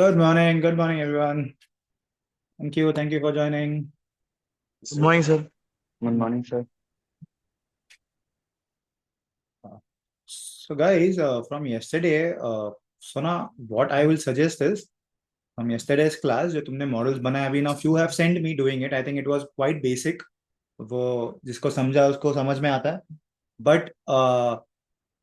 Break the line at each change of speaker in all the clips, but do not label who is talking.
Good morning, everyone. Thank you for joining.
Good morning, sir. Good morning, sir.
Uh, So, guys, from yesterday, Sona, what I will suggest is from yesterday's class, जो तुमने models बनाए अभी now, few have sent me doing it. I think it was quite basic. वो जिसको समझा उसको समझ में आता है. But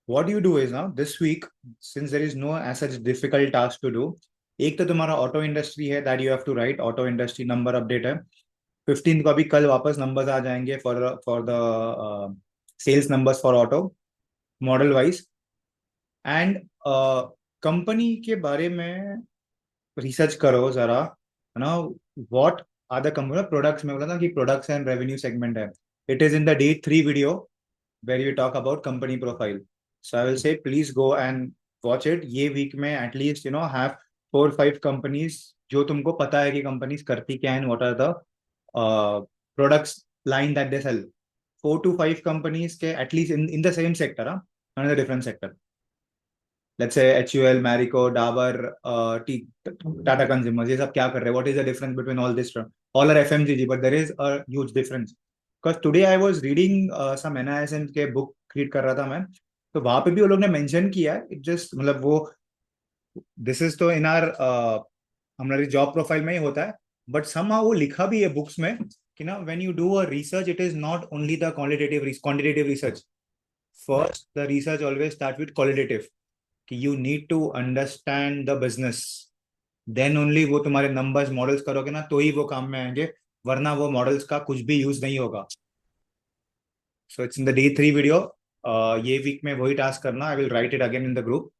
what you do is now this week, since there is no as such difficult task to do, एक तो तुम्हारा ऑटो इंडस्ट्री है that you have to write auto industry number update है 15 को अभी कल वापस नंबर्स आ जाएंगे for the sales numbers for auto model wise and company के बारे में रिसर्च करो जरा है ना what are the company products में बोला था कि प्रोडक्ट्स एंड रेवेन्यू सेगमेंट है it is in the day 3 video where you talk about company profile so I will say please go and watch it ये वीक में at least have 4 5 companies जो तुमको पता है कि कंपनीज करती क्या है what are the products line that they sell 4 to 5 companies के at least in the same sector another different sector let's say HUL Marico Dabur Tata Consumers ये सब क्या कर रहे हैं what is the difference between all this all are FMCG but there is a huge difference because today I was reading some NISM के book read कर रहा था मैं तो वहां पे भी वो लोग ने मेंशन किया है it just मतलब वो दिस इज तो इन आर हमारी जॉब प्रोफाइल में ही होता है बट समहाउ वो लिखा भी है बुक्स में कि ना when you do a research it is not only the quantitative research first the research always start with qualitative कि you need to understand the business then only वो तुम्हारे नंबर्स मॉडल्स करोगे ना तो ही वो काम में आएंगे वरना वो मॉडल्स का कुछ भी यूज नहीं होगा so it's in the day 3 video ये वीक में वही टास्क करना आई will right it again in the group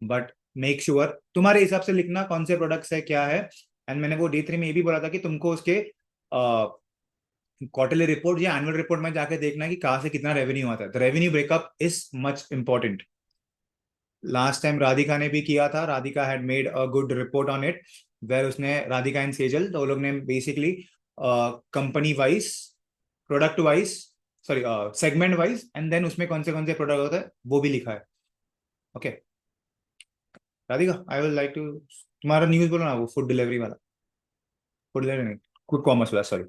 but make sure तुम्हारे हिसाब से लिखना कौन से प्रोडक्ट्स है क्या है एंड मैंने वो D3 में ये भी बोला था कि तुमको उसके क्वार्टरली रिपोर्ट या एनुअल रिपोर्ट में जाके देखना है कि कहाँ से कितना रेवेन्यू आता है the revenue breakup is much important last time Radhika ने भी किया था Radhika had made a good report on it where उसने राधिका एंड सेजल तो वो लोग ने basically company wise product wise sorry segment wise and then उसमें कौन से प्रोडक्ट होता है वो भी लिखा है okay Radhika I will like to तुम्हारा न्यूज बोलो ना वो फूड डिलीवरी वाला फूड डिलीवरी नहीं क्विक कॉमर्स वाला sorry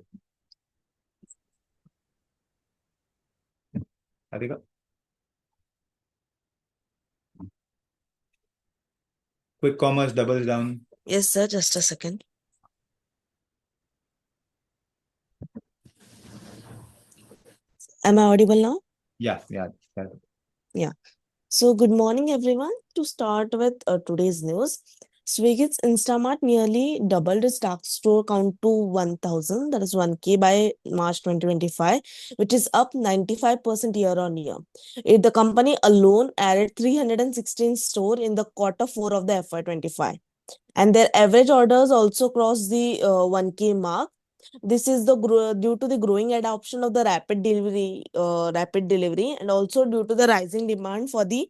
Radhika quick commerce doubles down
Yes, sir. Just a second. Am I audible now?
या
Yeah. So, good morning, everyone. To start with today's news, Swiggy's Instamart nearly doubled its dark store count to 1,000, that is 1K by March 2025, which is up 95% year on year. The company alone added 316 store in the quarter 4 of the FY25. And their average orders also crossed the 1K mark. This is due to the growing adoption of the rapid delivery, and also due to the rising demand for the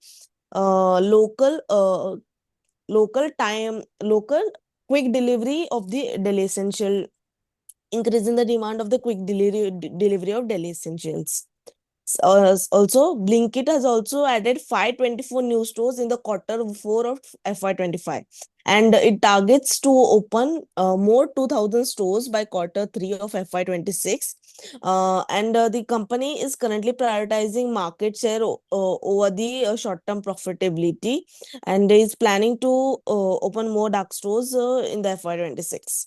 uh, local uh, local quick delivery of the daily essential, increasing the demand of the quick delivery of daily essentials. Also, Blinkit has also added 524 new stores in the quarter 4 of FY25, and it targets to open more 2,000 stores by quarter 3 of FY26. And the company is currently prioritizing market share over the short-term profitability, and is planning to open more dark stores in the FY26.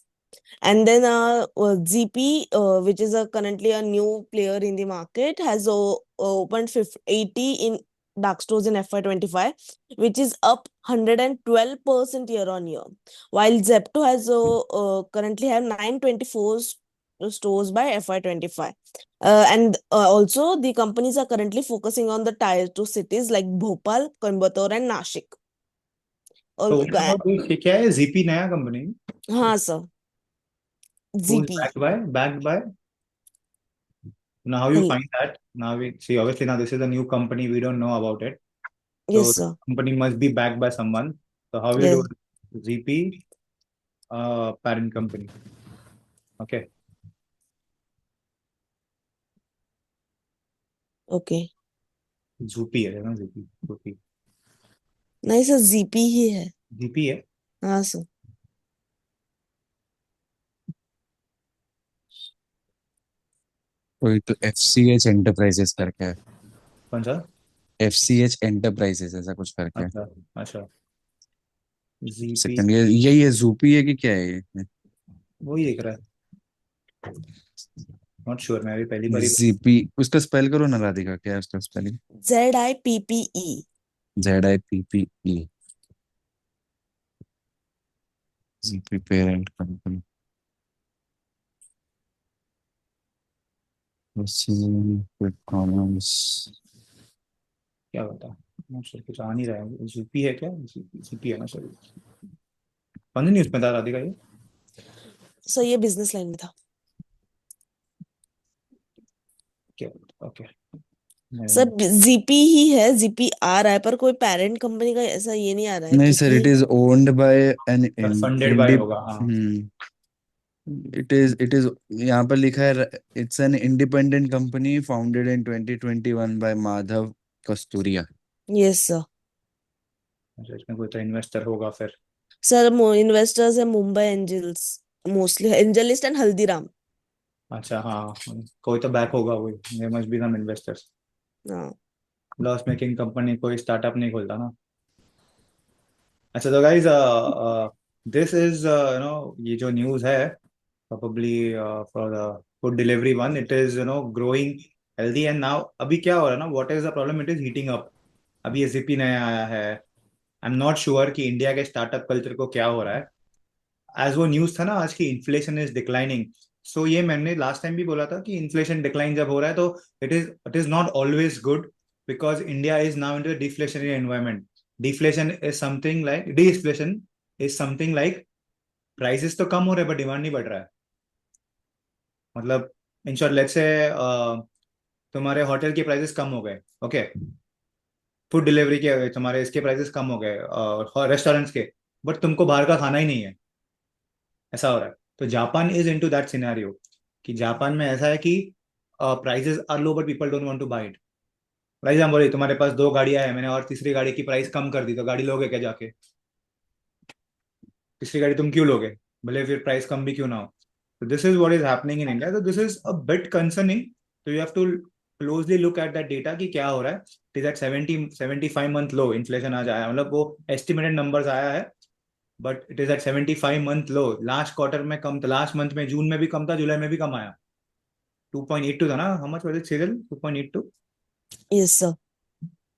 And then ZP, which is currently a new player in the market, has opened 80 in dark stores in FY25, which is up 112% year on year. While Zepto has currently have 924 stores by FY25. And also the companies are currently focusing on the tier 2 cities like Bhopal, Coimbatore and Nashik.
तो
और
ये क्या है GP नया company
हाँ sir,
who's
ZP.
backed by now how you find that now we see obviously now this is a new company we don't know about it so
Yes,
the
sir.
company must be backed by someone so how you do
Yes.
it ZP parent company okay
Okay.
Zupi है ना Zupi
नहीं sir, GP ही है.
GP है
हाँ sir.
कोई तो FCH enterprises करके है।
कौन सा?
FCH एंटरप्राइजेस ऐसा कुछ करके है।
अच्छा अच्छा। जीपी।
सेकंड, ये यही है, जूपी है कि क्या है ये?
वही दिख रहा है। नॉट श्योर, मैं भी पहली बार ही।
जीपी, उसका स्पेल करो ना राधिका, क्या है उसका spelling?
ZIPPE.
ZIPPE। GP parent company. Commerce.
क्या बता, नॉट श्योर, कुछ आ नहीं रहा है। जीपी है क्या? जीपी है ना सर। कौन सी न्यूज़ में था राधिका ये?
सर ये बिजनेस लाइन में था।
क्या? ओके।
सर जीपी ही है, जीपी आ रहा है, पर कोई पेरेंट कंपनी का ऐसा ये नहीं आ रहा है
नहीं सर,
क्योंकि
it is owned by an
funded by
Indie.
होगा, हाँ।
इट इज यहाँ पर लिखा है, it's an independent company founded in 2021 by Madhav Kasturia.
Yes sir.
अच्छा, इसमें कोई तो इन्वेस्टर होगा फिर।
सर इन्वेस्टर्स है Mumbai angels, mostly AngelList and Haldiram.
अच्छा हाँ, कोई तो बैक होगा, वही there must be some investors.
हाँ
लॉस मेकिंग कंपनी कोई स्टार्टअप नहीं खोलता ना। अच्छा तो गाइज, दिस इज ये जो न्यूज़ है, probably for the food delivery one, it is growing healthy, and now अभी क्या हो रहा है ना, what is the problem, it is heating up। अभी ये zippy नया आया है। आई एम नॉट श्योर कि इंडिया के स्टार्टअप कल्चर को क्या हो रहा है। एज वो न्यूज़ था ना आज की, इन्फ्लेशन इज डिक्लाइनिंग। सो ये मैंने लास्ट टाइम भी बोला था कि इन्फ्लेशन डिक्लाइन जब हो रहा है तो it is not always good, because India is now into deflationary environment. Deflation is something like deflation is something like prices तो कम हो रहे हैं बट डिमांड नहीं बढ़ रहा है। मतलब इन शॉर्ट लेट्स से तुम्हारे होटल के प्राइसेस कम हो गए, ओके, फूड डिलीवरी के तुम्हारे इसके प्राइसेस कम हो गए और रेस्टोरेंट्स के, बट तुमको बाहर का खाना ही नहीं है। ऐसा हो रहा है। तो Japan is into that scenario, कि जापान में ऐसा है कि prices are low but people don't want to buy it. For example, तुम्हारे पास दो गाड़ियां हैं, मैंने और तीसरी गाड़ी की प्राइस कम कर दी, तो गाड़ी लोगे क्या जाके? तीसरी गाड़ी तुम क्यों लोगे, भले फिर प्राइस कम भी क्यों ना हो? तो this is what is happening in India, तो this is a bit concerning. तो you have to closely look at that data कि क्या हो रहा है। It is at 75 month low inflation आज आया, मतलब वो एस्टिमेटेड नंबर्स आया है, but it is at 75 month low. Last quarter में कम था, लास्ट मंथ में जून में भी कम था, जुलाई में भी कम आया। 2.82 था ना, how much was it season, 2.82।
Yes sir.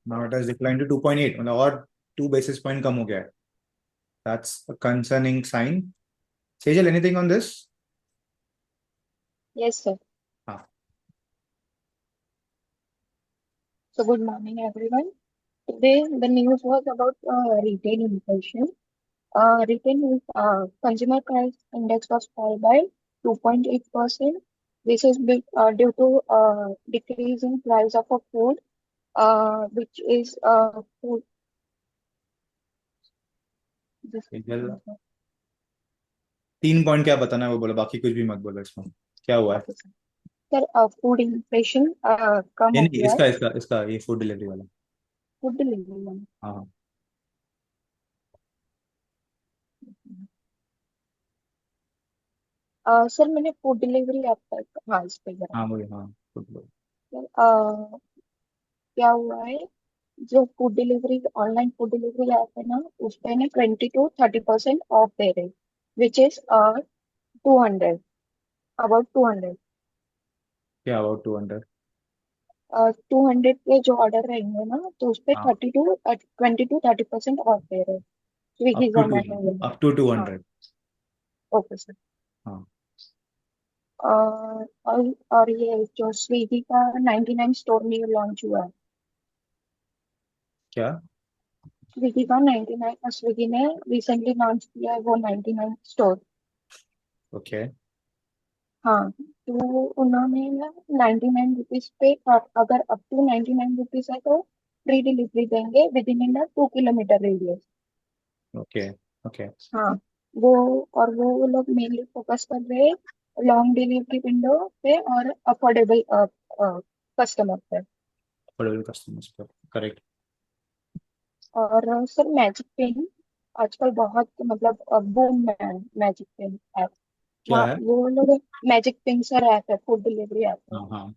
Now it has decline to 2.8, मतलब और 2 बेसिस पॉइंट कम हो गया है। That's a concerning sign. Sejal, anything on this?
Yes, sir.
हाँ।
So good morning, everyone. Today, the news was about retail inflation. Consumer price index was fall by 2.8%. This is due to decrease in price of a food, which is food. Just
Sejal, 3 point क्या बताना है वो बोलो, बाकी कुछ भी मत बोलो इसमें। क्या हुआ है?
okay, sir. Sir, food inflation कम
ये
हो
नहीं,
गया है।
इसका इसका इसका ये फूड डिलीवरी वाला।
फूड डिलीवरी में।
हाँ हाँ।
सर मैंने फूड डिलीवरी ऐप पर, हाँ इस पे करा।
हाँ वही, हाँ food।
सर, क्या हुआ है, जो food delivery online food delivery app है ना, उस पे ना 20 to 30% ऑफ दे रहे, विच इज 200, अबाउट 200।
क्या अबाउट 200?
200 के जो ऑर्डर रहेंगे ना, तो उस पे
हाँ,
20 to 30% ऑफ दे रहे,
up
Swiggy
to to
Zomato में।
अप टू टू
हाँ,
हंड्रेड
ओके सर।
हाँ।
और ये जो स्विगी का 99 स्टोर न्यू लॉन्च हुआ है,
क्या?
स्विगी ने रिसेंटली लॉन्च किया है वो 99 स्टोर।
ओके।
हाँ, तो उन्होंने ना 99 रुपीज पे, अगर अप टू 99 रुपीज है तो फ्री डिलीवरी देंगे with in in 2 kilometre radius.
Okay. Okay.
हाँ, वो और वो लोग मेनली फोकस कर रहे हैं लॉन्ग डिलीवरी विंडो पे और अफोर्डेबल कस्टमर पे।
अफोर्डेबल कस्टमर्स पर, करेक्ट।
और सर मैजिक पेन आजकल बहुत मतलब बूम में है, मैजिक पेन ऐप।
क्या
हाँ
है?
वो लोग मैजिक पिंसर ऐप है, फूड डिलीवरी ऐप है।
हाँ हाँ।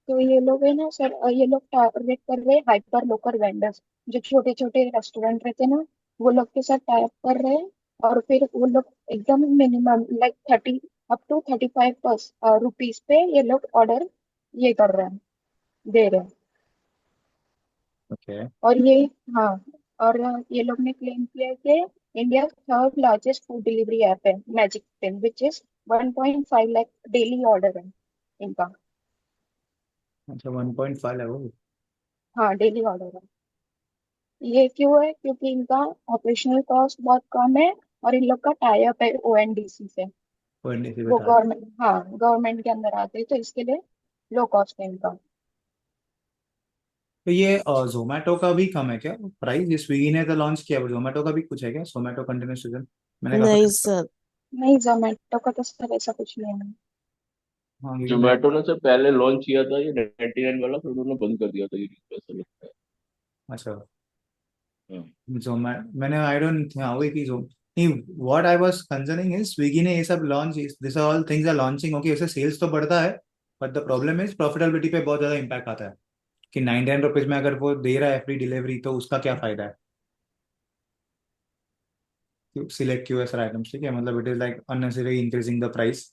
तो ये लोग है ना सर, ये लोग टारगेट कर रहे हैं हाइपर लोकल वेंडर्स, जो छोटे छोटे रेस्टोरेंट रहते हैं ना, वो लोग के साथ टाइप कर रहे हैं। और फिर वो लोग एकदम minimum like 30 up to 35 rupees पे ये लोग ऑर्डर ये कर रहे हैं, दे रहे हैं।
ओके।
और ये, हाँ, और ये लोग ने क्लेम किया है कि India third largest food delivery app है Magicpin, which is 1.5 lakh daily order है इनका।
अच्छा, 1.5 है वो।
हाँ डेली ऑर्डर है। ये क्यों है? क्योंकि इनका ऑपरेशनल कॉस्ट बहुत कम है, और इन लोग का टाई अप है ओएनडीसी से।
पढ़ने से
वो
बता रहे।
गवर्नमेंट, हाँ गवर्नमेंट के अंदर आते हैं, तो इसके लिए लो कॉस्ट है इनका।
तो ये जोमेटो का भी कम है क्या प्राइस? ये स्विगी ने तो लॉन्च किया, जोमेटो का भी कुछ है क्या? जोमेटो कंटिन्यूस सीजन मैंने काफी।
नहीं सर।
नहीं, जोमेटो का तो सर ऐसा कुछ नहीं है।
हाँ, क्योंकि मैं।
जोमेटो ने से पहले लॉन्च किया था ये 99 वाला, फिर उन्होंने बंद कर दिया था ये ऐसा लगता
अच्छा,
है। हाँ।
जोमेटो मैंने आई डोंट, हाँ वही की जो नहीं। What I was concerning is Swiggy ने ये सब launch, this all things are launching, okay, उससे सेल्स तो बढ़ता है, but the problem is profitability पे बहुत ज्यादा इम्पैक्ट आता है। कि 99 रुपीज में अगर वो दे रहा है फ्री डिलीवरी, तो उसका क्या फायदा है? सिलेक्ट क्यूएसआर आइटम्स, ठीक है, मतलब it is like unnecessary increasing the price.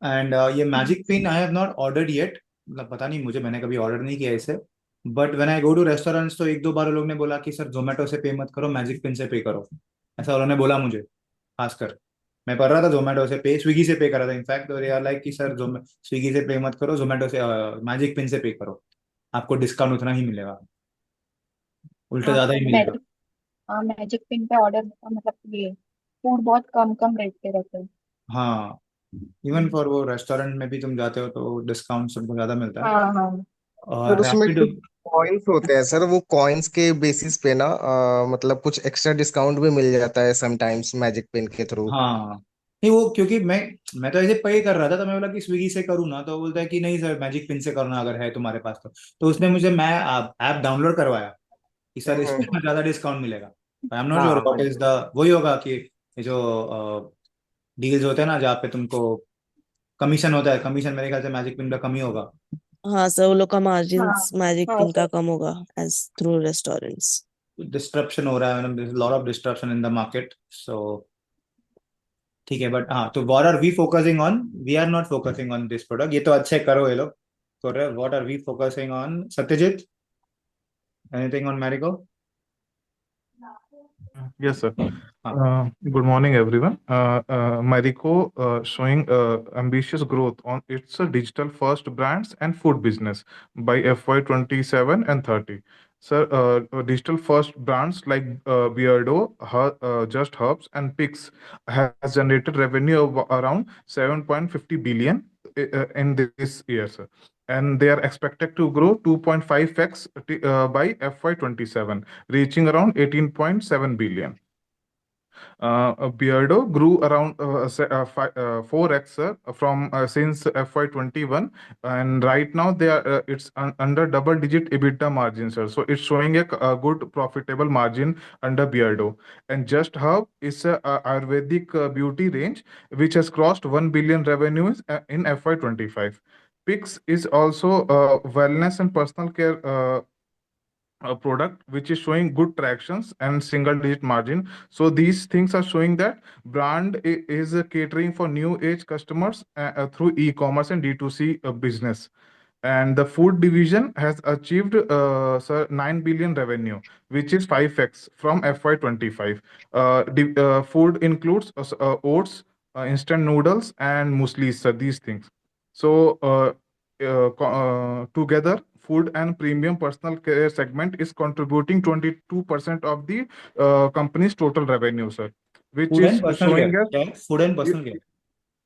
And ये Magicpin I have not ordered yet, मतलब पता नहीं मुझे, मैंने कभी ऑर्डर नहीं किया इसे। But when I go to restaurants, तो एक दो बार वो लोग ने बोला कि सर जोमेटो से पे मत करो, मैजिक पिन से पे करो। ऐसा उन्होंने बोला मुझे, खासकर। मैं कर रहा था जोमेटो से पे, स्विगी से पे कर रहा था इनफैक्ट, तो यार लाइक कि सर जो स्विगी से पे मत करो, जोमेटो से मैजिक पिन से पे करो, आपको डिस्काउंट उतना ही मिलेगा, उल्टा
हाँ
ज्यादा ही
सर,
मिलेगा।
मैजिक, हाँ मैजिक पिन पे ऑर्डर मतलब ये फूड बहुत कम कम रेट पे रहते हैं।
हाँ, इवन फॉर वो रेस्टोरेंट में भी तुम जाते हो तो डिस्काउंट सबको ज्यादा मिलता है।
हाँ हाँ।
सर
और
उसमें
रैपिडो।
कुछ कॉइन्स होते हैं सर, वो कॉइन्स के बेसिस पे ना मतलब कुछ एक्स्ट्रा डिस्काउंट भी मिल जाता है समटाइम्स मैजिक पिन के थ्रू।
हाँ, नहीं वो क्योंकि मैं तो ऐसे पे कर रहा था, तो मैं बोला कि स्विगी से करूँ ना, तो बोलता है कि नहीं सर मैजिक पिन से करना अगर है तुम्हारे पास तो उसने मुझे, मैं ऐप डाउनलोड करवाया कि सर इस पे ज्यादा डिस्काउंट मिलेगा। आई एम नॉट श्योर
हाँ
व्हाट इज द, वही होगा कि ये जो डील्स होते हैं ना जहाँ पे तुमको कमीशन होता है, कमीशन मेरे ख्याल से मैजिक पिन का कम ही होगा।
हाँ सर, वो लोग का
हाँ
मार्जिन्स मैजिक
हाँ
पिन का
सर।
कम होगा एज थ्रू रेस्टोरेंट्स।
डिस्ट्रप्शन हो रहा है, मतलब lot of disruption in the market, so ठीक है। बट हाँ, तो what are we focusing on? We are not focusing on this product, ये तो अच्छे करो ये लोग कर रहे। What are we focusing on, Satyajit? Anything on Marigo?
Yes, sir.
हाँ।
Good morning, everyone. Marico showing ambitious growth on its digital-first brands and food business by FY27 and 30. Sir, digital-first brands like Beardo, Just Herbs, and Pix has generated revenue of around 7.50 billion in this year, sir. And they are expected to grow 2.5x by FY27, reaching around 18.7 billion. Beardo grew around 4x from since FY21, and right now they are it's under double-digit EBITDA margin, sir. So it's showing a good profitable margin under Beardo. And Just Herb is a Ayurvedic beauty range which has crossed 1 billion revenues in FY25. Pix is also wellness and personal care a product which is showing good tractions and single digit margin. So these things are showing that brand is catering for new age customers through e-commerce and D2C business. And the food division has achieved sir, 9 billion revenue, which is 5x from FY25. Food includes oats, instant noodles, and muesli, sir, these things. So together, food and premium personal care segment is contributing 22% of the company's total revenue, sir, which
food and
is
personal care
showing as
क्या है? Food and personal care?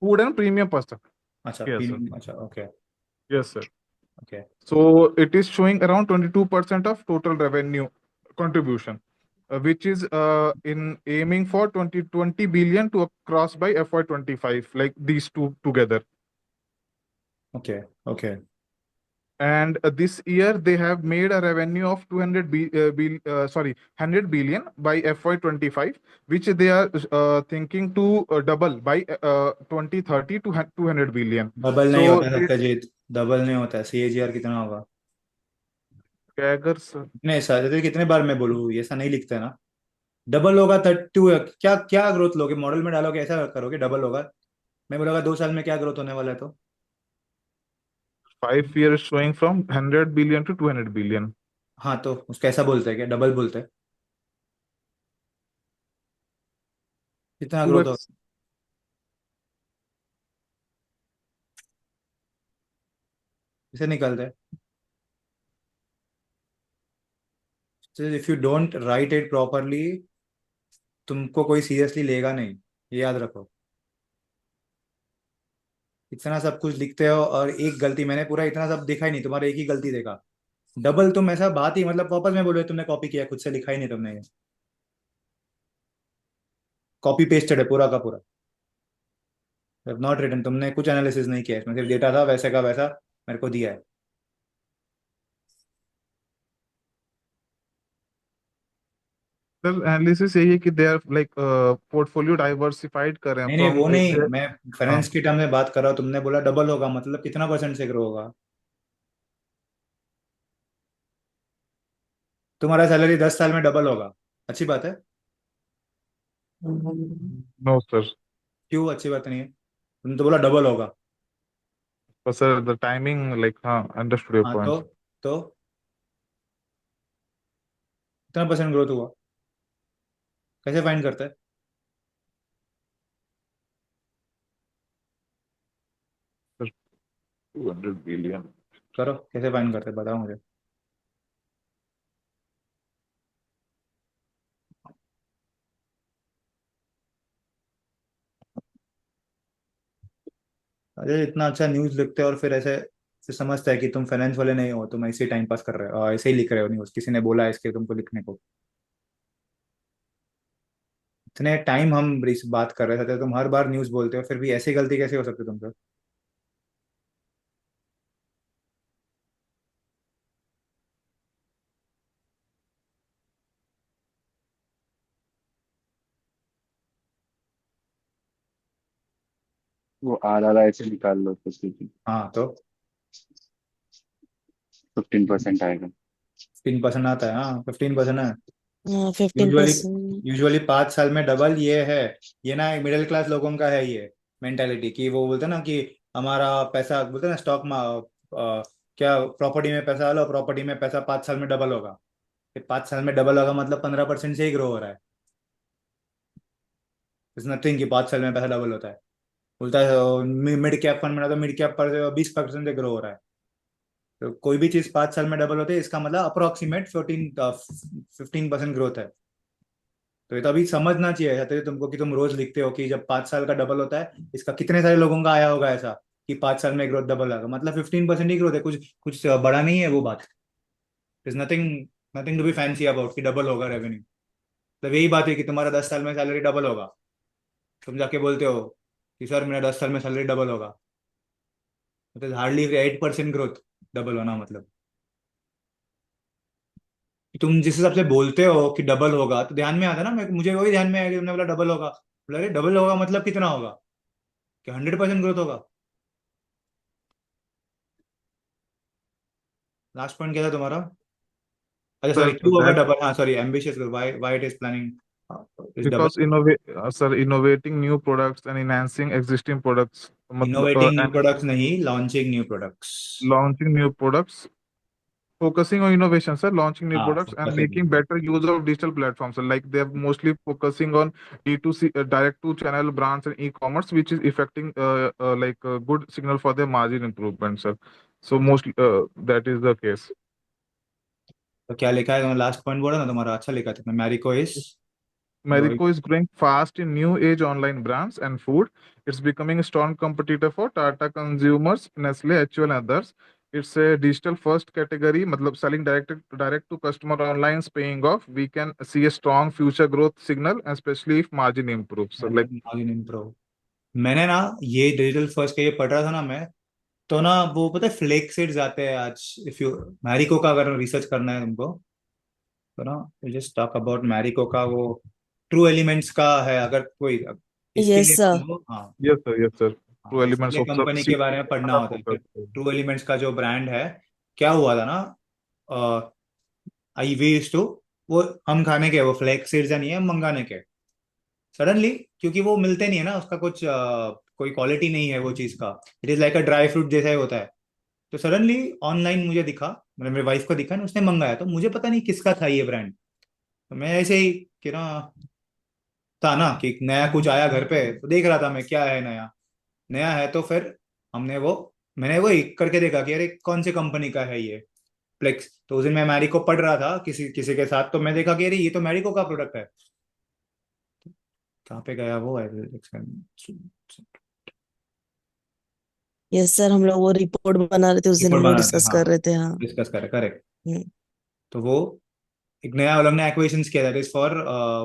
food and premium personal.
अच्छा,
Yes, sir.
Premium, अच्छा, okay.
Yes, sir.
Okay.
So it is showing around 22% of total revenue contribution, which is in aiming for 20 billion to cross by FY25, like these two together.
Okay. Okay.
And this year they have made a revenue of 100 billion by FY25, which they are thinking to double by 2030 to 200 billion.
Double नहीं
So
होता है Satyajit, double नहीं होता है। CAGR कितना होगा?
अगर sir
नहीं सर, कितने बार मैं बोलूँ, ऐसा नहीं लिखता है ना। डबल होगा 32, क्या क्या ग्रोथ लोगे? मॉडल में डालोगे ऐसा करोगे डबल होगा? मैं बोलूँगा 2 साल में क्या ग्रोथ होने वाला है तो।
5 years showing from 100 billion to 200 billion.
हाँ तो उसका ऐसा बोलते हैं क्या? डबल बोलते हैं? कितना ग्रोथ होगा?
2x.
इसे निकालते हैं। If you don't write it properly, तुमको कोई सीरियसली लेगा नहीं, ये याद रखो। इतना सब कुछ लिखते हो और एक गलती, मैंने पूरा इतना सब देखा ही नहीं, तुम्हारा एक ही गलती देखा। डबल तुम ऐसा बात ही, मतलब वापस में बोलो तुमने कॉपी किया, खुद से लिखा ही नहीं तुमने। कॉपी पेस्टेड है पूरा का पूरा, नॉट रिटन। तुमने कुछ एनालिसिस नहीं किया इसमें, सिर्फ डेटा था वैसे का वैसा मेरे को दिया है।
सर एनालिसिस यही है कि they are like portfolio diversified कर रहे हैं
नहीं नहीं,
फ्रॉम
वो नहीं,
एक.
मैं
हाँ
फाइनेंस की टर्म में बात कर रहा हूँ। तुमने बोला डबल होगा, मतलब कितना परसेंट से ग्रो होगा? तुम्हारा सैलरी 10 साल में डबल होगा, अच्छी बात है?
No sir.
क्यों अच्छी बात नहीं है? तुमने तो बोला डबल होगा।
But sir, the timing, like, हाँ, understood your
हाँ
point.
तो कितना परसेंट ग्रोथ हुआ? कैसे फाइंड करता है?
Sir, 200 billion.
करो, कैसे फाइंड करते हैं बताओ मुझे। अरे इतना अच्छा न्यूज लिखते हो और फिर समझता है कि तुम फाइनेंस वाले नहीं हो, तुम ऐसे ही टाइम पास कर रहे हो, ऐसे ही लिख रहे हो न्यूज, किसी ने बोला है इसके तुमको लिखने को। इतने टाइम हम इस बात कर रहे थे, तुम हर बार न्यूज बोलते हो, फिर भी ऐसी गलती कैसे हो सकती है तुमसे?
वो RRI से निकाल लो तो
हाँ तो
15% आएगा।
15% आता है, हाँ 15% है।
15%.
यूजुअली यूजुअली 5 साल में डबल ये है। ये ना मिडिल क्लास लोगों का है ये मेंटालिटी, कि वो बोलते हैं ना कि हमारा पैसा, बोलते हैं ना स्टॉक में क्या प्रॉपर्टी में पैसा लो, प्रॉपर्टी में पैसा 5 साल में डबल होगा। 5 साल में डबल होगा मतलब 15% से ही ग्रो हो रहा है। इट्स नथिंग कि 5 साल में पैसा डबल होता है। बोलता है मिड कैप फंड में तो मिड कैप पर 20% से ग्रो हो रहा है। तो कोई भी चीज 5 साल में डबल होती है, इसका मतलब अप्रोक्सीमेट 15% ग्रोथ है। तो ये तो अभी समझना चाहिए चाहते थे तुमको, कि तुम रोज लिखते हो कि जब 5 साल का डबल होता है, इसका कितने सारे लोगों का आया होगा ऐसा कि 5 साल में ग्रोथ डबल आएगा, मतलब 15% ही ग्रोथ है, कुछ कुछ बड़ा नहीं है वो बात। Is nothing, nothing to be fancy about कि डबल होगा रेवेन्यू। तो यही बात है कि तुम्हारा 10 साल में सैलरी डबल होगा, तुम जाके बोलते हो कि सर मेरा 10 साल में सैलरी डबल होगा, मतलब हार्डली 8% ग्रोथ डबल होना मतलब। तुम जिस हिसाब से बोलते हो कि डबल होगा तो ध्यान में आता है ना, मुझे वही ध्यान में आया कि तुमने बोला डबल होगा, बोला अरे डबल होगा मतलब कितना होगा, कि 100% ग्रोथ होगा? लास्ट पॉइंट क्या था तुम्हारा? अच्छा सॉरी,
Sir,
क्यों होगा
that
डबल? हाँ sorry, ambitious, why why it is planning is double.
because innovating new products and enhancing existing products, मतलब
इनोवेटिंग न्यू
and
प्रोडक्ट्स नहीं, launching new products.
launching new products, focusing on innovation, sir, launching new
हाँ
products and
focusing.
making better use of digital platforms. So like they are mostly focusing on D2C, direct to channel brands and e-commerce, which is affecting like a good signal for their margin improvement, sir. So mostly that is the case.
तो क्या लिखा है? Last point बोला ना तुम्हारा, अच्छा लिखा था, Marico is growing.
Marico is growing fast in new age online brands and food. It's becoming a strong competitor for Tata consumers, Nestle, HUL, and others. It's a digital first category, matlab selling direct to customer online is paying off. We can see a strong future growth signal, especially if margin improves. So like
margin improve. मैंने ना ये digital first का ये पढ़ रहा था ना मैं, तो ना वो पता है फ्लेक सीड्स आते हैं आज, इफ यू मैरिको का अगर रिसर्च करना है तुमको तो ना जस्ट टॉक अबाउट मैरिको का, वो ट्रू एलिमेंट्स का है अगर कोई, इसके
Yes,
लिए
sir.
तुमको हाँ
yes sir, yes sir, true
हाँ इसके
एलिमेंट्स
लिए
ऑफ
कंपनी के बारे में पढ़ना
ज्यादा
होता है।
फोकस।
ट्रू एलिमेंट्स का जो ब्रांड है, क्या हुआ था ना, आई वी टू, वो हम खाने के, वो फ्लेक्स सीड्स नहीं है, हम मंगाने के सडनली, क्योंकि वो मिलते नहीं है ना, उसका कुछ कोई क्वालिटी नहीं है वो चीज का, it is like a dry fruit जैसा ही होता है। तो सडनली ऑनलाइन मुझे दिखा, मतलब मेरे वाइफ को दिखा ना, उसने मंगाया, तो मुझे पता नहीं किसका था ये ब्रांड। तो मैं ऐसे ही कि ना था ना कि नया कुछ आया घर पे, तो देख रहा था मैं क्या है नया, नया है, तो फिर हमने वो मैंने वो एक करके देखा कि अरे कौन सी कंपनी का है ये फ्लेक्स। तो उस दिन मैं मैरिको पढ़ रहा था किसी किसी के साथ, तो मैं देखा कि अरे ये तो मैरिको का प्रोडक्ट है। कहाँ पे गया वो है?
Yes, sir. हम लोग वो रिपोर्ट बना रहे थे उस दिन, हम
रिपोर्ट
लोग
बना रहे थे,
डिस्कस
हाँ
कर रहे थे, हाँ.
डिस्कस करे करेक्ट।
हम्म.
तो वो एक नया लोग ने एक्विजिशन किया, दैट इज फॉर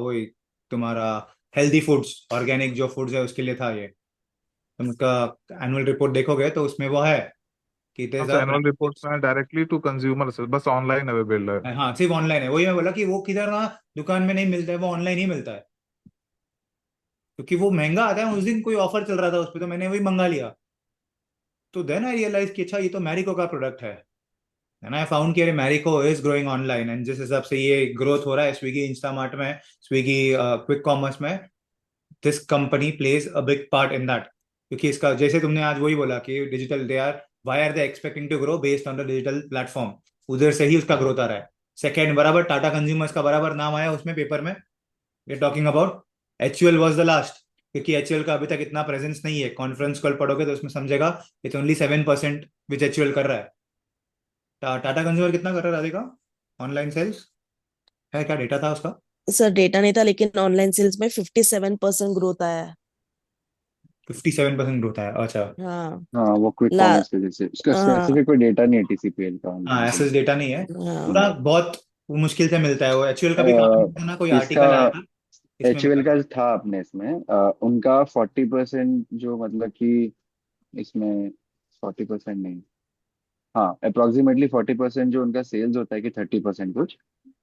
वही तुम्हारा हेल्दी फूड्स, ऑर्गेनिक जो फूड्स है उसके लिए था ये। तुम उसका एनुअल रिपोर्ट देखोगे तो उसमें वो है कि इट
हाँ
is
sir,
a
annual reports में डायरेक्टली टू कंज्यूमर सर, बस ऑनलाइन अवेलेबल है।
हाँ सिर्फ ऑनलाइन है, वही मैं बोला कि वो किधर ना दुकान में नहीं मिलता है, वो ऑनलाइन ही मिलता है, क्योंकि वो महंगा आता है। उस दिन कोई ऑफर चल रहा था उस पर, तो मैंने वही मंगा लिया। तो देन आई रियलाइज कि अच्छा ये तो मैरिको का प्रोडक्ट है। एंड आई फाउंड कि अरे Marico is growing online, and जिस हिसाब से ये ग्रोथ हो रहा है स्विगी इंस्टामार्ट में, स्विगी क्विक कॉमर्स में, this company plays a big part in that. क्योंकि इसका जैसे तुमने आज वही बोला कि digital, they are why are they expecting to grow based on the digital platform, उधर से ही उसका ग्रोथ आ रहा है। सेकेंड बराबर टाटा कंज्यूमर्स का बराबर नाम आया उसमें पेपर में, we talking about HUL was the last, क्योंकि एचयूएल का अभी तक इतना प्रेजेंस नहीं है। कॉन्फ्रेंस कॉल पढ़ोगे तो उसमें समझेगा इट्स ओनली 7% विच एचयूएल कर रहा है। टाटा कंज्यूमर कितना कर रहा है राधिका ऑनलाइन सेल्स, है क्या डेटा था उसका?
सर डेटा नहीं था, लेकिन ऑनलाइन सेल्स में 57% ग्रोथ आया है.
57% ग्रोथ है, अच्छा।
हाँ.
हाँ, वो क्विक
ला
कॉमर्स की वजह से उसका
हाँ.
स्पेसिफिक कोई डेटा नहीं है टीसीपीएल का
हाँ
ऑनलाइन
ऐसा
सेल्स
डेटा नहीं है
का।
पूरा, बहुत मुश्किल से मिलता है वो। एचयूएल का भी काफी मिलता है ना, कोई
इसका
आर्टिकल आया था इसमें भी
एचयूएल का
काफी।
था अपने इसमें, उनका 40% जो मतलब कि इसमें 40% नहीं, हाँ अप्रोक्सीमेटली 40% जो उनका सेल्स होता है कि 30% कुछ,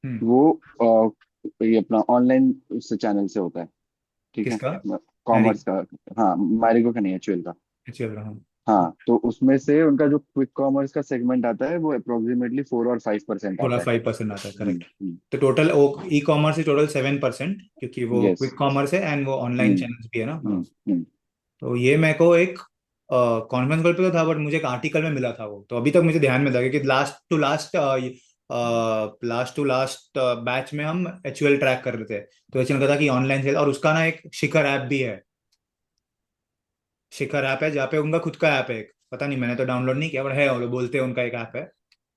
हम्म।
वो ये अपना ऑनलाइन उससे चैनल से होता है। ठीक है,
किसका?
कॉमर्स
मैरिको?
का। हाँ, मैरिको का नहीं, एचयूएल का।
एचयूएल, हाँ।
हाँ, तो उसमें से उनका जो क्विक कॉमर्स का सेगमेंट आता है वो अप्रोक्सीमेटली 4 और 5%
पूरा
आता है।
5% आता है,
हम्म,
करेक्ट। तो total e commerce is total 7%, क्योंकि वो
यस।
क्विक कॉमर्स है एंड वो ऑनलाइन
हम्म,
चैनल्स भी है ना, हाँ।
हम्म, हम्म।
तो ये मेरे को एक कॉन्फ्रेंस कॉल पे तो था, बट मुझे एक आर्टिकल में मिला था वो, तो अभी तक मुझे ध्यान में था कि लास्ट टू लास्ट बैच में हम एचयूएल ट्रैक कर रहे थे, तो एचयूएल का था कि ऑनलाइन सेल, और उसका ना एक शिखर ऐप भी है। शिखर ऐप है जहाँ पे उनका खुद का ऐप है एक, पता नहीं मैंने तो डाउनलोड नहीं किया, बट है, वो लोग बोलते हैं उनका एक ऐप है।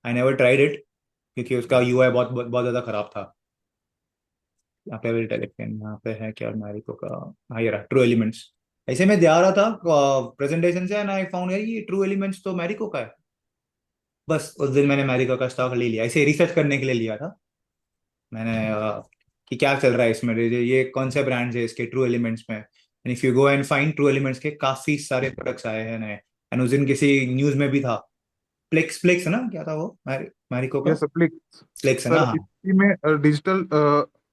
आई नेवर ट्राइड इट, क्योंकि उसका यूआई बहुत बहुत बहुत ज्यादा खराब था। यहाँ पे टेलीफोन, यहाँ पे है क्या मैरिको का, हाँ ये रहा ट्रू एलिमेंट्स। ऐसे में जा रहा था प्रेजेंटेशन से, एंड आई फाउंड यार ये ट्रू एलिमेंट्स तो मैरिको का है। बस उस दिन मैंने मैरिको का स्टॉक ले लिया, ऐसे रिसर्च करने के लिए लिया था मैंने, कि क्या चल रहा है इसमें, ये कौन से ब्रांड्स है इसके ट्रू एलिमेंट्स में। And if you go and find true elements के काफी सारे प्रोडक्ट्स आए हैं नए। एंड उस दिन किसी न्यूज में भी था, प्लेक्स प्लेक्स है ना, क्या था वो मैरिको का?
यस प्लीज
प्लेक्स है ना,
सर,
हाँ।
इसी में डिजिटल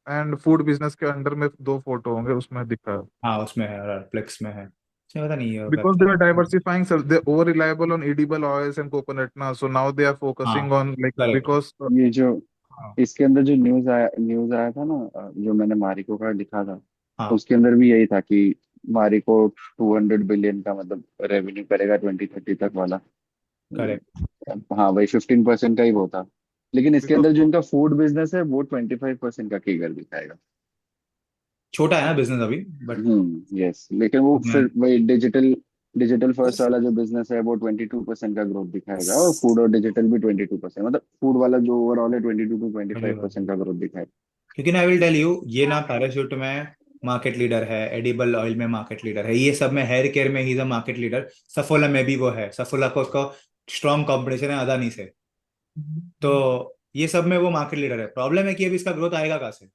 एंड फूड बिजनेस के अंडर में दो फोटो होंगे, उसमें दिखा है।
हाँ उसमें है, प्लेक्स में है, इसमें पता नहीं ये
Because they are
website.
diversifying, sir, they over reliable on edible oils and coconut now. So now they are
हाँ
focusing on like
correct.
because
ये जो
हाँ,
इसके अंदर जो न्यूज आया था ना, जो मैंने मारिको का लिखा था,
हाँ
उसके अंदर भी यही था कि मारिको 200 बिलियन का मतलब रेवेन्यू करेगा 2030 तक वाला।
करेक्ट।
हाँ भाई, 15% का ही वो था। लेकिन इसके
because
अंदर जो इनका फूड बिजनेस है वो 25% का किगर दिखाएगा।
छोटा है ना बिजनेस अभी, बट
यस, लेकिन वो
उतना
फिर वही डिजिटल डिजिटल फर्स्ट वाला जो बिजनेस है वो 22% का ग्रोथ दिखाएगा, और फूड और डिजिटल भी 22%, मतलब फूड वाला जो ओवरऑल है 22 to 25% का ग्रोथ दिखाएगा।
क्योंकि ना आई विल टेल यू, ये ना पैराशूट में मार्केट लीडर है, एडिबल ऑयल में मार्केट लीडर है, ये सब में हेयर केयर में he is a market leader. Saffola में भी वो है, सफोला को उसको स्ट्रॉन्ग कॉम्पिटिशन है अदानी से। तो ये सब में वो मार्केट लीडर है। प्रॉब्लम है कि अभी इसका ग्रोथ आएगा कहाँ से?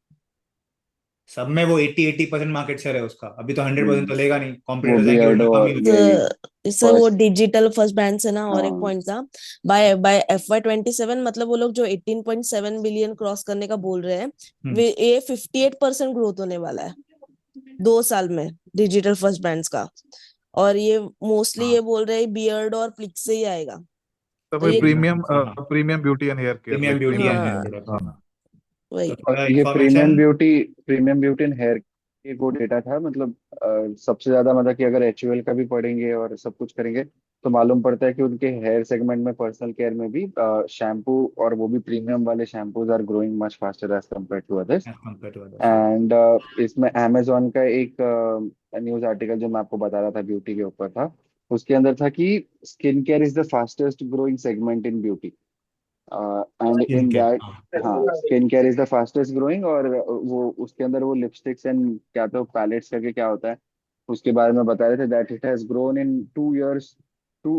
सब में वो 80% मार्केट शेयर है उसका। अभी तो 100% तो लेगा नहीं,
वो
कॉम्पिटिटर्स आएंगे, उल्टा
बियर्डो
कम
और
ही हो
तो
जाएगा।
यही
सर वो
फर्स्ट।
डिजिटल फर्स्ट ब्रांड्स है ना, और एक
हाँ
पॉइंट था, बाय बाय FY 27, मतलब वो लोग जो 18.7 बिलियन क्रॉस करने का बोल रहे हैं, वे ये 58% ग्रोथ होने वाला है 2 साल में डिजिटल फर्स्ट ब्रांड्स का। और ये मोस्टली
हाँ
ये बोल रहे हैं बियर्ड और प्लिक्स से ही आएगा।
तो
तो
वही
ये
प्रीमियम
हाँ,
premium beauty and hair care,
premium
like
beauty and
premium.
Hair
हाँ
प्रोडक्ट।
हाँ।
हाँ,
वही।
तो थोड़ा
ये premium
information.
Beauty, premium beauty and hair के वो डेटा था, मतलब सबसे ज्यादा, मतलब कि अगर HUL का भी पढ़ेंगे और सब कुछ करेंगे तो मालूम पड़ता है कि उनके हेयर सेगमेंट में, पर्सनल केयर में भी शैम्पू, और वो भी प्रीमियम वाले shampoos are growing much faster as compare to others.
As compare to others.
And इसमें अमेजोन का एक न्यूज आर्टिकल जो मैं आपको बता रहा था ब्यूटी के ऊपर था, उसके अंदर था कि skin care is the fastest growing segment in beauty, and
skin
in
care.
That,
हाँ,
हाँ, skin care is the fastest growing. और वो उसके अंदर वो लिपस्टिक्स एंड क्या तो पैलेट्स करके क्या होता है उसके बारे में बता रहे थे, that it has grown in 2 years to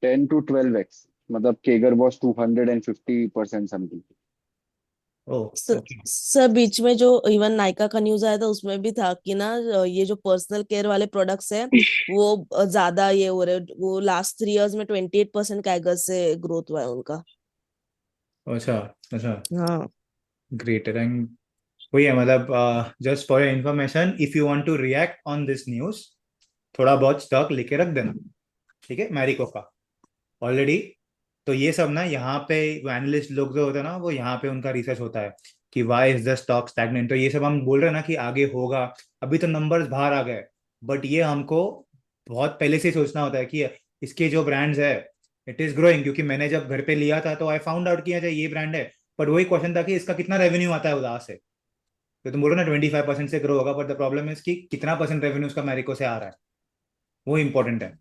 10 to 12x, मतलब केगर वॉज 250% समथिंग।
ओ
स-
ओके।
सर बीच में जो इवन नायका का न्यूज आया था उसमें भी था कि ना, ये जो पर्सनल केयर वाले प्रोडक्ट्स है वो ज्यादा ये हो रहे, वो लास्ट 3 इयर्स में 28% कैगर से ग्रोथ हुआ है उनका।
अच्छा अच्छा,
हाँ
ग्रेट। एंड वही है, मतलब just for your information, if you want to react on this news, थोड़ा बहुत स्टॉक लेके रख देना, ठीक है, मैरिको का ऑलरेडी। तो ये सब ना यहाँ पे वो एनालिस्ट लोग जो होते हैं ना, वो यहाँ पे उनका रिसर्च होता है कि why is the stock stagnant. तो ये सब हम बोल रहे हैं ना कि आगे होगा, अभी तो नंबर्स बाहर आ गए, बट ये हमको बहुत पहले से ही सोचना होता है कि इसके जो ब्रांड्स है इट इज ग्रोइंग। क्योंकि मैंने जब घर पे लिया था तो आई फाउंड आउट किया जाए ये ब्रांड है, बट वही क्वेश्चन था कि इसका कितना रेवेन्यू आता है उधार से। तो तुम बोलो ना 25% से ग्रो होगा, बट द प्रॉब्लम इज कि कितना परसेंट रेवेन्यू उसका मैरिको से आ रहा है, वो इंपॉर्टेंट है।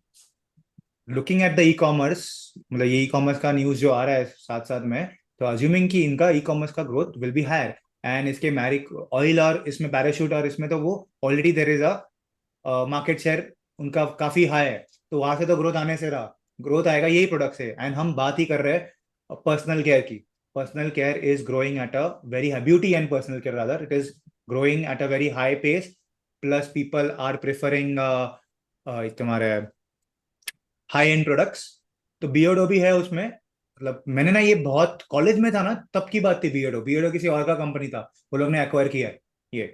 Looking at the e commerce, मतलब ये ई कॉमर्स का न्यूज जो आ रहा है साथ साथ में, तो अज्यूमिंग कि इनका ई कॉमर्स का growth will be higher, and इसके मैरिक ऑयल और इसमें पैराशूट और इसमें तो वो already there is a market share उनका काफी हाई है, तो वहां से तो ग्रोथ आने से रहा, ग्रोथ आएगा यही प्रोडक्ट से। एंड हम बात ही कर रहे हैं पर्सनल केयर की। Personal care is growing at a very high, beauty and personal care rather, it is growing at a very high pace, plus people are preferring तुम्हारे हाई एंड प्रोडक्ट्स। तो बियर्डो भी है उसमें। मतलब मैंने ना ये बहुत कॉलेज में था ना तब की बात थी, बियर्डो बियर्डो किसी और का कंपनी था, वो लोग ने एक्वायर किया है ये।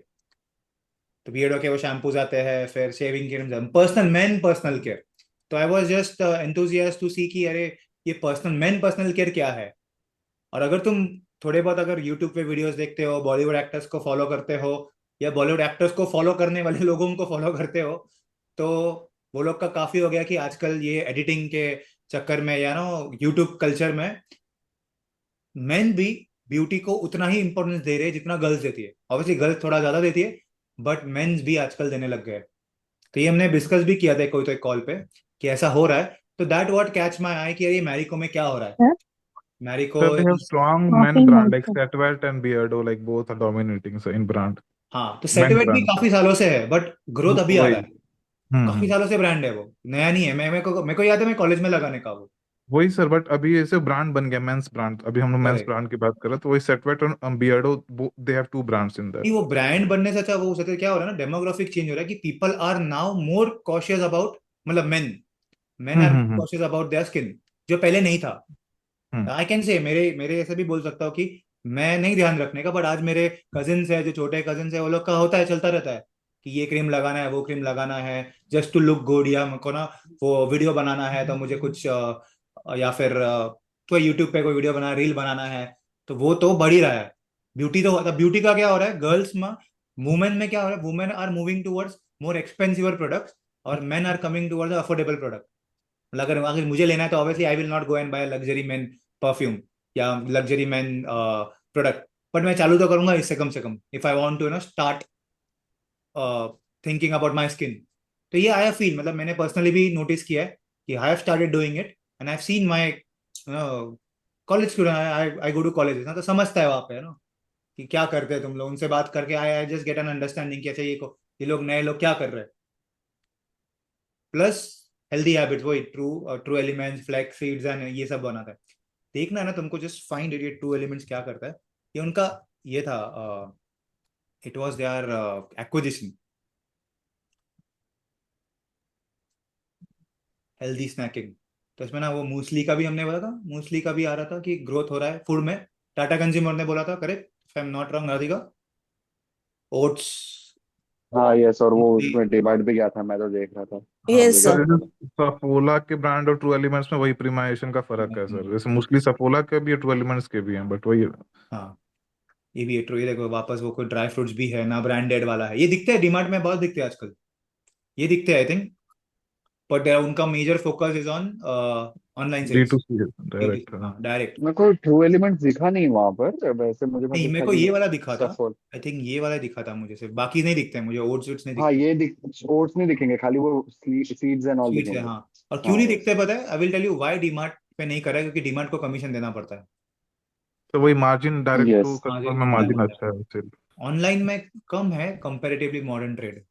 तो बियर्डो के वो शैम्पूज आते हैं, फिर shaving cream, personal man personal care. तो I was just enthusiast to see कि अरे ये पर्सनल मैन पर्सनल केयर क्या है। और अगर तुम थोड़े बहुत अगर यूट्यूब पे वीडियोस देखते हो, बॉलीवुड एक्टर्स को फॉलो करते हो, या बॉलीवुड एक्टर्स को फॉलो करने वाले लोगों को फॉलो करते हो, तो वो लोग का काफी हो गया कि आजकल ये एडिटिंग के चक्कर में या ना यूट्यूब कल्चर में मेन भी ब्यूटी को उतना ही इंपॉर्टेंस दे रहे हैं जितना गर्ल्स देती है। ऑब्वियसली गर्ल्स थोड़ा ज्यादा देती है, बट मेंस भी आजकल देने लग गए। तो ये हमने डिस्कस भी किया था कोई तो एक कॉल पे कि ऐसा हो रहा है। तो that what catch my I कि ये मैरिको में क्या हो रहा है।
Sir,
Marico
Sir, they have strong men
talking
brand like
also.
Setwet and Beardo, like both are dominating so in brand,
हाँ, तो
men
सेटवेट भी
brand.
काफी सालों से है, बट ग्रोथ अभी आ
वही।
रहा है। काफी सालों से ब्रांड है, वो नया नहीं है। मेरे को याद है मैं कॉलेज में लगाने का वो।
वही सर, बट अभी ऐसे ब्रांड बन गया, मेंस ब्रांड। अभी हम लोग मेंस
करेक्ट।
ब्रांड की बात कर रहे हैं, तो वही सेटवेट और Beardo, they have two brands in that.
नहीं, वो ब्रांड बनने से अच्छा वो उससे क्या हो रहा है ना, डेमोग्राफिक चेंज हो रहा है कि people are now more cautious about, मतलब men men are
hmm.
Cautious about their skin, जो पहले नहीं था।
हम्म।
आई कैन से मेरे मेरे ऐसे भी बोल सकता हूँ कि मैं नहीं ध्यान रखने का, बट आज मेरे कजिन्स है, जो छोटे कजिन्स है, वो लोग का होता है, चलता रहता है कि ये क्रीम लगाना है, वो क्रीम लगाना है, जस्ट टू लुक गुड, या मेरे ना वो वीडियो बनाना है तो मुझे कुछ या फिर तो यूट्यूब पे कोई वीडियो बना, रील बनाना है। तो वो तो बढ़ ही रहा है। ब्यूटी तो ब्यूटी का क्या हो रहा है गर्ल्स में, वुमेन में क्या हो रहा है, women are moving towards more expensive products, और men are coming towards affordable product. मतलब अगर अगर मुझे लेना है तो obviously I will not go and buy luxury man perfume या लग्जरी मैन प्रोडक्ट, बट मैं चालू तो करूंगा इससे कम से कम, if I want to start thinking about my skin. तो ये आई फील, मतलब मैंने पर्सनली भी नोटिस किया है कि I have started doing it, and I have seen my college student, I go to college ना, तो समझता है वहाँ पे ना कि क्या करते हैं तुम लोग, उनसे बात करके I I just get an understanding कि अच्छा ये लोग नए लोग क्या कर रहे हैं। प्लस हेल्दी हैबिट्स, वही true true elements, flax seeds and ये सब बनाता है। देखना है ना तुमको, जस्ट फाइंड इट, ये ट्रू एलिमेंट्स क्या करता है। ये उनका ये था It was their acquisition. Healthy snacking. तो इसमें ना वो मूसली का भी हमने बोला था, मूसली का भी आ रहा था कि ग्रोथ हो रहा है फूड में। टाटा कंज्यूमर ने बोला था, correct if I am not wrong Radhika. Oats,
हाँ यस, और वो
मूसली।
उसमें डिमांड भी गया था, मैं तो देख रहा था।
हाँ
Yes,
मुझे
sir.
सर,
पता
जैसे
था।
सफोला के ब्रांड और ट्रू एलिमेंट्स में वही प्रीमाइजेशन का फर्क है सर। जैसे मोस्टली सफोला के भी ट्रू एलिमेंट्स के भी हैं, बट वही
हाँ, ये भी है ट्रू। ये देखो वापस वो कोई ड्राई फ्रूट्स भी है ना, ब्रांडेड वाला है। ये दिखते हैं डीमार्ट में, बहुत दिखते हैं आजकल। ये दिखते हैं आई थिंक, बट उनका major focus is on online sales.
D2C है डायरेक्ट।
हाँ, डायरेक्ट।
मेरे को ट्रू एलिमेंट्स दिखा नहीं वहां पर, वैसे मुझे
नहीं,
मतलब
मेरे को
खाली
ये वाला दिखा था।
सफोल।
आई थिंक ये वाला दिखा था मुझे, सिर्फ बाकी नहीं दिखते हैं मुझे। ओट्स वोट्स नहीं
हाँ
दिखते।
ये दिख, ओट्स नहीं दिखेंगे, खाली वो सीड्स एंड ऑल
स्वीट्स है,
दिखेंगे।
हाँ। और क्यों
हाँ
नहीं
बस।
दिखते पता है? I will tell you why DMart पे नहीं करा है, क्योंकि डीमार्ट को कमीशन देना पड़ता है।
तो वही margin, direct to
yes.
Customer
margin
में
कम है
मार्जिन
होता है।
अच्छा है उससे।
ऑनलाइन में कम है कंपेरेटिवली मॉडर्न ट्रेड।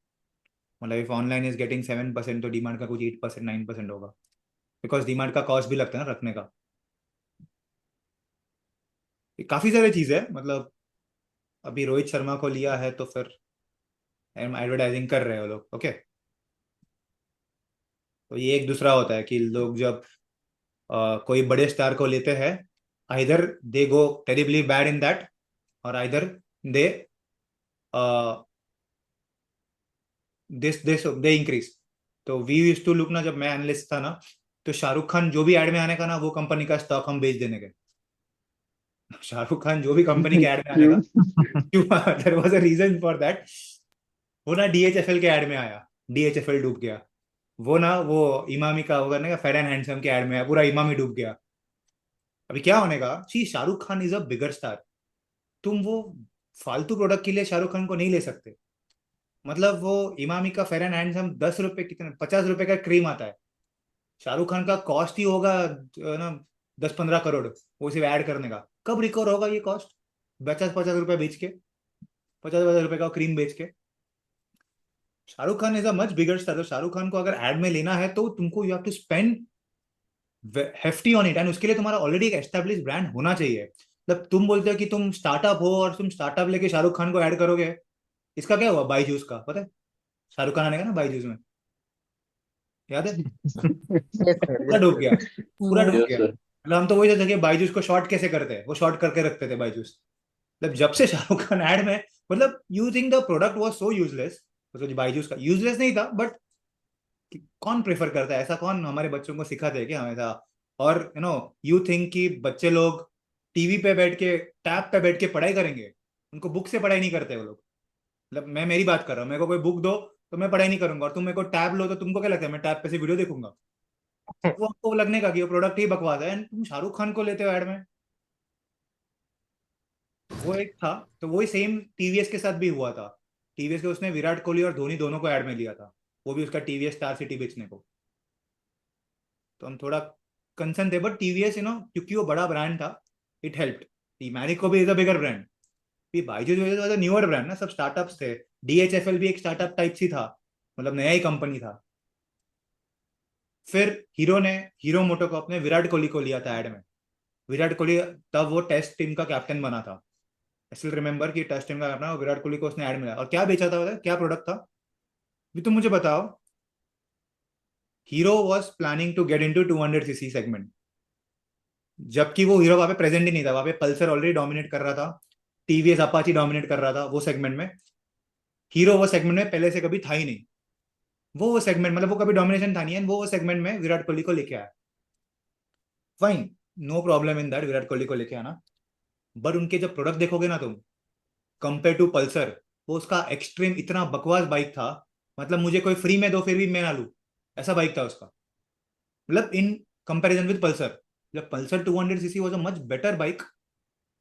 मतलब इफ ऑनलाइन इज गेटिंग 7%, तो डीमार्ट का कुछ 8% 9% होगा, बिकॉज डीमार्ट का कॉस्ट भी लगता है ना रखने का। ये काफी सारी चीज है। मतलब अभी रोहित शर्मा को लिया है तो फिर एडवर्टाइजिंग कर रहे हो लोग, ओके। तो ये एक दूसरा होता है कि लोग जब कोई बड़े स्टार को लेते हैं, either they go terribly bad in that, और आइदर दे दे इंक्रीज। तो वी यूज टू लुक ना, जब मैं एनालिस्ट था ना, तो शाहरुख खान जो भी एड में आने का ना, वो कंपनी का स्टॉक हम बेच देने के। शाहरुख खान जो भी कंपनी के एड में आने
क्यों?
का, क्यों? There was a reason for that. वो ना डीएचएफएल के एड में आया, डीएचएफएल डूब गया। वो ना वो इमामी का होगा ना, फेयर एंड हैंडसम के एड में आया, पूरा इमामी डूब गया। अभी क्या होने का? See, Shahrukh Khan is a bigger star. तुम वो फालतू प्रोडक्ट के लिए शाहरुख खान को नहीं ले सकते। मतलब वो इमामी का फेयर एंड हैंडसम 10 रुपए, कितने 50 रुपए का क्रीम आता है। शाहरुख खान का कॉस्ट ही होगा ना 10-15 करोड़, वो सिर्फ ऐड करने का। कब रिकवर होगा ये कॉस्ट? 50-50 रुपए बेच के, 50-50 रुपए का क्रीम बेच के। Shahrukh Khan is a much bigger star. तो शाहरुख खान को अगर एड में लेना है तो तुमको you have to spend hefty on it, and उसके लिए तुम्हारा ऑलरेडी एक एस्टेब्लिश ब्रांड होना चाहिए। मतलब तुम बोलते हो कि तुम स्टार्टअप हो और तुम स्टार्टअप लेके शाहरुख खान को ऐड करोगे। इसका क्या हुआ बाईजूस का, पता है? शाहरुख खान आने का ना बाईजूस में, याद है?
यस सर,
पूरा
यस
डूब
सर।
गया, पूरा डूब
हाँ.
यस
गया।
सर।
मतलब हम तो वही सोचते थे कि बाईजूस को शॉर्ट कैसे करते हैं, वो शॉर्ट करके रखते थे बाईजूस। मतलब जब से शाहरुख खान ऐड में, मतलब you think the product was so useless. मतलब बाईजूस का यूजलेस नहीं था, बट कौन प्रेफर करता है ऐसा? कौन हमारे बच्चों को सिखाते हैं क्या हमेशा? और यू थिंक कि बच्चे लोग टीवी पे बैठ के, टैब पे बैठ के पढ़ाई करेंगे? उनको बुक से पढ़ाई नहीं करते वो लोग। मतलब मैं मेरी बात कर रहा हूँ, मेरे को कोई बुक दो तो मैं पढ़ाई नहीं करूंगा, और तुम मेरे को टैब लो तो तुमको क्या लगता है मैं टैब पे से वीडियो देखूंगा? वो आपको लगने का कि वो प्रोडक्ट ही बकवास है, एंड तुम शाहरुख खान को लेते हो ऐड में। वो एक था। तो वही सेम टीवीएस के साथ भी हुआ था। टीवीएस के उसने विराट कोहली और धोनी दोनों को ऐड में लिया था, वो भी उसका टीवीएस स्टार सिटी बेचने को। तो हम थोड़ा कंसर्न थे, बट टीवीएस क्योंकि वो बड़ा ब्रांड था, इट हेल्प्ड। मैरिको भी इज अ बिगर ब्रांड। भी Byju's was a newer brand ना, सब स्टार्टअप्स थे। डीएचएफएल भी एक स्टार्टअप टाइप सी था, मतलब नया ही कंपनी था। फिर हीरो ने, हीरो मोटो को अपने विराट कोहली को लिया था ऐड में। विराट कोहली तब वो टेस्ट टीम का कैप्टन बना था। स्टिल रिमेंबर कि टेस्ट टीम का कैप्टन विराट कोहली को उसने ऐड मिला, और क्या बेचा था पता है? क्या प्रोडक्ट था? भी तुम मुझे बताओ। Hero was planning to get in to 200cc segment, जबकि वो हीरो वहां पे प्रेजेंट ही नहीं था। वहां पे पल्सर ऑलरेडी डोमिनेट कर रहा था, टीवीएस अपाची डोमिनेट कर रहा था वो सेगमेंट में। हीरो वो सेगमेंट में पहले से कभी था ही नहीं। वो सेगमेंट, मतलब वो कभी डोमिनेशन था नहीं, है वो सेगमेंट में विराट कोहली को लेके आया। Fine, no problem in that, Virat Kohli को लेके आना। बट उनके जब प्रोडक्ट देखोगे ना तुम, कंपेयर टू पल्सर, वो उसका एक्सट्रीम इतना बकवास बाइक था। मतलब मुझे कोई फ्री में दो फिर भी मैं ना लूं, ऐसा बाइक था उसका। मतलब इन कंपैरिजन विद पल्सर, जब Pulsar 200cc was a much better bike.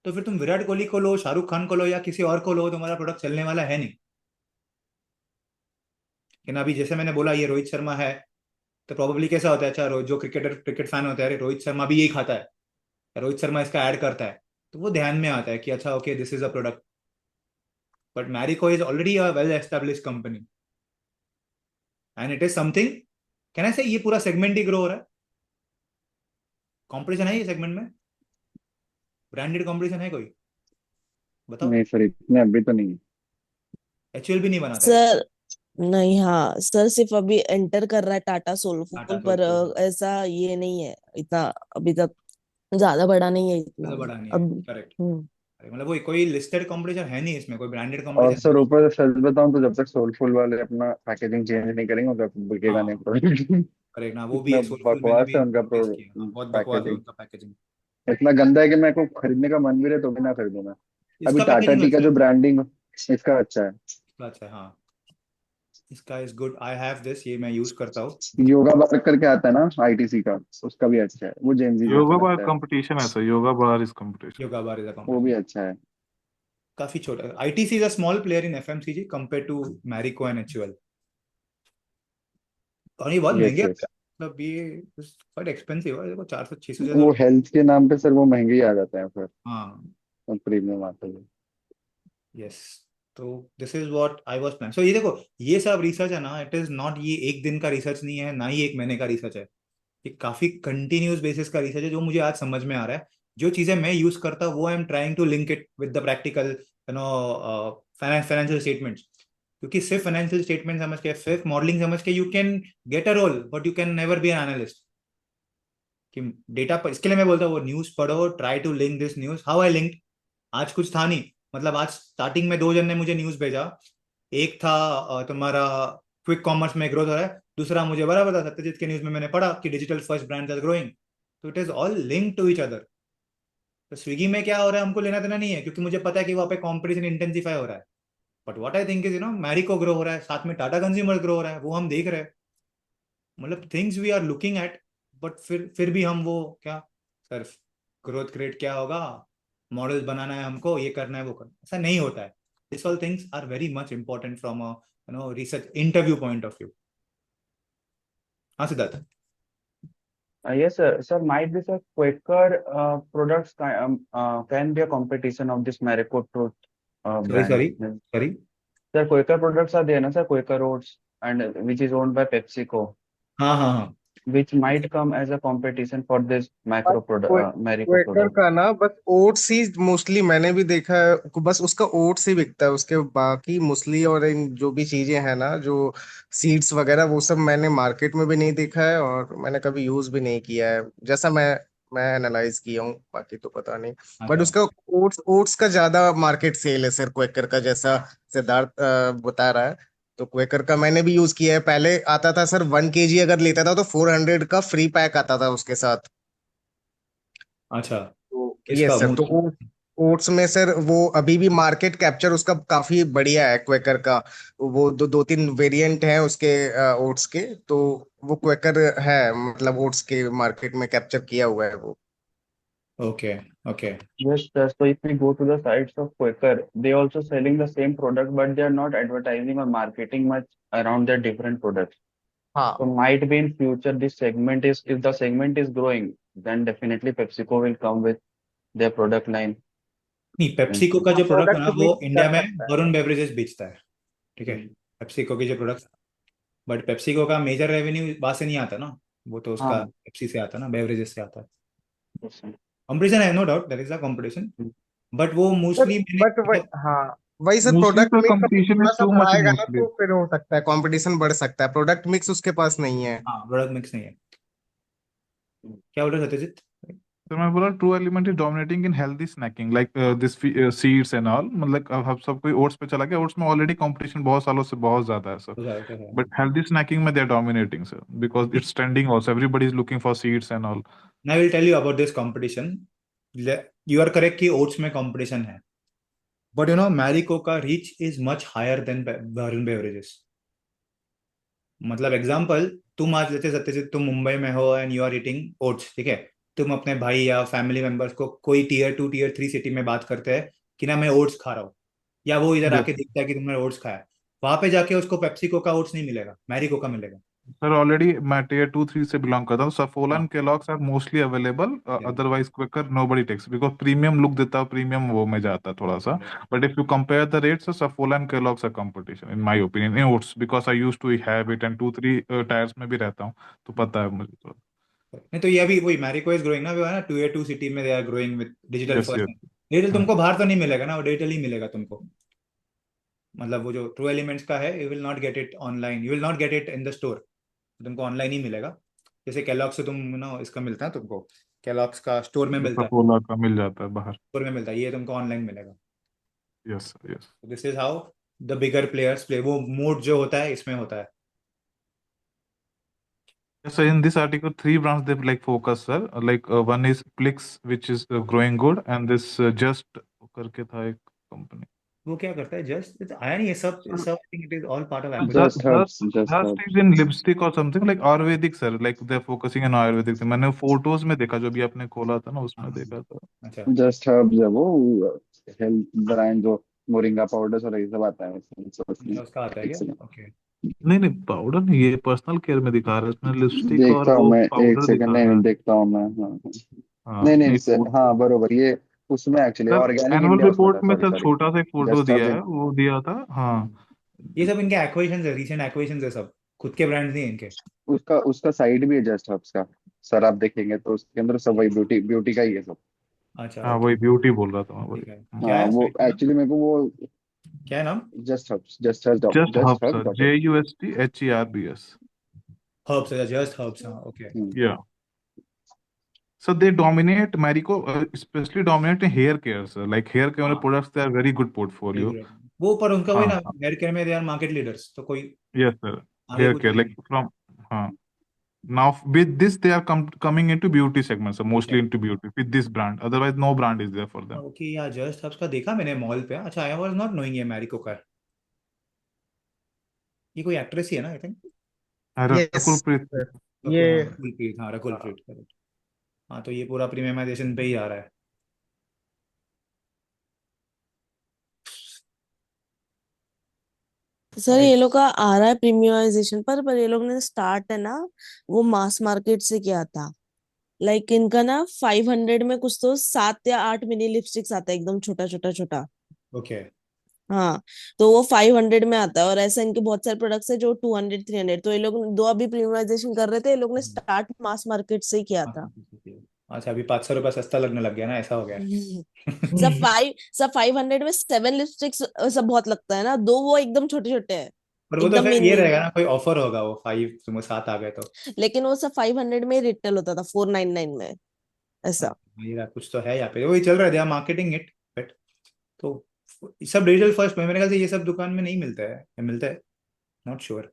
तो फिर तुम विराट कोहली को लो, शाहरुख खान को लो, या किसी और को लो, तुम्हारा प्रोडक्ट चलने वाला है नहीं। लेकिन अभी जैसे मैंने बोला ये रोहित शर्मा है, तो प्रोबेबली कैसा होता है? अच्छा, जो क्रिकेटर क्रिकेट फैन होता है, अरे रोहित शर्मा भी यही खाता है, रोहित शर्मा इसका ऐड करता है, तो वो ध्यान में आता है कि अच्छा okay this is a product. But Marico is already a well establish company, and it is something, can I से ये पूरा सेगमेंट ही ग्रो हो रहा है। कॉम्पिटिशन है ये सेगमेंट में? ब्रांडेड कॉम्पिटिशन है कोई? बताओ।
नहीं सर, इतने अभी तो नहीं है।
HUL भी नहीं बनाता है
सर नहीं, हाँ सर, सिर्फ अभी एंटर कर रहा है टाटा
टाटा
सोलफुल, पर
सोल्यूशन।
ऐसा ये नहीं है इतना अभी तक, ज्यादा बड़ा नहीं है इतना
ज्यादा बड़ा नहीं है,
अब।
करेक्ट।
हम्म।
मतलब वो कोई लिस्टेड कंपटीशन है नहीं इसमें, कोई ब्रांडेड
और
कंपटीशन है
सर
नहीं।
ऊपर से सच बताऊं तो जब तक सोलफुल वाले अपना पैकेजिंग चेंज नहीं करेंगे तब तक बिकेगा नहीं
हाँ
प्रोडक्ट।
करेक्ट ना, वो भी
इतना
है सोलफुल, मैंने
बकवास
भी
है उनका
टेस्ट किया, हाँ बहुत बकवास है
पैकेजिंग।
उनका पैकेजिंग।
इतना गंदा है कि मेरे को खरीदने का मन भी रहे तो भी ना खरीदूं मैं। अभी
इसका
टाटा
पैकेजिंग
टी का
अच्छा है,
जो ब्रांडिंग इसका अच्छा है।
इसका अच्छा है हाँ। इसका is good, I have this, ये मैं यूज करता हूँ।
योगा बार करके आता है ना आईटीसी का, उसका भी अच्छा है, वो जेनजी जैसा
योगा बार
लगता है।
कंपटीशन है sir, Yoga Bar is competition.
Yoga Bar is a
वो भी
कंपटीशन।
अच्छा है।
काफी छोटा, ITC is a small player in FMCG compare to Marico and HUL। और ये बहुत
यस
महंगे
यस।
आते हैं, मतलब ये क्वाइट एक्सपेंसिव है, देखो 400-600 से
वो
तो।
हेल्थ के नाम पे सर वो महंगे ही आ जाते हैं फिर,
हाँ
प्रीमियम आते हैं।
यस। तो this is what I was plan. So ये देखो, ये सब रिसर्च है ना, इट इज नॉट, ये एक दिन का रिसर्च नहीं है, ना ही एक महीने का रिसर्च है। ये काफी कंटिन्यूस बेसिस का रिसर्च है, जो मुझे आज समझ में आ रहा है। जो चीजें मैं यूज करता हूँ वो I am trying to link it with the practical financial statements. क्योंकि सिर्फ फाइनेंशियल स्टेटमेंट समझ के, सिर्फ मॉडलिंग समझ के, you can get a role but you can never be an analyst. कि डेटा पर, इसके लिए मैं बोलता हूँ वो न्यूज पढ़ो, try to link this news, how I link. आज कुछ था नहीं, मतलब आज स्टार्टिंग में दो जन ने मुझे न्यूज भेजा। एक था तुम्हारा क्विक कॉमर्स में ग्रोथ हो रहा है, दूसरा मुझे बराबर था सत्यजीत के न्यूज में मैंने पढ़ा कि digital first brand are growing. तो it is all link to each other. तो स्विगी में क्या हो रहा है हमको लेना देना नहीं है, क्योंकि मुझे पता है कि वहां पे कंपटीशन इंटेंसिफाई हो रहा है। But what I think is Marico grow हो रहा है, साथ में टाटा कंज्यूमर ग्रो हो रहा है, वो हम देख रहे हैं। मतलब things we are looking at. But फिर भी हम वो क्या, सर ग्रोथ क्रिएट क्या होगा, मॉडल्स बनाना है हमको, ये करना है वो करना है, ऐसा नहीं होता है। This all things are very much important from a research interview point of view. हाँ Siddharth.
Yes, sir. Sir, might be sir, Quaker products can be a competition of this Marico Truth
sorry
brand.
Sorry sorry.
Sir, Quaker products are there, na sir, Quaker Oats, and which is owned by PepsiCo,
हाँ हाँ हाँ।
which might come as a competition for this
बस
Marico
Quaker
product.
का ना बस oats ही mostly मैंने भी देखा है, बस उसका ओट्स ही बिकता है, उसके बाकी मूसली और इन जो भी चीजें हैं ना, जो सीड्स वगैरह, वो सब मैंने मार्केट में भी नहीं देखा है और मैंने कभी यूज भी नहीं किया है, जैसा मैं एनालाइज किया हूँ, बाकी तो पता नहीं। बट
अच्छा
उसका ओट्स ओट्स का ज्यादा मार्केट सेल है सर, क्वेकर का, जैसा सिद्धार्थ बता रहा है। तो क्वेकर का मैंने भी यूज किया है, पहले आता था सर 1 kg अगर लेता था तो 400 का फ्री पैक आता था उसके साथ।
अच्छा।
तो
किसका
यस सर, तो
मूस?
ओट्स में सर वो अभी भी मार्केट कैप्चर उसका काफी बढ़िया है, क्वेकर का। वो दो तीन वेरिएंट हैं उसके ओट्स के, तो वो क्वेकर है, मतलब ओट्स के मार्केट में कैप्चर किया हुआ है वो।
Okay okay.
Yes, sir. So if we go to the sites of Quaker, they also selling the same product, but they are not advertising or marketing much around their different products. So
हाँ,
might be in future this segment is, if the segment is growing, then definitely PepsiCo will come with their product line.
नहीं,
And
PepsiCo का
हाँ
जो product है
product
ना वो
mix कर
India में
सकता है।
वरुण बेवरेजेस बेचता है। ठीक है,
हम्म,
पेप्सिको के जो प्रोडक्ट। बट पेप्सिको का मेजर रेवेन्यू वहां से नहीं आता ना, वो तो उसका
हाँ
पेप्सी से आता है ना, बेवरेजेस से आता है।
yes, sir.
कंपटीशन है, no doubt there is a competition. But वो
सर
मोस्टली मैंने
बट वही,
मतलब,
हाँ वही sir,
mostly
product
sir
mix अभी
कंपटीशन
थोड़ा
इज
सा
टू मच
बढ़ाएगा ना
मोस्टली।
तो फिर हो सकता है कंपटीशन बढ़ सकता है, प्रोडक्ट मिक्स उसके पास नहीं है।
हाँ प्रोडक्ट मिक्स नहीं है। क्या बोल रहे हो सत्यजीत?
तो मैं बोला true element is dominating in healthy snacking like this seeds and all, मतलब अब सब कोई ओट्स पे चला गया, ओट्स में ऑलरेडी कंपटीशन बहुत सालों से बहुत ज्यादा है सर।
हो जाएगा है।
बट हेल्दी स्नैकिंग में they are dominating sir, because it's trending also, everybody is looking for seeds and all.
I will tell you about this competition. You are correct कि ओट्स में कंपटीशन है, but Marico का reach is much higher than Varun Beverages. मतलब example, तुम आज लेते सत्यजीत, तुम मुंबई में हो and you are eating oats, ठीक है। तुम अपने भाई या फैमिली मेंबर्स को कोई Tier 2 Tier 3 सिटी में बात करते हैं कि ना मैं ओट्स खा रहा हूँ, या वो इधर
यस
आके दिखता है कि तुमने ओट्स खाया, वहां पे जाके उसको पेप्सिको का ओट्स नहीं मिलेगा, मैरिको का मिलेगा।
सर ऑलरेडी मैं टियर 2 3 से बिलोंग करता हूँ, सफोला
हाँ
and Kellogg's are mostly available,
yeah,
otherwise quicker nobody takes, because premium look देता है, प्रीमियम वो में जाता है थोड़ा सा।
yeah.
But if you compare the rates, Saffola and Kellogg's are competition in my opinion in oats, because I used to have it and 2 3 tiers में भी रहता हूँ, तो पता है मुझे तो।
नहीं तो ये अभी वही मैरिको इज ग्रोइंग ना, वो है ना Tier 2 सिटी में they are growing with digital
yes
first.
Yes.
Digital तुमको बाहर तो नहीं मिलेगा ना, वो डिजिटल ही मिलेगा तुमको। मतलब वो जो ट्रू एलिमेंट्स का है, you will not get it online, you will not get it in the store, तुमको ऑनलाइन ही मिलेगा। जैसे केलॉग्स से तुम ना इसका मिलता है तुमको, केलॉग्स का स्टोर में मिलता है,
कोका कोला का मिल जाता है बाहर।
स्टोर में मिलता है, ये तुमको ऑनलाइन मिलेगा।
Yes sir, yes.
This is how the bigger players play, वो मोड जो होता है इसमें होता है।
So in this article, three brands they like focus, sir. Like one is Plix, which is growing good, and this Just करके था एक company.
वो क्या करता है जस्ट, आया नहीं ये सब, सब I think it is all part of
So
ambassador.
Just Herbs, Just
Just
Herbs.
is in lipstick or something like Ayurvedic, sir. Like they're focusing on Ayurvedic. मैंने फोटोज में देखा, जो भी आपने खोला था ना उसमें देखा था।
अच्छा
Just Herbs है वो हेल्थ ब्रांड, जो मोरिंगा पाउडर्स और ये सब आता है उसमें।
उसका आता है क्या?
Excellent.
ओके
नहीं नहीं, पाउडर नहीं, ये पर्सनल केयर में दिखा रहा है, इसमें लिपस्टिक और
देखता हूँ
वो
मैं, एक
पाउडर
सेकंड,
दिखा
नहीं
रहा
नहीं
है।
देखता हूँ मैं, हाँ हाँ।
हाँ
नहीं नहीं
नहीं,
हाँ बरोबर, ये उसमें actually
sir
organic
annual
India उसमें था,
रिपोर्ट में
सॉरी
सर
सॉरी।
छोटा सा एक फोटो
जस्ट
दिया
हर्ब्स
है, वो दिया था। हाँ
ये सब इनके एक्विजिशंस है, रीसेंट एक्विजिशंस है, सब खुद के ब्रांड्स नहीं है इनके।
उसका उसका साइड भी है जस्ट हर्ब्स का, सर आप देखेंगे तो उसके अंदर सब वही ब्यूटी ब्यूटी का ही है सब।
अच्छा
हाँ,
ओके,
वही ब्यूटी बोल रहा था मैं, वही।
ठीक है। क्या
हाँ
है
वो
साइट का नाम?
एक्चुअली मेरे को वो
क्या है नाम?
Just herbs, just herbs dot
just
just
herb
herbs
sir,
dot in.
JUSTHERBS।
Herbs है, जस्ट हर्ब्स, हाँ ओके।
या so they dominate, Marico especially dominate in hair care, sir. Like hair care
हाँ
products, they are very good portfolio.
वो पर उनका वही
हाँ
ना, हेयर केयर में दे आर मार्केट लीडर्स, तो कोई
yes sir,
आगे
hair
कुछ
care
है
like
नहीं।
from हाँ now with this they are coming into beauty segment, so
ठीक है।
mostly into beauty with this brand, otherwise no brand is there for them.
Okay, या जस्ट हर्ब्स का देखा मैंने मॉल पे। अच्छा, आई वाज नॉट नोइंग ये मैरिको का है। ये कोई एक्ट्रेस ही है ना, I think.
Yes
Rakul Preet.
ये
हाँ रकुल प्रीत, हाँ रकुल प्रीत, करेक्ट। हाँ तो ये पूरा प्रीमियमाइजेशन पे ही आ रहा है।
सर ये लोग का आ रहा है प्रीमियमाइजेशन पर ये लोग ने स्टार्ट है ना वो मास मार्केट से किया था। लाइक इनका ना 500 में कुछ तो 7 या 8 मिनी लिपस्टिक्स आता है, एकदम छोटा छोटा छोटा।
ओके,
हाँ, तो वो 500 में आता है, और ऐसा इनके बहुत सारे प्रोडक्ट्स है जो 200 300। तो ये लोग दो अभी प्रीमियमाइजेशन कर रहे थे, ये लोग ने स्टार्ट मास मार्केट से ही किया था।
अच्छा अभी 500 रुपये सस्ता लगने लग गया ना, ऐसा हो गया
सब 500 में 7 लिपस्टिक्स सब बहुत लगता है ना, दो वो एकदम छोटे छोटे हैं,
पर वो तो
एकदम
फिर ये
मिनी।
रहेगा ना, कोई ऑफर होगा, वो 5 तुम्हें 7 आ गए तो।
लेकिन वो सब 500 में रिटेल होता था, 499 में ऐसा।
मेरा कुछ तो है यहाँ पे, वही चल रहा है, they are marketing it but. तो सब डिजिटल फर्स्ट में, मेरे ख्याल से ये सब दुकान में नहीं मिलता है, या मिलता है, नॉट श्योर।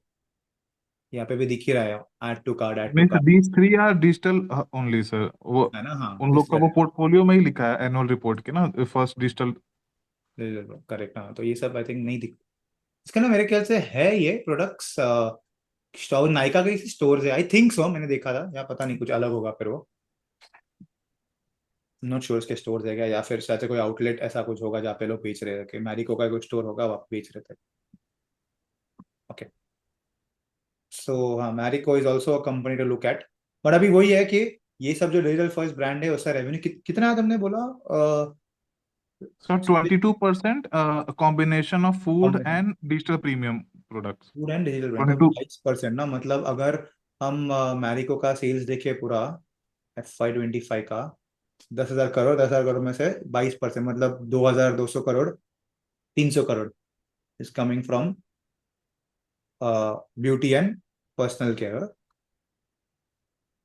यहाँ पे भी दिख ही रहा है, add to cart, add to
Means
cart,
these three are digital only, sir. वो
है ना? हाँ
उन लोग का वो पोर्टफोलियो में ही लिखा है एनुअल रिपोर्ट के ना, फर्स्ट डिजिटल।
करेक्ट। हाँ तो ये सब आई थिंक नहीं दिख, इसका ना मेरे ख्याल से है ये प्रोडक्ट्स स्टोर, नायका के स्टोर है आई थिंक सो, मैंने देखा था, या पता नहीं कुछ अलग होगा फिर वो, नॉट श्योर इसके स्टोर है क्या, या फिर शायद से कोई आउटलेट ऐसा कुछ होगा जहाँ पे लोग बेच रहे थे, कि मैरिको का कोई स्टोर होगा वहाँ बेच रहे थे। ओके, सो हाँ Marico is also a company to look at. But अभी वही है कि ये सब जो डिजिटल फर्स्ट ब्रांड है उसका रेवेन्यू कितना है तुमने बोला?
So 22% combination of food and digital premium products.
Food and digital brand, तो
22।
22% ना, मतलब अगर हम मैरिको का सेल्स देखे पूरा FY 25 का, 10,000 करोड़, 10,000 करोड़ में से 22%, मतलब 2,200 crore, 300 crore is coming from beauty and personal care.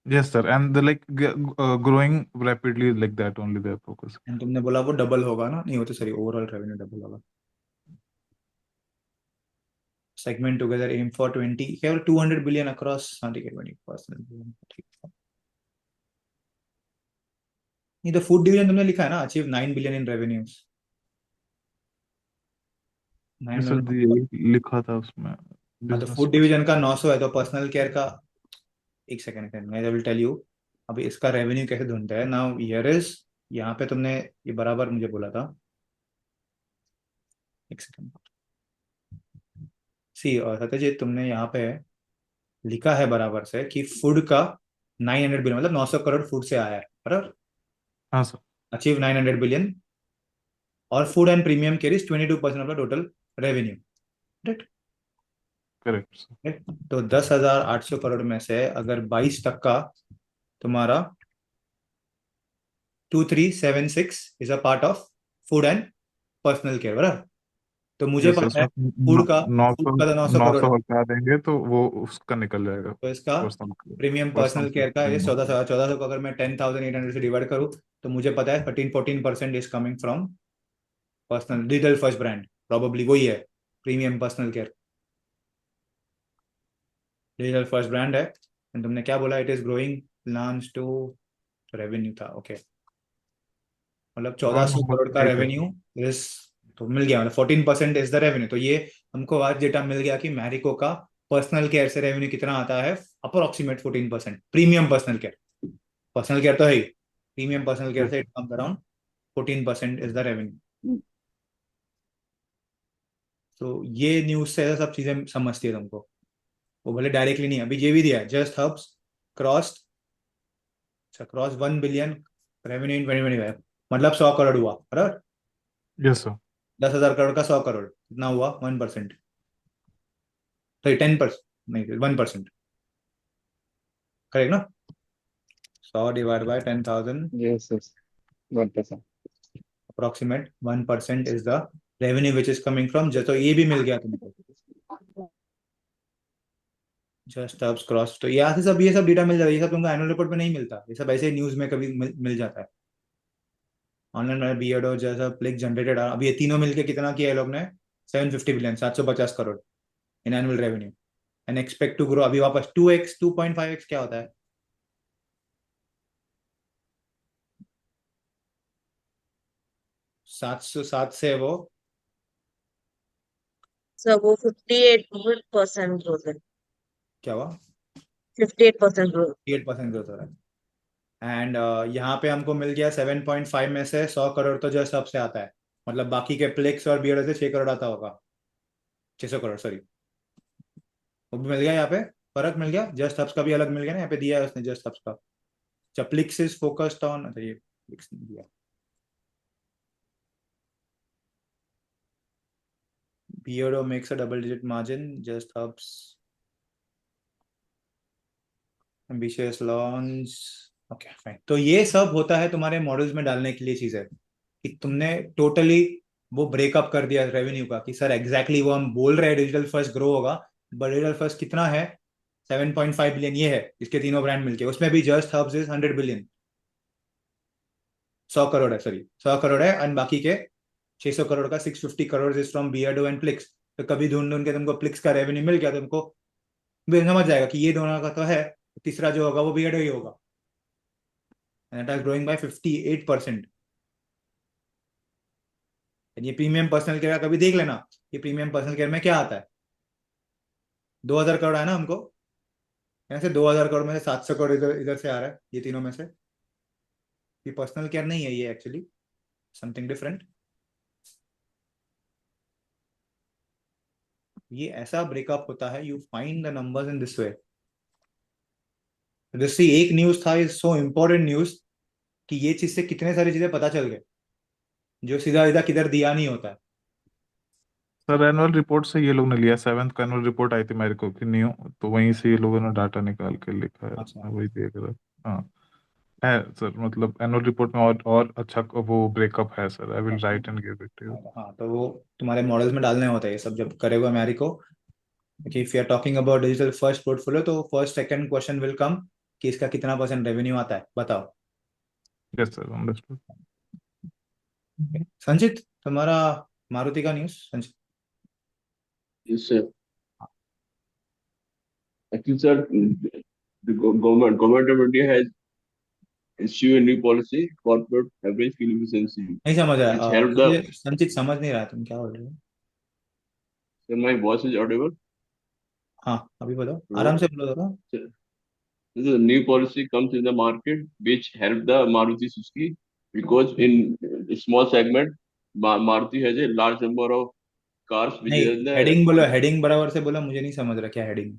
Yes, sir. And they're like growing rapidly like that only their focus.
And तुमने बोला वो डबल होगा ना, नहीं वो तो सॉरी, ओवरऑल रेवेन्यू डबल होगा। सेगमेंट टुगेदर एम फॉर 20, केवल 200 बिलियन अक्रॉस, हाँ ठीक है, 20%। ठीक है, नहीं तो फूड डिवीजन तुमने लिखा है ना, achieve 9 billion in revenues,
Yes,
9
sir,
billion.
यही लिखा था उसमें
हाँ तो
बिजनेस।
फूड डिवीजन का 900 है, तो पर्सनल केयर का, एक सेकंड मैं विल टेल यू अभी इसका रेवेन्यू कैसे ढूंढते हैं। नाउ हियर इज, यहाँ पे तुमने ये बराबर मुझे बोला था, एक सेकंड सी, और सत्यजीत तुमने यहाँ पे लिखा है बराबर से कि फूड का 900 बिलियन, मतलब 900 करोड़ फूड से आया है बराबर,
हाँ सर।
अचीव 900 बिलियन, और food and premium care is 22% of the total revenue, right?
Correct sir.
तो 10,800 करोड़ में से अगर 22% तुम्हारा 2376 is a part of food and personal care, बराबर? तो मुझे
यस सर,
पता है
उसमें
फूड का
नौ
फूड
सौ
का तो 900 करोड़
900
है।
हटा देंगे तो वो उसका निकल जाएगा।
तो इसका
personal
premium
personal
personal care का ये
केयर।
1400 को अगर मैं 10,800 से डिवाइड करूँ तो मुझे पता है 13-14% is coming from personal digital first brand, probably वही है premium personal care, digital first brand है। And तुमने क्या बोला, it is growing plans to revenue था, ओके मतलब
और
1,400 करोड़ का
ठीक है।
रेवेन्यू इस, तो मिल गया मतलब 14% इज द रेवेन्यू। तो ये हमको आज डेटा मिल गया कि मैरिको का पर्सनल केयर से रेवेन्यू कितना आता है, approximate 14%, premium personal care, personal care तो है ही, प्रीमियम पर्सनल केयर
यस
से it comes around 14% is the revenue. तो ये न्यूज से ऐसा सब चीजें समझती है तुमको, वो भले डायरेक्टली नहीं, अभी ये भी दिया है जस्ट हब्स क्रॉस, अच्छा क्रॉस 1 बिलियन रेवेन्यू इन 2025, मतलब 100 करोड़ हुआ, बराबर।
Yes sir.
10,000 करोड़ का 100 करोड़ कितना हुआ, 1%, तो 10%, नहीं 1%, करेक्ट ना। 100 divide by 10,000,
yes yes 1%।
Approximate 1% is the revenue which is coming from, तो ये भी मिल गया तुमको, जस्ट हब्स क्रॉस। तो यहाँ से सब ये सब डेटा मिल जाता है, ये सब तुमको एनुअल रिपोर्ट में नहीं मिलता, ये सब ऐसे न्यूज में कभी मिल जाता है। ऑनलाइन में बियर्डो जैसा प्लिक जनरेटेड, अभी ये तीनों मिलके कितना किया है लोग ने, 750 billion, 750 crore in annual revenue, and expect to grow अभी वापस 2x 2.5x क्या होता है, 707 से वो
So वो 58% ग्रोथ है,
क्या हुआ,
58% ग्रोथ।
8% ग्रोथ हो रहा है। एंड यहाँ पे हमको मिल गया 7.5 में से 100 करोड़ तो जस्ट सबसे आता है, मतलब बाकी के प्लेक्स और बियर्डो से 6 करोड़ आता होगा, 600 करोड़ सॉरी, वो भी मिल गया यहाँ पे, फर्क मिल गया, जस्ट हब्स का भी अलग मिल गया ना, यहाँ पे दिया है उसने जस्ट हब्स का। अच्छा प्लिक्स इज फोकस्ड ऑन, अच्छा ये प्लिक्स नहीं दिया, Beardo makes a double digit margin, Just Herbs ambitious launch, okay fine. तो ये सब होता है तुम्हारे मॉडल्स में डालने के लिए चीजें, कि तुमने टोटली वो ब्रेकअप कर दिया रेवेन्यू का, कि सर एग्जैक्टली वो हम बोल रहे हैं डिजिटल फर्स्ट ग्रो होगा, बट डिजिटल फर्स्ट कितना है, 7.5 बिलियन ये है इसके तीनों ब्रांड मिलके, उसमें भी Just Herbs is 100 billion, 100 crore है, सॉरी 100 करोड़ है, एंड बाकी के 600 करोड़ का 650 crore is from Beardo and Plix. तो कभी ढूंढ ढूंढ के तुमको प्लिक्स का रेवेन्यू मिल गया, तुमको भी समझ जाएगा कि ये दोनों का तो है, तीसरा जो होगा वो बियर्डो ही होगा, and it is growing by 58%। ये प्रीमियम पर्सनल केयर का कभी देख लेना, ये प्रीमियम पर्सनल केयर में क्या आता है, 2,000 करोड़ है ना हमको, यहाँ से 2,000 करोड़ में से 700 करोड़ इधर इधर से आ रहा है, ये तीनों में से, ये पर्सनल केयर नहीं है, ये एक्चुअली समथिंग डिफरेंट। ये ऐसा ब्रेकअप होता है, you find the numbers in this way. जैसे एक न्यूज था, इज सो इम्पोर्टेंट न्यूज, कि ये चीज से कितने सारी चीजें पता चल गए जो सीधा सीधा किधर दिया नहीं होता है।
सर एनुअल रिपोर्ट से ये लोग ने लिया, 7th का एनुअल रिपोर्ट आई थी मेरे को कि न्यू, तो वहीं से ये लोगों ने डाटा निकाल के लिखा है,
अच्छा
मैं वही देख रहा। हाँ है सर, मतलब एनुअल रिपोर्ट में और अच्छा वो ब्रेकअप है sir, I will write and give it to you.
हाँ, तो वो तुम्हारे मॉडल्स में डालने होते हैं ये सब जब करेगा मैरी को, कि if you are talking about digital first portfolio, तो first second question will come कि इसका कितना परसेंट रेवेन्यू आता है, बताओ।
Yes sir, understood.
संचित तुम्हारा मारुति का न्यूज, संचित।
इससे actually sir, the government of India has issued a new policy, corporate average fuel efficiency,
नहीं समझ रहा
which help the,
मुझे संचित समझ नहीं रहा तुम क्या बोल रहे हो।
sir, my voice is audible.
हाँ अभी बोलो, आराम
Hello.
से बोलो जरा।
Sir, this is a new policy comes in the market which help the Maruti Suzuki, because in a small segment Maruti has a large number of cars which
नहीं
is in the,
heading बोलो, heading बराबर से बोलो, मुझे नहीं समझ रहा क्या हेडिंग,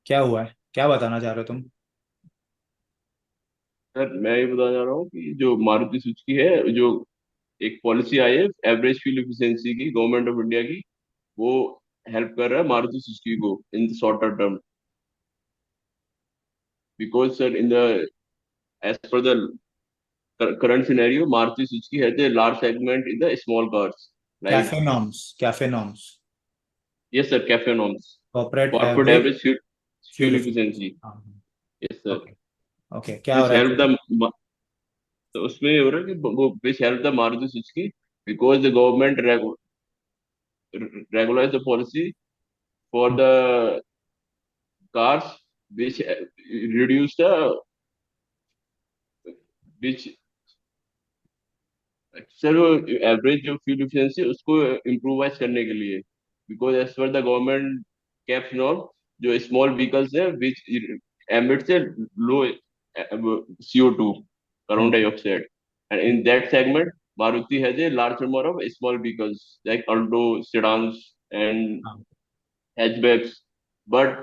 क्या हुआ है, क्या बताना चाह रहे हो तुम।
सर मैं ये बताना चाह रहा हूँ कि जो मारुति सुजुकी है, जो एक पॉलिसी आई है एवरेज फ्यूल एफिशिएंसी की गवर्नमेंट ऑफ इंडिया की, वो हेल्प कर रहा है मारुति सुजुकी को in shorter term, because sir in the edge पर the current scenario Maruti Suzuki has a large segment in the small cars, like
cafe norms,
yes sir, cafe norms,
corporate
corporate
average
average fuel
fuel
efficiency.
efficiency. हाँ,
Yes sir,
okay okay, क्या हो
which
रहा है
help
फिर?
the, तो उसमें ये हो रहा है कि वो which help the Maruti Suzuki because the government regularize the policy for the cars which reduce the which sir वो एवरेज जो फ्यूल एफिशिएंसी उसको इम्प्रोवाइज करने के लिए, बिकॉज एज पर द गवर्नमेंट कैप्स नॉर्म, जो स्मॉल व्हीकल्स है which emit से low CO2 carbon dioxide, and in that segment Maruti has a large number of small vehicles like Alto, sedans, and
हाँ,
hatchbacks. But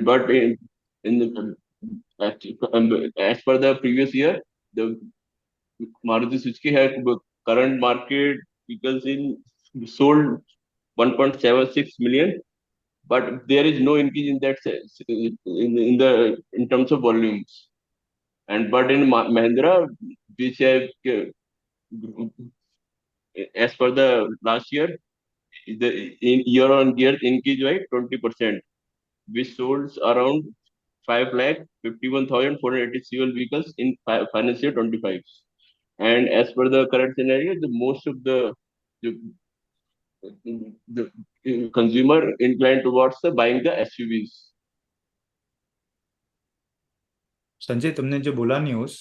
but in the as per the previous year, the Maruti Suzuki had current market vehicles in sold 1.76 million, but there is no increase in that sense in the in terms of volumes. And but in Mahindra, which have as per the last year, the in year on year increase by 20%, which sold around 5,51,487 vehicles in financial year 25. And as per the current scenario, the most of the consumer inclined towards the buying the SUVs.
Sanjay तुमने जो बोला news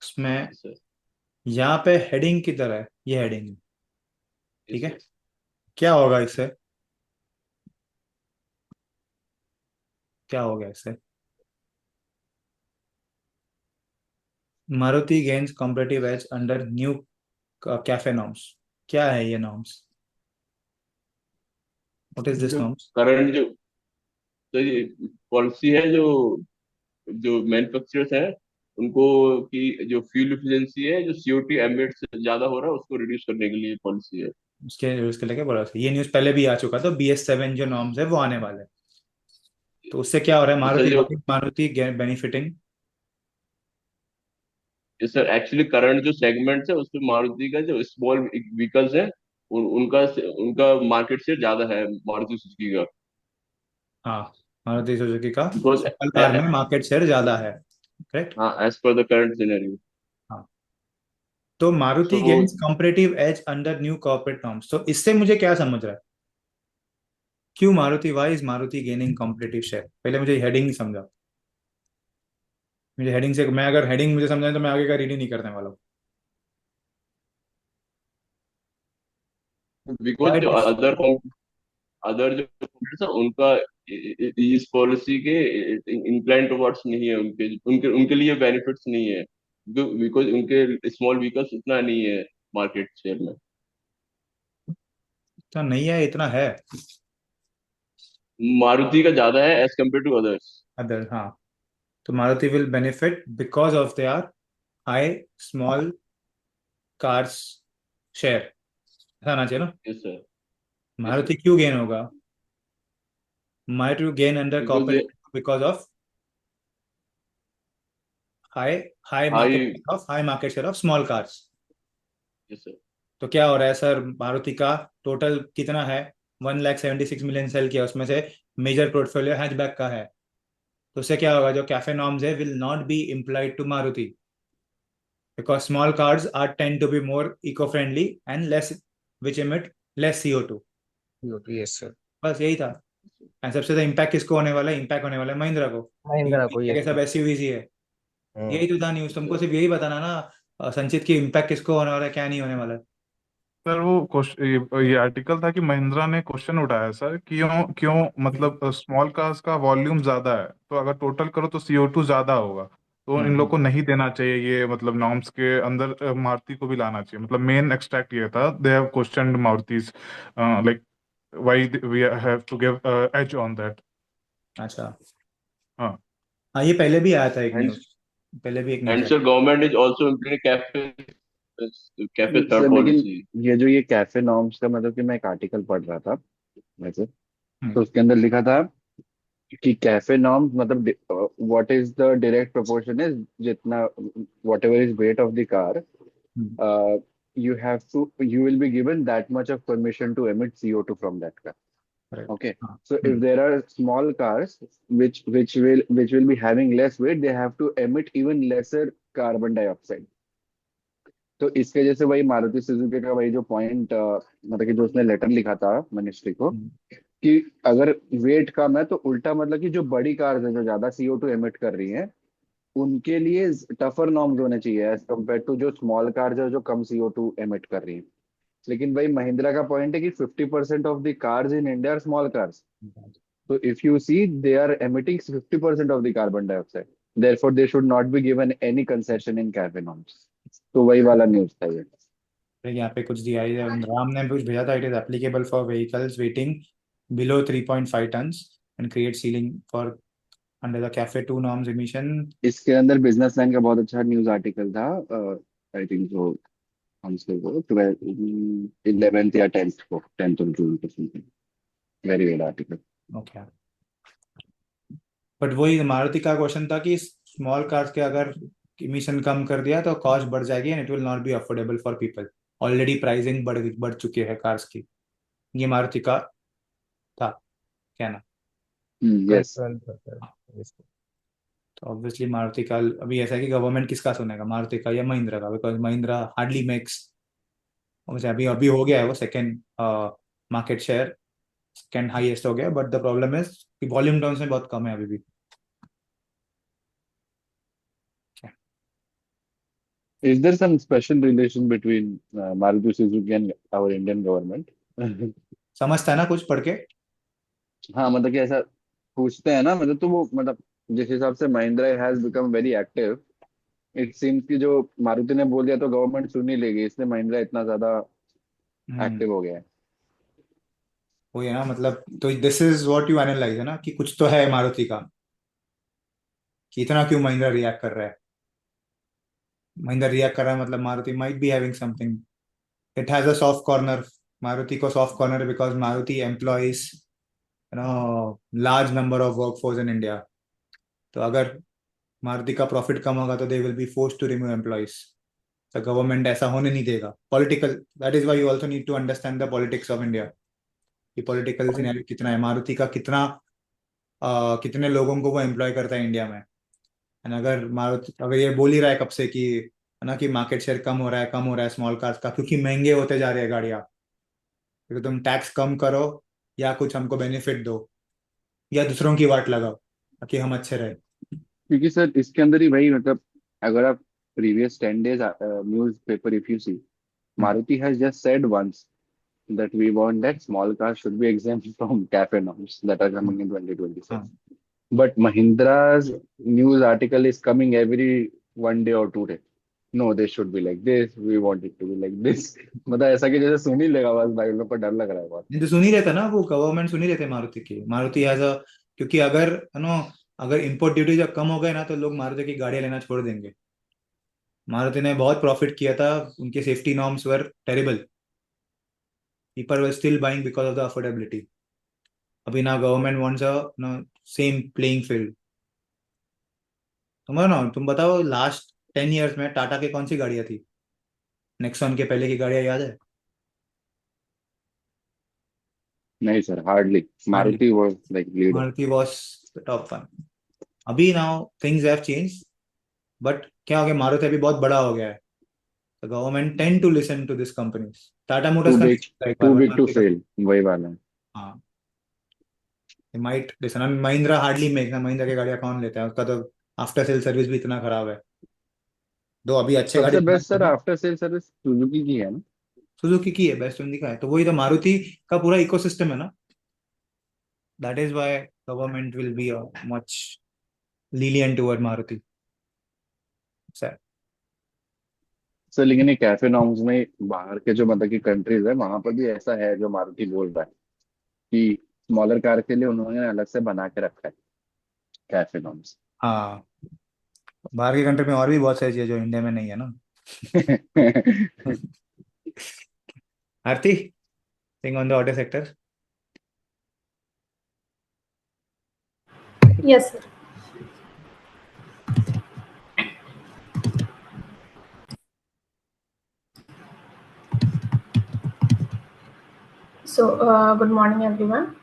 उसमें
Yes, sir.
यहाँ पे heading की तरह है, ये हेडिंग ठीक
Yes,
है,
sir.
क्या होगा इससे? क्या हो गया इससे? Maruti gains competitive edge under new cafe norms. क्या है ये नॉर्म्स? व्हाट इज दिस
जो
नॉर्म्स?
करंट जो तो ये पॉलिसी है, जो जो मैन्युफैक्चरर्स है उनको, कि जो फ्यूल एफिशिएंसी है, जो CO2 एमिट से ज्यादा हो रहा है उसको रिड्यूस करने के लिए पॉलिसी है।
उसके लेके बोला था, ये न्यूज पहले भी आ चुका था, BS7 जो नॉर्म्स है वो आने वाले हैं। तो उससे क्या हो रहा है?
तो सर
मारुति
जो
Maruti benefiting.
Sir actually current जो सेगमेंट्स है उसमें मारुति का जो स्मॉल व्हीकल्स है उनका उनका मार्केट शेयर ज्यादा है मारुति सुजुकी का,
हाँ, मारुति सुजुकी का
बिकॉज
सिंगल कार में मार्केट शेयर ज्यादा है, करेक्ट?
हाँ as per the current scenario.
हाँ, तो Maruti
so
gains competitive edge under new corporate norms. तो इससे मुझे क्या समझ रहा है? क्यों Maruti, why is Maruti gaining competitive share? पहले मुझे हेडिंग नहीं समझा। मुझे हेडिंग से, मैं अगर हेडिंग मुझे समझाए तो मैं आगे का रीड ही नहीं करने वाला हूँ।
बिकॉज जो अदर जो competitors है उनका इस पॉलिसी के इंक्लाइन टुवर्ड्स नहीं है, उनके उनके उनके लिए बेनिफिट्स नहीं है, बिकॉज उनके स्मॉल व्हीकल्स इतना नहीं है मार्केट शेयर में।
इतना नहीं है, इतना है
मारुति का ज्यादा है as compare to others.
Other. हाँ, तो Maruti will benefit because of they are high small cars share, ऐसा आना चाहिए ना?
Yes sir, yes sir,
Maruti क्यों गेन होगा? Maruti gain under
because
corporate because of high
high,
high market share of small cars.
Yes sir,
तो क्या हो रहा है सर? मारुति का टोटल कितना है? 1,76,000 सेल किया, उसमें से मेजर पोर्टफोलियो हैचबैक का है। तो उससे क्या होगा? जो कैफे नॉर्म्स है will not be implied to Maruti because small cars are tend to be more eco friendly and less which emit less CO2।
Yes sir.
बस यही था। एंड सबसे ज्यादा इम्पैक्ट किसको होने वाला है? इम्पैक्ट होने वाला है महिंद्रा को।
महिंद्रा को,
ये
यस
सब
सर।
SUVs ही है। यही तो था न्यूज,
यस
तुमको
सर।
सिर्फ यही बताना ना संचित, की इम्पैक्ट किसको होने वाला है, क्या नहीं होने वाला है।
सर वो ये आर्टिकल था कि महिंद्रा ने क्वेश्चन उठाया सर, क्यों क्यों मतलब स्मॉल कार्स का वॉल्यूम ज्यादा है, तो अगर टोटल करो तो CO2 ज्यादा होगा, तो इन लोग को नहीं देना चाहिए ये, मतलब नॉर्म्स के अंदर मारुति को भी लाना चाहिए। मतलब मेन एक्सट्रैक्ट ये था, they have questioned Maruti's like why we have to give edge on that.
अच्छा,
हाँ
हाँ, ये पहले भी आया था एक
एंड
न्यूज, पहले भी एक न्यूज
एंड
आया।
Sir government is also implementing cafe
sir
third
लेकिन
पॉलिसी।
ये जो ये कैफे नॉर्म्स का, मतलब कि मैं एक आर्टिकल पढ़ रहा था वैसे,
हम्म,
तो उसके अंदर लिखा था कि कैफे नॉर्म्स मतलब what is the direct proportion is जितना whatever is weight of the car,
hmm,
you will be given that much of permission to emit CO2 from that car.
Correct.
Okay.
हाँ.
So if there are small cars which will be having less weight, they have to emit even lesser carbon dioxide. तो इसके जैसे वही Maruti Suzuki का वही जो point मतलब कि जो उसने लेटर लिखा था मिनिस्ट्री को कि अगर वेट कम है तो उल्टा मतलब कि जो बड़ी कार्स है जो ज्यादा CO2 एमिट कर रही हैं उनके लिए टफर नॉर्म्स होने चाहिए एज कम्पेयर टू जो स्मॉल कार्स है जो कम CO2 एमिट कर रही हैं. लेकिन भाई महिंद्रा का पॉइंट है कि 50% of the cars in India are small cars. तो if you see they are emitting 50% of the carbon dioxide. Therefore they should not be given any concession in CAFE norms. तो वही वाला न्यूज था ये.
यहाँ पे कुछ दिया है, राम ने कुछ भेजा था. It is applicable for vehicles waiting below 3.5 tons and create ceiling for under the cafe 2 norms emission.
इसके अंदर बिजनेसमैन का बहुत अच्छा न्यूज आर्टिकल था. आई थिंक जो हमसे वो 11th या 10th ऑफ जून को something. Very good article.
Okay. But वही मारुति का क्वेश्चन था कि स्मॉल कार्स के अगर इमिशन कम कर दिया तो कॉस्ट बढ़ जाएगी and it will not B affordable for people. Already pricing बढ़ चुकी है कार्स की. ये मारुति का था कहना.
यस.
तो ऑब्वियसली मारुति का अभी ऐसा है कि गवर्नमेंट किसका सुनेगा, मारुति का या महिंद्रा का, बिकॉज महिंद्रा हार्डली मेक्स. अभी अभी हो गया है वो second market share, second highest हो गया. बट द प्रॉब्लम इज कि वॉल्यूम टर्म्स में बहुत कम है अभी भी.
Is there some special relation between Maruti Suzuki and our Indian government?
समझता है ना कुछ पढ़ के.
हाँ मतलब कि ऐसा पूछते हैं ना मतलब तो वो मतलब जिस हिसाब से Mahindra has become very active it seems कि जो मारुति ने बोल दिया तो गवर्नमेंट सुन ही लेगी इसलिए महिंद्रा इतना ज्यादा एक्टिव हो गया है.
वो है ना मतलब. तो this is what you analyse है ना कि कुछ तो है मारुति का, कि इतना क्यों महिंद्रा रिएक्ट कर रहा है. महिंद्रा रिएक्ट कर रहा है मतलब Maruti might be having something. It has a soft corner. Maruti को soft corner because Maruti employs large number of workforce in India. तो अगर मारुति का प्रॉफिट कम होगा तो they will be forced to remove employees. तो गवर्नमेंट ऐसा होने नहीं देगा. Political, that is why you also need to understand the politics of India. कि पॉलिटिकल सिनेरियो कितना है, मारुति का कितना कितने लोगों को वो एम्प्लॉय करता है इंडिया में. एंड अगर मारुति अगर ये बोल ही रहा है कब से कि है ना कि मार्केट शेयर कम हो रहा है स्मॉल कार्स का क्योंकि महंगे होते जा रहे हैं गाड़ियाँ. क्योंकि तुम टैक्स कम करो या कुछ हमको बेनिफिट दो या दूसरों की वाट लगाओ ताकि हम अच्छे रहे.
क्योंकि सर इसके अंदर ही भाई मतलब अगर आप previous 10 days news paper if you see Maruti has just said once that we want that small cars should be exempt from CAFE norms that are coming in 2026.
हाँ.
But Mahindra's news article is coming every 1 day or 2 day. No, they should be like this. We want it to be like this. मतलब ऐसा कि जैसे सुन ही लेगा बस भाई लोग को डर लग रहा है बहुत.
नहीं तो सुन ही रहता ना, वो गवर्नमेंट सुन ही रहते मारुति की. मारुति हैज अ, क्योंकि अगर अगर इम्पोर्ट ड्यूटी जब कम हो गए ना तो लोग मारुति की गाड़ियां लेना छोड़ देंगे. मारुति ने बहुत प्रॉफिट किया था. उनके safety norms were terrible. People were still buying because of the affordability. अभी ना government wants a same playing field. तुम बताओ लास्ट 10 years में टाटा की कौन सी गाड़ियां थी. नेक्सॉन के पहले की गाड़ियां याद है?
नहीं sir hardly. Maruti was like leader.
Maruti was the top one. अभी now things have change. But क्या हो गया, मारुति अभी बहुत बड़ा हो गया है. The government tend to listen to this companies. Tata Motors
too big to fail वही वाला है.
हाँ. Might listen. Mahindra hardly make ना. महिंद्रा की गाड़ियां कौन लेता है, उसका तो आफ्टर सेल सर्विस भी इतना खराब है. दो अभी अच्छे गाड़ी
सबसे best sir after sale service Suzuki की है ना.
सुजुकी की है, बेस्ट उनकी का है. तो वही तो मारुति का पूरा इकोसिस्टम है ना. That is why government will be much lenient toward Maruti.
Sir लेकिन ये कैफे नॉर्म्स में बाहर के जो मतलब की कंट्रीज है वहां पर भी ऐसा है जो मारुति बोल रहा है कि स्मॉलर कार के लिए उन्होंने अलग से बना के रखा है कैफे नॉर्म्स.
हाँ. बाहर की कंट्री में और भी बहुत सारी चीजें जो इंडिया में नहीं है ना. Aarti, thing on the auto sector.
Yes, sir. Good morning, everyone.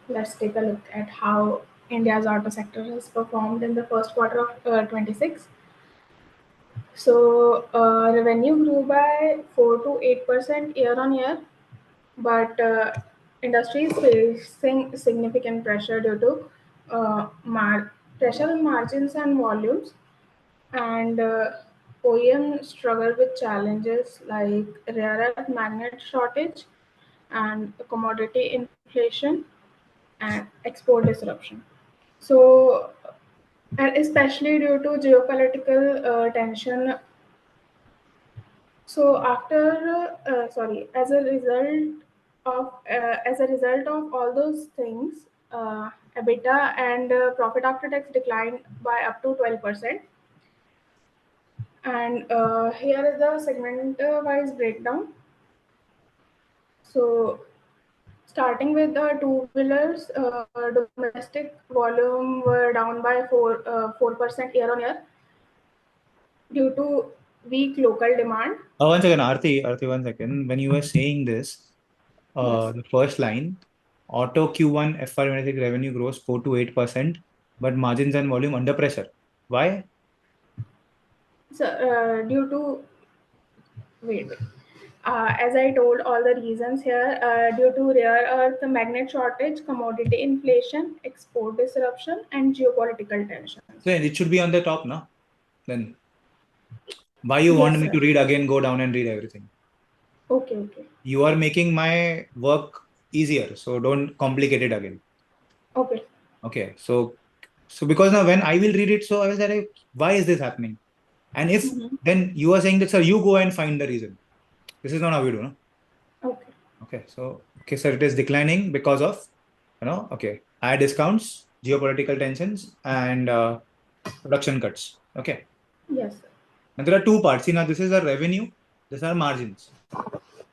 Let's take a look at how India's auto sector has performed in the first quarter of 26. Revenue grew by 4 to 8% year on year, but industry is facing significant pressure due to pressure on margins and volumes, and OEM struggle with challenges like rare earth magnet shortage and commodity inflation and export disruption. So, and especially due to geopolitical tension. So, as a result of all those things, EBITDA and profit after tax declined by up to 12%. And here is the segment-wise breakdown. So, starting with the two-wheelers, domestic volume were down by 4% year on year due to weak local demand.
One second, Aarti, 1 second. When you were saying this,
Yes.
the first line, auto Q1 FY26 revenue grows 4 to 8%, but margins and volume under pressure. Why?
So, as I told all the reasons here, due to rare earth magnet shortage, commodity inflation, export disruption, and geopolitical tensions.
So it should be on the top, no? Then why you
Yes,
want me
sir.
to read again, go down and read everything?
Okay.
You are making my work easier, so don't complicate it again.
Okay.
Okay, so because now when I will read it, so I will say, why is this happening? And if then you are saying that, sir, you go and find the reason. This is not how we do, no?
Okay.
Okay, so sir, it is declining because of higher discounts, geopolitical tensions, and production cuts. Okay.
Yes, sir.
And there are two parts. See, now this is a revenue, these are margins.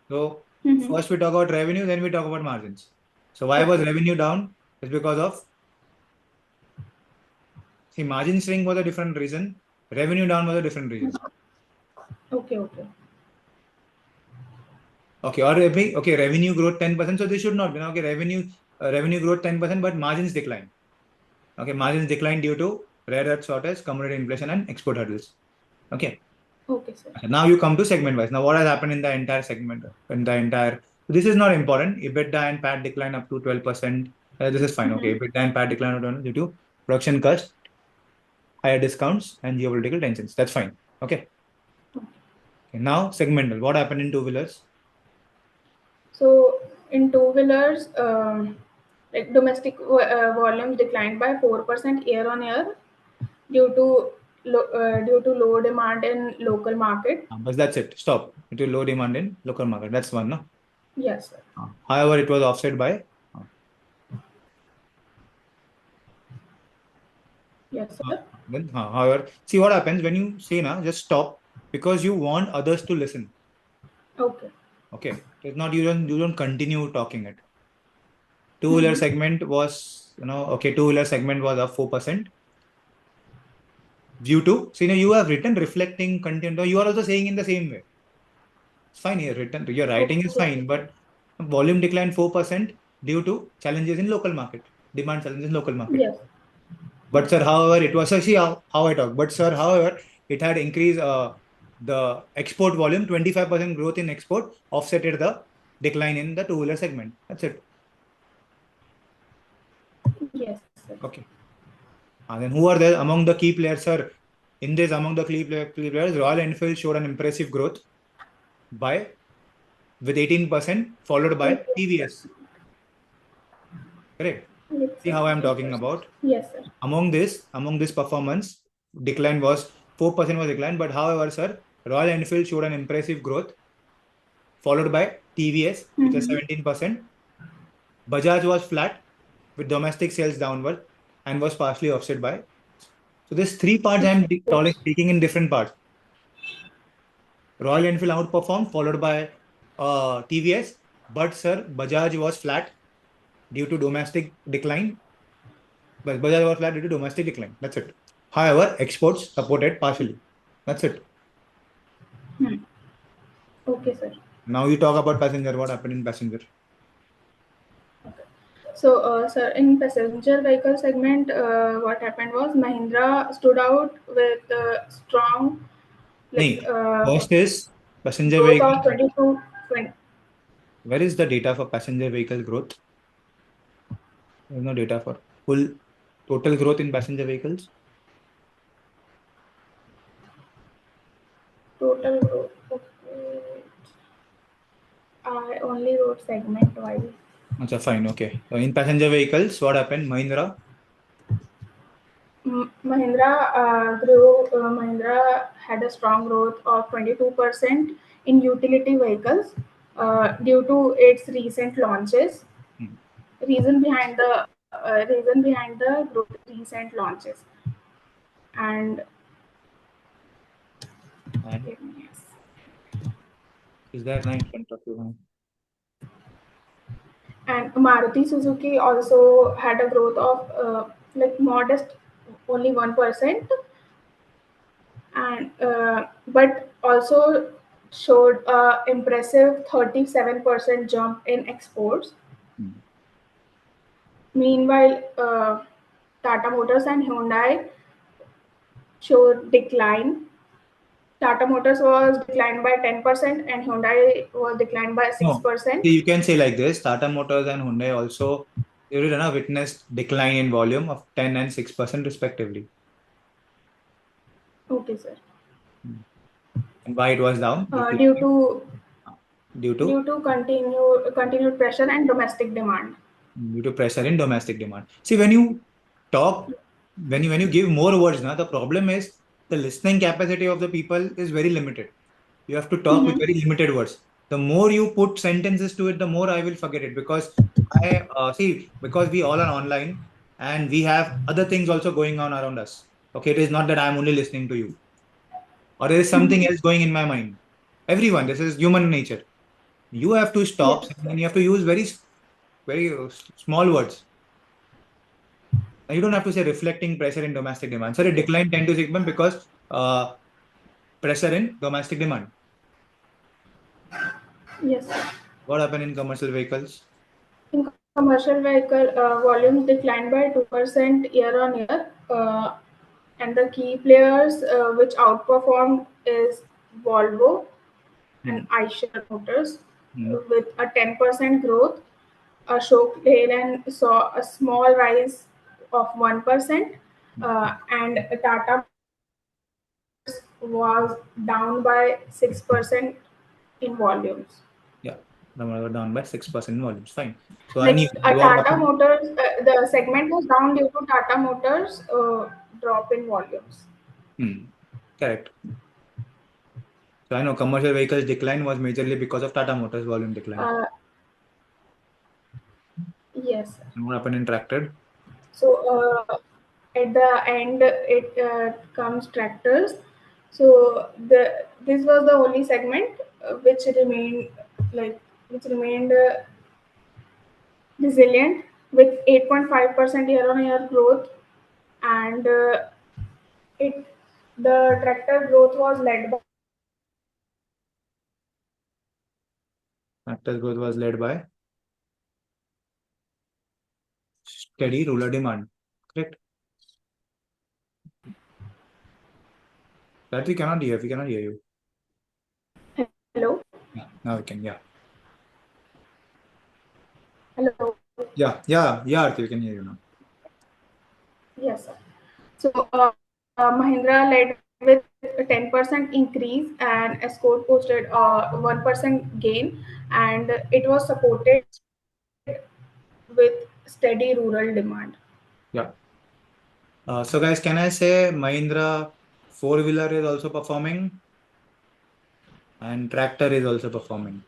So first we talk about revenue, then we talk about margins. So why was revenue down? It's because of, see, margin swing was a different reason, revenue down was a different reason.
Okay.
Okay, or revenue growth 10%, so this should not be. Okay, revenue growth 10%, but margins decline. Okay, margins decline due to rare earth shortage, commodity inflation, and export hurdles. Okay.
Okay, sir.
Now you come to segment wise. Now what has happened in the entire segment? This is not important. EBITDA and PAT decline up to 12%. This is fine. Okay, EBITDA and PAT decline due to production costs, higher discounts, and geopolitical tensions. That's fine. Okay. Now segmental. What happened in two-wheelers?
So in two-wheelers, like domestic volumes declined by 4% year on year due to low demand in local market.
But that's it. Stop. Due to low demand in local market. That's one, no?
Yes, sir.
However, it was offset by.
Yes, sir.
Then, however, see what happens when you say na, just stop because you want others to listen.
Okay.
Okay. It's not you don't continue talking it. Two-wheeler segment was, two-wheeler segment was up 4%. Due to, so you have written reflecting content, or you are also saying in the same way. It's fine here, written, your writing is fine, but volume declined 4% due to challenges in local market, demand challenges in local market.
Yes.
But sir, however, it was, see how I talk. But sir, however, it had increased the export volume, 25% growth in export offsetted the decline in the two-wheeler segment. That's it.
Yes, sir.
Okay. And then who are there among the key players, sir? In this, among the key players, Royal Enfield showed an impressive growth with 18%, followed by TVS. Correct.
Yes,
See how I'm talking about.
Yes, sir.
Among this performance, decline was 4% was decline, but however, sir, Royal Enfield showed an impressive growth, followed by TVS, which was 17%. Bajaj was flat with domestic sales downward and was partially offset by. So there's three parts I'm speaking in different parts. Royal Enfield outperformed, followed by TVS, but sir, Bajaj was flat due to domestic decline. But Bajaj was flat due to domestic decline. That's it. However, exports supported partially. That's it.
Okay, sir.
Now you talk about passenger. What happened in passenger?
So, sir, in passenger vehicle segment, what happened was Mahindra stood out with strong, like,
नहीं, first is passenger
growth of
vehicle.
22, 20.
Where is the data for passenger vehicle growth? There's no data for full total growth in passenger vehicles.
Total growth. Okay. I only wrote segment wise.
Acha, fine, okay. So in passenger vehicles, what happened? Mahindra.
Mahindra had a strong growth of 22% in utility vehicles due to its recent launches.
Hmm.
Reason behind the growth, recent launches. And
And
give me a second.
is there now in front of you?
And Maruti Suzuki also had a growth of like modest, only 1%, and but also showed a impressive 37% jump in exports.
Hmm.
Meanwhile, Tata Motors and Hyundai showed decline. Tata Motors was declined by 10% and Hyundai was declined by
No,
6%.
see, you can say like this: Tata Motors and Hyundai also they witnessed decline in volume of 10 and 6% respectively.
Okay, sir.
And why it was down?
Due to
Due to
due to continued pressure and domestic demand.
due to pressure in domestic demand. See, when you talk, when you give more words, now the problem is the listening capacity of the people is very limited. You have to talk with very limited words. The more you put sentences to it, the more I will forget it because I see because we all are online and we have other things also going on around us. Okay, it is not that I am only listening to you or there is something else going in my mind. Everyone, this is human nature. You have to stop
Yes,
and you have to use very small words. You don't have to say reflecting pressure in domestic demand. Sorry, decline 10 to 6 because pressure in domestic demand.
yes.
What happened in commercial vehicles?
In commercial vehicle, volumes declined by 2% year on year, and the key players which outperformed is Volvo and Eicher Motors with a 10% growth. Ashok Leyland saw a small rise of 1%, and Tata was down by 6% in volumes.
Yeah, number down by 6% in volumes. Fine. So I
Like
knew what
Tata
happened.
Motors, the segment was down due to Tata Motors drop in volumes.
Correct. So I know commercial vehicles decline was majorly because of Tata Motors volume decline.
Yes.
And what happened in tractor?
So at the end, it comes tractors. So this was the only segment which remained resilient with 8.5% year-on-year growth, and it the tractor growth was led by
Tractor growth was led by steady rural demand. Correct. That we cannot hear. We cannot hear you.
Hello.
Yeah, now we can. Yeah.
Hello.
Yeah, Arti, we can hear you now.
Yes, sir. So Mahindra led with a 10% increase and Escort posted a 1% gain, and it was supported with steady rural demand.
Yeah. So guys, can I say Mahindra four-wheeler is also performing and tractor is also performing.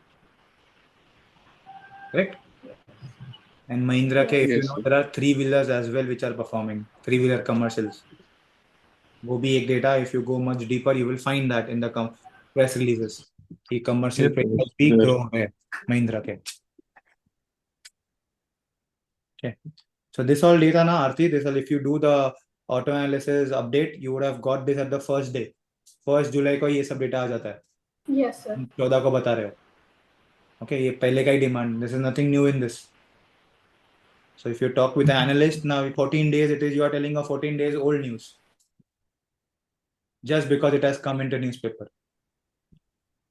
Correct? And Mahindra ke, if you
Yes,
know,
sir.
there are three-wheelers as well which are performing. Three-wheeler commercials. वो भी एक data. If you go much deeper, you will find that in the press releases. कि commercial vehicles भी
Yes.
grow है Mahindra के. Okay. So this all data na Arti, this all if you do the auto analysis update, you would have got this at the first day. 1 जुलाई को ये सब data आ जाता है.
Yes, sir.
14 को बता रहे हो. Okay, ये पहले का ही demand. This is nothing new in this. So if you talk with an analyst now, 14 days it is, you are telling a 14 days old news just because it has come into newspaper.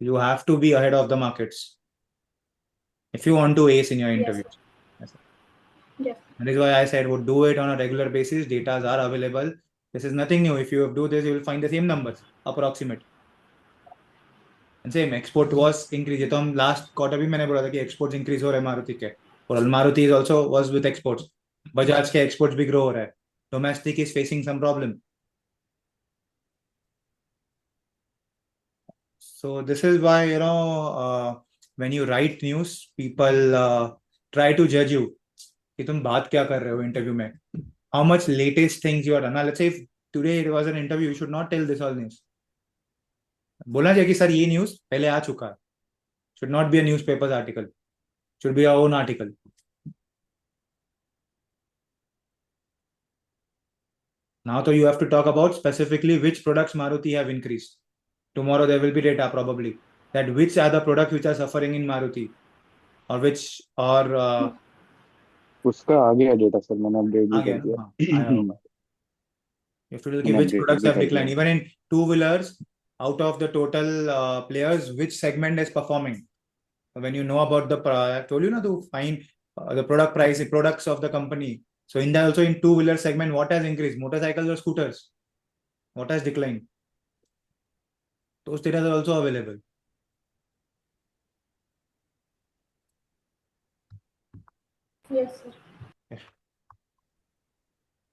You have to be ahead of the markets if you want to ace in your
Yes,
interviews.
sir.
Yes, sir.
Yes.
That is why I said would do it on a regular basis. Data are available. This is nothing new. If you do this, you will find the same numbers, approximate. And same export was increased. ये तो हम last quarter भी मैंने बोला था कि exports increase हो रहे हैं मारुति के, और Maruti is also was with exports. Bajaj के exports भी grow हो रहा है. Domestic is facing some problem. So this is why, when you write news, people try to judge you कि तुम बात क्या कर रहे हो इंटरव्यू में. How much latest things you are done. Now, let's say if today it was an interview, you should not tell this all news. बोलना चाहिए कि सर ये न्यूज पहले आ चुका है. Should not be a newspaper's article. Should be our own article. Now, so you have to talk about specifically which products Maruti have increased. Tomorrow there will be data probably that which are the products which are suffering in Maruti, or which or
उसका आ गया data sir, मैंने update भी
आ गया
कर
ना.
दिया.
हाँ, आया होगा. You have to tell कि
मैंने
which
अपडेटेड
products
भी
have
कर
declined.
दिया.
Even in two-wheelers, out of the total players, which segment is performing? When you know about the, I told you na, to find the product price, products of the company. So in that also in two-wheeler segment, what has increased? Motorcycles or scooters? What has declined? Those data are also available.
Yes, sir.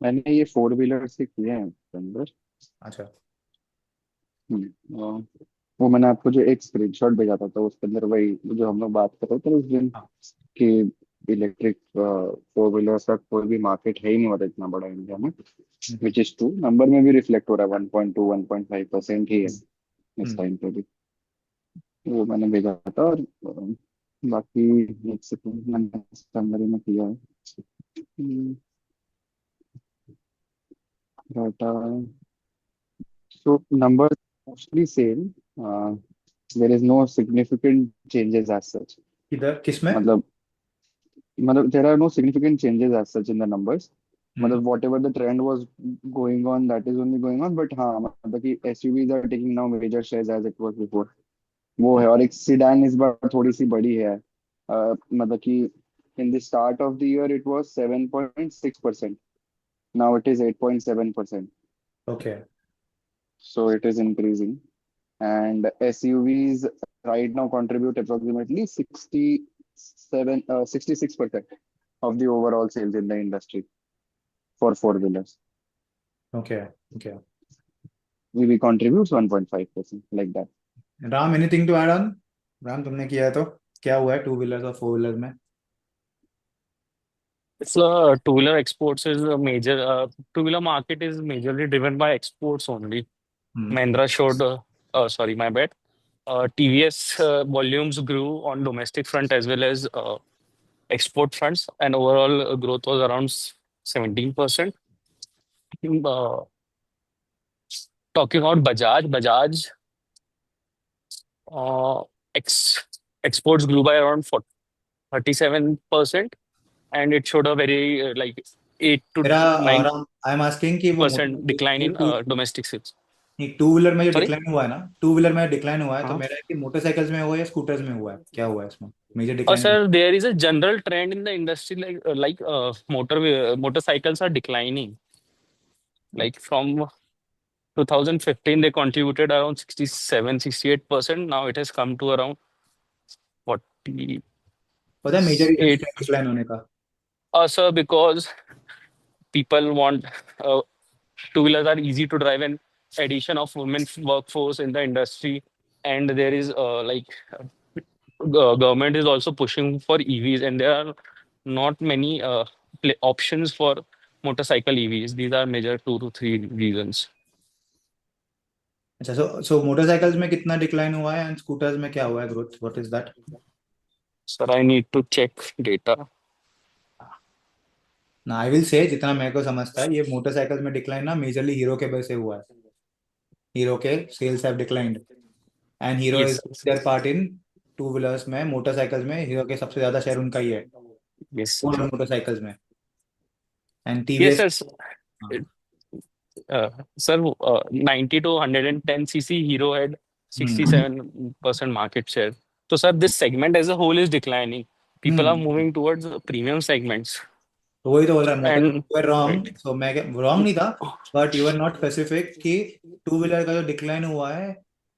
मैंने ये 4 wheeler से किए हैं अंदर.
अच्छा.
वो मैंने आपको जो एक स्क्रीनशॉट भेजा था, तो उसके अंदर वही जो हम लोग बात कर रहे थे उस दिन
हाँ.
कि इलेक्ट्रिक 4 व्हीलर्स का कोई भी मार्केट है ही नहीं होता इतना बड़ा इंडिया में, विच इज ट्रू. नंबर में भी रिफ्लेक्ट हो रहा है, 1.2 1.5% ही है इस टाइम पे भी. वो मैंने भेजा था. और बाकी एक सेकंड मैंने समरी में किया है. Data. So numbers mostly same. There is no significant changes as such.
किधर किसमें?
मतलब there are no significant changes as such in the numbers. मतलब whatever the trend was going on, that is only going on. But हाँ, मतलब कि SUVs are taking now major shares as it was before. वो है. और एक sedan इस बार थोड़ी सी बड़ी है. मतलब कि in the start of the year it was 7.6%. Now it is 8.7%.
Okay.
So it is increasing. And SUVs right now contribute approximately 66% of the overall sales in the industry for 4 wheelers.
Okay. Okay.
EV contributes 1.5%, like that.
Ram, anything to add on? Ram, तुमने किया है तो क्या हुआ है two wheelers और four wheeler में?
It's two-wheeler exports is a major two-wheeler market is majorly driven by exports only. Mahindra showed, sorry, my bad. TVS volumes grew on domestic front as well as export fronts, and overall growth was around 17%. Talking about Bajaj exports grew by around 37%, and it showed a very like 8 to
मेरा
9%
Ram, I am asking कि वो
decline in
टू
domestic sales.
Two wheeler में जो
Sorry?
Decline हुआ है ना, to wheeler में डिक्लाइन हुआ है तो
हाँ.
मेरा है कि मोटरसाइकिल्स में हुआ है या स्कूटर्स में हुआ है, क्या हुआ है इसमें major decline?
Sir, there is a general trend in the industry like motorcycles are declining. Like from 2015, they contributed around 67-68%. Now it has come to around 48.
पता है मेजर रीजन क्या डिक्लाइन होने का?
Sir, because people want two-wheelers are easy to drive, and addition of women workforce in the industry, and there is government is also pushing for EVs, and there are not many options for motorcycle EVs. These are major 2 to 3 reasons.
अच्छा, so motorcycles में कितना decline हुआ है and scooters में क्या हुआ है growth? What is that?
Sir, I need to check data.
ना आई विल से जितना मेरे को समझता है, ये मोटरसाइकिल्स में डिक्लाइन ना मेजरली हीरो के वजह से हुआ है. हीरो के cells have declined and hero
Yes,
is there part in two wheelers में. मोटरसाइकिल्स में हीरो के सबसे ज्यादा शेयर उनका ही है
yes,
मोटरसाइकिल्स में. and
Yes,
TVS.
sir. Sir, 90 to 110 cc Hero had 67% market share. So, sir, this segment as a whole is declining. People are moving towards premium segments.
तो वही तो बोल रहा है मैं
And
you are
right.
Wrong, so मैं wrong नहीं था, but you are not specific कि टू व्हीलर का जो डिक्लाइन हुआ है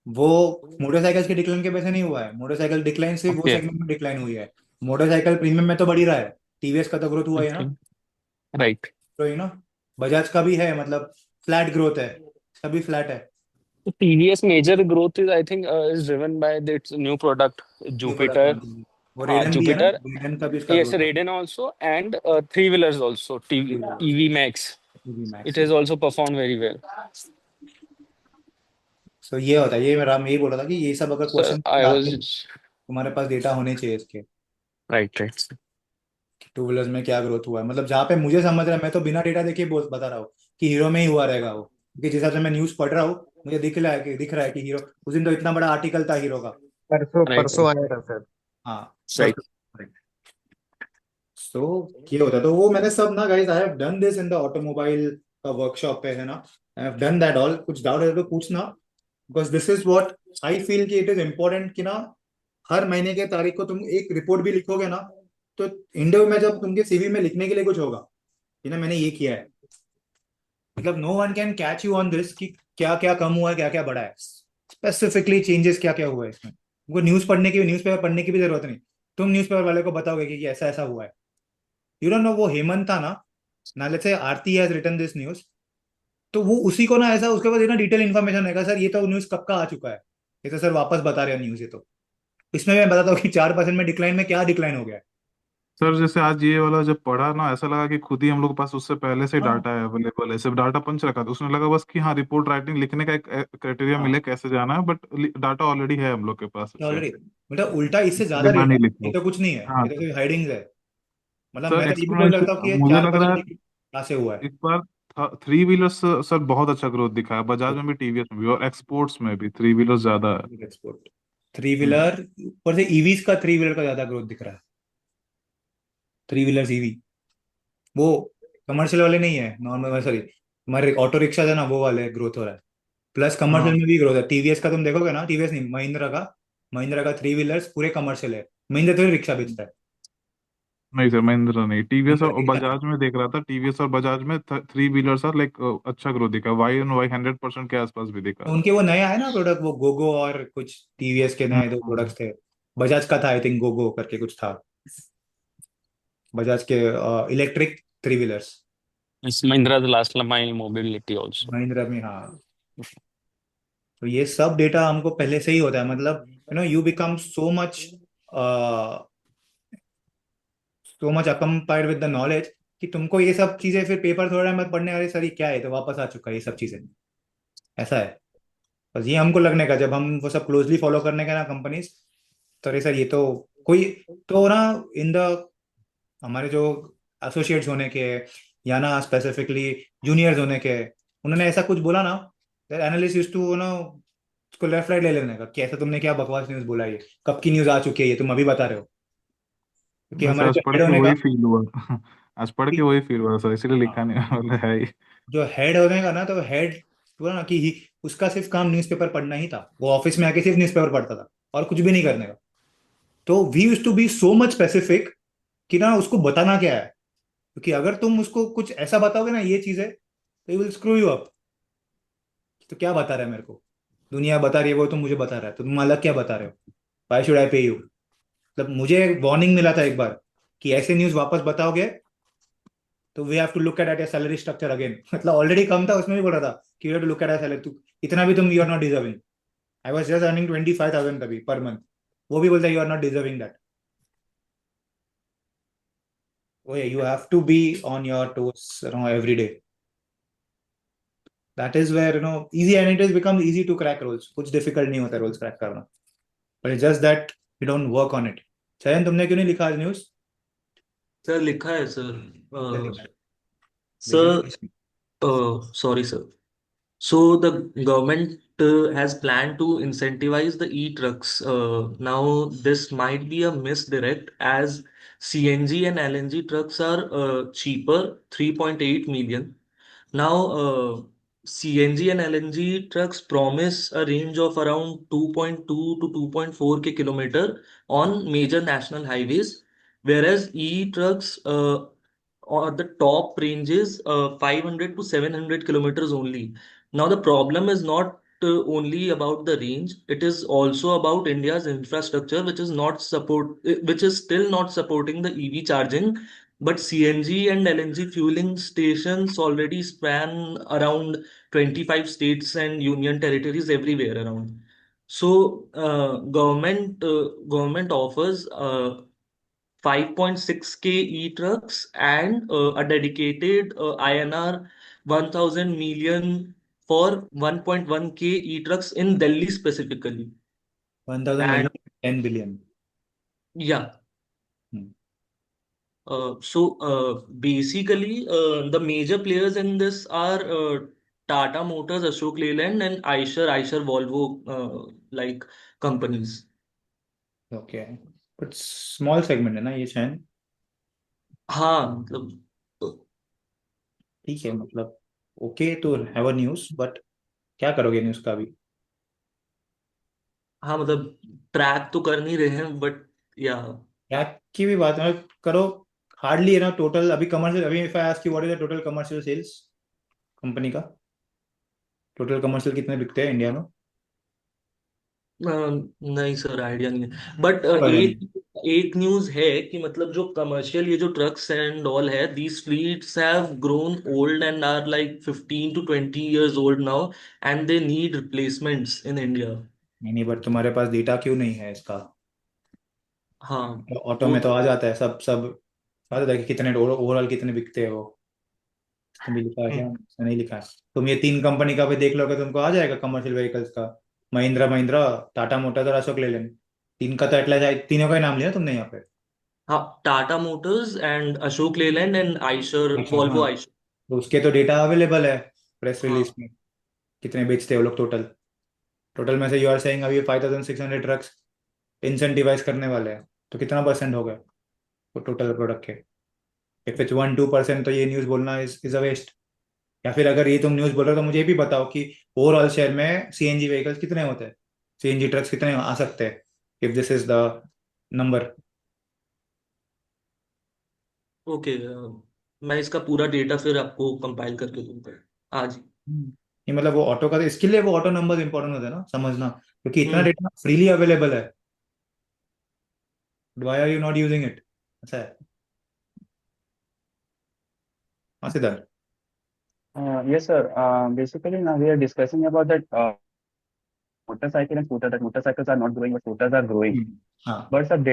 वो मोटरसाइकिल्स के डिक्लाइन के वजह से नहीं हुआ है। मोटरसाइकिल डिक्लाइन सिर्फ वो
Okay.
सेगमेंट में डिक्लाइन हुई है, मोटरसाइकिल प्रीमियम में तो बढ़ ही रहा है। टीवीएस का तो ग्रोथ हुआ ही है ना,
Okay. Right.
तो यू नो बजाज का भी है, मतलब फ्लैट ग्रोथ है, सभी फ्लैट है।
The TVS major growth is, I think, is driven by its new product,
new product
Jupiter.
वो रेडन भी है ना,
Jupiter.
रेडन का भी इसका
Yes,
ग्रोथ है।
Raiden also, and three wheelers also. EV Max.
TV
It
max,
has also performed very well.
सो ये होता है, ये मेरा मैं यही बोल रहा था कि ये सब अगर
Sir,
क्वेश्चन
I
आते
was
तुम्हारे पास डेटा होने चाहिए इसके,
right, right.
टू व्हीलर्स में क्या ग्रोथ हुआ है। मतलब जहाँ पे मुझे समझ रहा है, मैं तो बिना डेटा देखे बोल बता रहा हूँ कि हीरो में ही हुआ रहेगा वो, क्योंकि जिस हिसाब से मैं न्यूज पढ़ रहा हूँ मुझे दिख रहा है कि हीरो, उस दिन तो इतना बड़ा आर्टिकल था हीरो का।
परसों
Right,
परसों आया था सर।
हाँ
right.
सो ये होता है, तो वो मैंने सब ना guys, I have done this in the automobile का वर्कशॉप पे है ना, I have done that all. कुछ डाउट है तो पूछना, because this is what I feel कि इट इज इम्पोर्टेंट कि ना हर महीने के तारीख को तुम एक रिपोर्ट भी लिखोगे ना, तो इंडिया में जब तुमके सीवी में लिखने के लिए कुछ होगा कि ना मैंने ये किया है, मतलब no one can catch you on this कि क्या क्या कम हुआ है, क्या क्या बढ़ा है, स्पेसिफिकली चेंजेस क्या क्या हुआ है इसमें। उनको न्यूज़पेपर पढ़ने की भी जरूरत नहीं, तुम न्यूज़पेपर वाले को बताओगे कि ऐसा ऐसा हुआ है। यू डोंट नो, वो हेमंत था ना let's say Aarti has written this news, तो वो उसी को ना ऐसा उसके बाद ये ना डिटेल इन्फॉर्मेशन रहेगा, सर ये तो न्यूज कब का आ चुका है, ये तो सर वापस बता रहे हैं न्यूज, ये तो इसमें मैं बताता हूँ कि 4% में डिक्लाइन में क्या डिक्लाइन हो गया है।
सर जैसे आज ये वाला जब पढ़ा ना, ऐसा लगा कि खुद ही हम लोग के पास उससे पहले से
हाँ
डाटा है, अवेलेबल है, सिर्फ डाटा पंच रखा था उसने, लगा बस कि हाँ रिपोर्ट राइटिंग लिखने का एक क्राइटेरिया
हाँ
मिले कैसे जाना है, बट डाटा ऑलरेडी है हम लोग के पास उससे।
ऑलरेडी, मतलब उल्टा इससे ज्यादा
इसलिए मैं
डेटा
नहीं
है,
लिखता
ये
हूँ।
तो कुछ नहीं है,
हाँ
ये तो सिर्फ हाइडिंग्स है। मतलब मैं
सर,
तो ये भी बोल सकता हूँ कि ये
मुझे
चार
लग रहा
परसेंट
है
कहाँ से हुआ है।
इस बार थ्री व्हीलर्स सर बहुत अच्छा ग्रोथ दिखा है, बजाज में भी, टीवीएस में भी, और एक्सपोर्ट्स में भी थ्री व्हीलर्स ज्यादा है।
एक्सपोर्ट थ्री
हम्म।
व्हीलर ऊपर से ईवीज का, थ्री व्हीलर का ज्यादा ग्रोथ दिख रहा है। थ्री व्हीलर ईवी वो कमर्शियल वाले नहीं है, नॉर्मल, सॉरी हमारे ऑटो रिक्शा है ना वो वाले ग्रोथ हो रहा है, प्लस कमर्शियल
हाँ
में भी ग्रोथ है। टीवीएस का तुम देखोगे ना, टीवीएस नहीं, महिंद्रा का थ्री व्हीलर्स पूरे कमर्शियल है। महिंद्रा तो रिक्शा बेचता है।
नहीं सर, महिंद्रा नहीं, टीवीएस
महिंद्रा
और
देखा था,
बजाज में देख रहा था, टीवीएस और बजाज में थ्री व्हीलर्स आर लाइक अच्छा ग्रोथ दिखा, वाई एंड वाई 100% के आसपास भी दिखा।
तो उनके वो नया है ना प्रोडक्ट, वो गोगो और कुछ टीवीएस के नए दो
हम्म।
प्रोडक्ट्स थे। बजाज का था आई थिंक गोगो करके कुछ था, बजाज के electric three wheelers.
It's Mahindra's last mile mobility also.
Mahindra में हाँ, तो ये सब डेटा हमको पहले से ही होता है, मतलब you become so much accompanied with the knowledge कि तुमको ये सब चीजें फिर पेपर थोड़ा मत पढ़ने, वाले सर ये क्या है, तो वापस आ चुका है ये सब चीजें, ऐसा है। बस ये हमको लगने का, जब हम वो सब क्लोजली फॉलो करने का ना कंपनीज, तो अरे सर ये तो कोई, तो ना इन द हमारे जो एसोसिएट्स होने के या ना स्पेसिफिकली जूनियर्स होने के, उन्होंने ऐसा कुछ बोला ना, एनालिस्ट यूज्ड टू नो उसको लेफ्ट राइट ले लेने का कि ऐसा तुमने क्या बकवास न्यूज बोला, ये कब की न्यूज आ चुकी है, ये तुम अभी बता रहे हो, क्योंकि
वैसे
हमारे
आज
जो
पढ़
हेड
के
होने का,
वही फील हुआ आज पढ़ के वही फील हुआ सर, इसीलिए लिखा
हाँ,
नहीं बोला है ही।
जो हेड होने का ना, तो हेड बोला ना कि उसका सिर्फ काम न्यूज़पेपर पढ़ना ही था, वो ऑफिस में आके सिर्फ न्यूज़पेपर पढ़ता था और कुछ भी नहीं करने का। तो we use to be so much specific कि ना उसको बताना क्या है, क्योंकि अगर तुम उसको कुछ ऐसा बताओगे ना ये चीज है, तो विल स्क्रू यू अप। तो क्या बता रहा है मेरे को, दुनिया बता रही है वो, तुम मुझे बता रहा है, तो तुम अलग क्या बता रहे हो, व्हाई शुड आई पे यू। मतलब मुझे वार्निंग मिला था एक बार कि ऐसे न्यूज वापस बताओगे तो we have to look at your salary structure again. मतलब ऑलरेडी कम था, उसमें भी बोल रहा था कि you have to look at your salary, तू इतना भी तुम, you are not deserving. I was just earning 25,000 तभी पर मंथ, वो भी बोलता है you are not deserving that. Oh yeah, you have to be on your toes, every day. That is where easy, and it has become easy to crack roles. कुछ difficult नहीं होता roles crack करना, but it's just that you don't work on it. चयन तुमने क्यों नहीं लिखा आज न्यूज?
सर लिखा है सर।
क्या लिखा है?
Sir sorry sir. So the government has planned to incentivize the e-trucks. Now this might be a misdirect as CNG and LNG trucks are cheaper, 3.8 million. Now, CNG and LNG trucks promise a range of around 2.2 to 2.4 k kilometer on major national highways, whereas e-trucks or the top ranges 500 to 700 kilometers only. Now, the problem is not only about the range, it is also about India's infrastructure, which is still not supporting the EV charging. But CNG and LNG fueling stations already span around 25 states and union territories everywhere around. So, government offers 5.6K e-trucks and a dedicated INR 1000 million for 1.1K e-trucks in Delhi specifically.
1000
And
million, 10 billion.
yeah,
Hmm.
basically, the major players in this are Tata Motors, Ashok Leyland, and Eicher Volvo like companies.
Okay. But small segment है ना ये चैन?
हाँ मतलब
ठीक है, मतलब okay तो have a news, but क्या करोगे न्यूज़ का अभी?
हाँ मतलब ट्रैक तो कर नहीं रहे हैं बट या
क्या की भी बात है करो, हार्डली है ना टोटल अभी कमर्शियल, अभी if I ask you what is the total commercial sales company का, टोटल कमर्शियल कितने बिकते हैं इंडिया में?
नहीं सर आइडिया नहीं है बट
पर
एक न्यूज है कि मतलब जो कमर्शियल ये जो ट्रक्स एंड ऑल है these fleets have grown old and are like 15 to 20 years old now and they need replacements in India.
नहीं, बट तुम्हारे पास डेटा क्यों नहीं है इसका?
हाँ
ऑटो
वो
में तो आ जाता है, सब सब आ जाता है कि कितने ओवरऑल कितने बिकते हैं वो, इसमें भी लिखा है क्या?
हम्म,
इसमें नहीं लिखा है। तुम ये तीन कंपनी का भी देख लोगे तुमको आ जाएगा कमर्शियल व्हीकल्स का, महिंद्रा महिंद्रा, टाटा मोटर्स और अशोक लेलैंड, तीन का तो एटलास, तीनों का ही नाम लिया तुमने यहाँ पे।
हाँ Tata Motors and Ashok Leyland and Eicher
अच्छा हाँ,
वॉल्वो आइशर.
तो उसके तो डेटा अवेलेबल है प्रेस रिलीज
हाँ
में, कितने बेचते हैं वो लोग टोटल। टोटल में से यू आर सेइंग अभी 5600 ट्रक्स इंसेंटिवाइज करने वाले हैं, तो कितना परसेंट हो गया वो टोटल प्रोडक्ट के? इफ इट्स 1-2% तो ये न्यूज़ बोलना इज अ वेस्ट। या फिर अगर ये तुम न्यूज़ बोल रहे हो तो मुझे ये भी बताओ कि ओवरऑल शहर में सीएनजी व्हीकल्स कितने होते हैं, सीएनजी ट्रक्स कितने आ सकते हैं, if this is the number.
Okay मैं इसका पूरा डेटा फिर आपको कंपाइल करके दूंगा आज ही.
ये मतलब वो ऑटो का, तो इसके लिए वो ऑटो नंबर इंपॉर्टेंट होता है ना समझना, क्योंकि इतना
हम्म
डेटा फ्रीली अवेलेबल है, why are you not using it? ऐसा है। हाँ Siddharth.
Yes, sir. Basically, now we are discussing about that motorcycle and scooter. That motorcycles are not growing, but scooters are growing.
हाँ
But some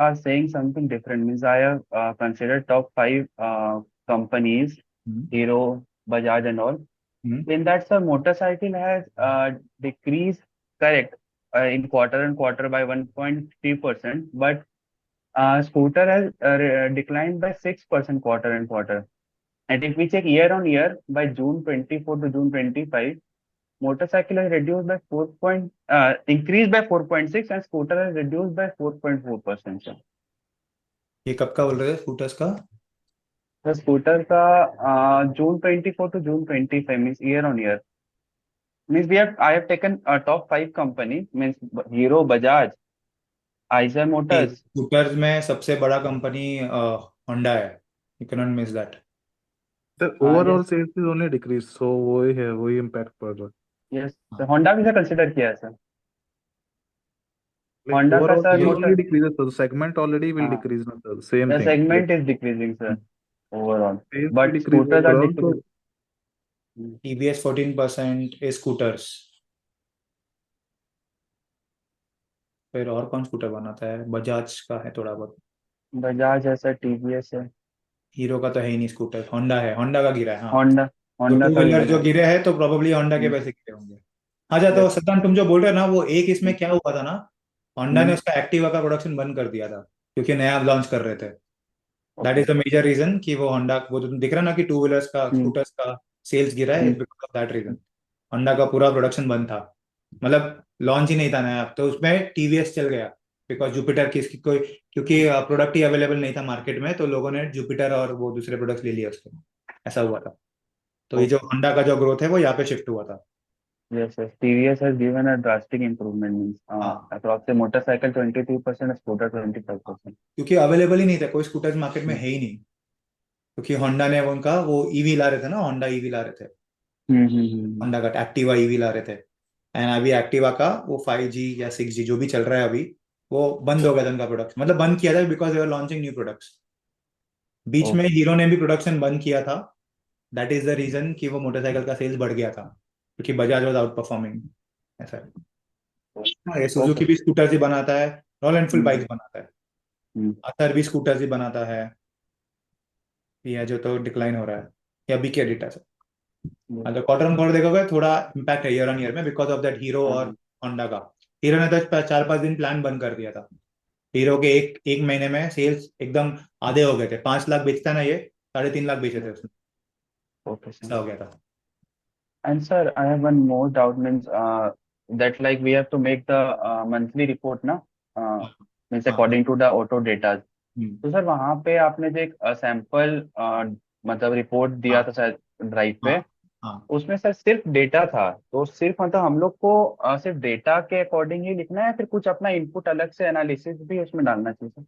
are saying something different. Means I have considered top five companies, Hero, Bajaj, and all. In that, sir, motorcycle has decreased, correct, in quarter and quarter by 1.3%, but scooter has declined by 6% quarter and quarter. And if we check year on year, by June 24 to June 25, motorcycle has reduced by increased by 4.6 and scooter has reduced by 4.4%, sir.
ये कब का बोल रहे थे scooters का?
The scooter का June 24 to June 25 means year on year. Means I have taken a top five company means Hero, Bajaj, Eicher Motors.
Scooters में सबसे बड़ा कंपनी होंडा है, you can not miss that.
Sir overall sales is only decrease, so वही है, वही impact पड़ रहा है।
Yes, so Honda भी कंसिडर किया है सर। Honda का
overall
sir
sales
motor
only decreases, so the segment already will decrease ना सर, same
the
thing.
segment is decreasing, sir, overall.
Sales
But
decrease
scooters are
overall, तो
decreasing.
TVS 14% is scooters. फिर और कौन scooter बनाता है? बजाज का है थोड़ा बहुत,
बजाज है सर, TVS है,
हीरो का तो है ही नहीं स्कूटर, होंडा है, होंडा का गिरा है। हाँ,
होंडा
तो
होंडा
टू
का भी
व्हीलर
गिरा
जो
है।
गिरे हैं तो प्रोबेबली होंडा के पैसे गिरे होंगे। हाँ जा, तो
Yes.
सत्तान तुम जो बोल रहे हो ना, वो एक इसमें क्या हुआ था ना, होंडा ने
हम्म,
उसका एक्टिवा का प्रोडक्शन बंद कर दिया था क्योंकि नया लॉन्च कर रहे थे। That is the major reason कि वो होंडा, वो तो दिख रहा है ना कि टू व्हीलर्स का, स्कूटर्स का सेल्स गिरा है, because of that reason. Honda का पूरा प्रोडक्शन बंद था, मतलब लॉन्च ही नहीं था नया, तो उसमें टीवीएस चल गया बिकॉज जुपिटर किसकी कोई, क्योंकि प्रोडक्ट ही अवेलेबल नहीं था मार्केट में, तो लोगों ने जुपिटर और वो दूसरे प्रोडक्ट्स ले लिए उसके, ऐसा हुआ था। तो ये जो
Okay.
होंडा का जो ग्रोथ है वो यहाँ पे शिफ्ट हुआ था।
Yes, yes. TVS has given a drastic improvement. Means,
हाँ,
across the motorcycle 23%, scooter 25%.
क्योंकि अवेलेबल ही नहीं था, कोई स्कूटर्स मार्केट में है ही नहीं, क्योंकि होंडा ने उनका वो ईवी ला रहे थे ना, होंडा ईवी ला रहे थे,
हम्म।
होंडा का एक्टिवा ईवी ला रहे थे। एंड अभी एक्टिवा का वो 5G या 6G जो भी चल रहा है अभी, वो बंद हो गया था उनका प्रोडक्शन, मतलब बंद किया था because they are launching new products. बीच में
Okay.
हीरो ने भी प्रोडक्शन बंद किया था, दैट इज द रीजन कि वो मोटरसाइकिल का सेल्स बढ़ गया था, क्योंकि बजाज वॉज आउट परफॉर्मिंग, ऐसा है। हाँ, ये सुजुकी
Okay.
भी स्कूटर्स ही बनाता है, रॉयल एनफील्ड बाइक्स
हम्म
बनाता है,
हम्म
अथर भी स्कूटर्स ही बनाता है। ये जो तो डिक्लाइन हो रहा है, ये अभी के डेटा से।
yes.
अगर क्वार्टर ऑन क्वार्टर देखोगे थोड़ा इम्पैक्ट है ईयर ऑन ईयर में, बिकॉज ऑफ दैट हीरो और
हाँ
होंडा का। हीरो ने तो 4-5 दिन प्लान बंद कर दिया था, हीरो के एक एक महीने में सेल्स एकदम आधे हो गए थे, 5 लाख बेचता है ना ये, 3.5 लाख बेचे थे उसने,
Okay, sir.
ऐसा हो गया था।
And sir, I have one more doubt. Means, that like we have to make the monthly report, na? Means
हाँ।
according to the auto data.
हम्म,
तो सर वहां पे आपने जो एक सैंपल मतलब रिपोर्ट दिया
हाँ
था शायद ड्राइव
हाँ
पे,
हाँ
उसमें सर सिर्फ डेटा था, तो सिर्फ मतलब हम लोग को सिर्फ डेटा के अकॉर्डिंग ही लिखना है, या फिर कुछ अपना इनपुट अलग से एनालिसिस भी उसमें डालना चाहिए सर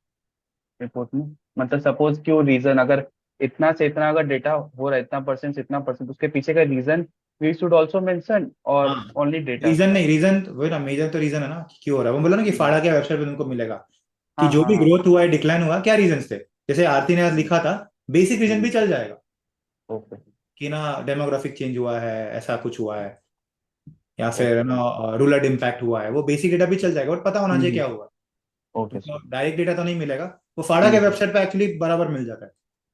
रिपोर्ट में? मतलब सपोज क्यों रीजन, अगर इतना से इतना अगर डेटा हो रहा है, इतना परसेंट इतना परसेंट, उसके पीछे का reason we should also mention, और
हाँ।
Only data?
रीजन नहीं, रीजन वही ना, मेजर तो रीजन है ना कि क्यों हो रहा है। वो बोला ना कि फाड़ा के वेबसाइट पे तुमको मिलेगा कि
हाँ
जो
हाँ
भी
हाँ।
ग्रोथ हुआ है, डिक्लाइन हुआ, क्या रीजन थे। जैसे आरती ने आज लिखा था, बेसिक रीजन भी चल जाएगा
ओके।
कि ना डेमोग्राफिक चेंज हुआ है, ऐसा कुछ हुआ है, या फिर
ओके।
ना रूरल इम्पैक्ट हुआ है, वो बेसिक डेटा भी चल जाएगा, बट पता होना चाहिए क्या हुआ।
ओके
तो
सर।
डायरेक्ट डेटा तो नहीं मिलेगा, वो फाड़ा के
हम्म।
वेबसाइट पे एक्चुअली बराबर मिल जाता है।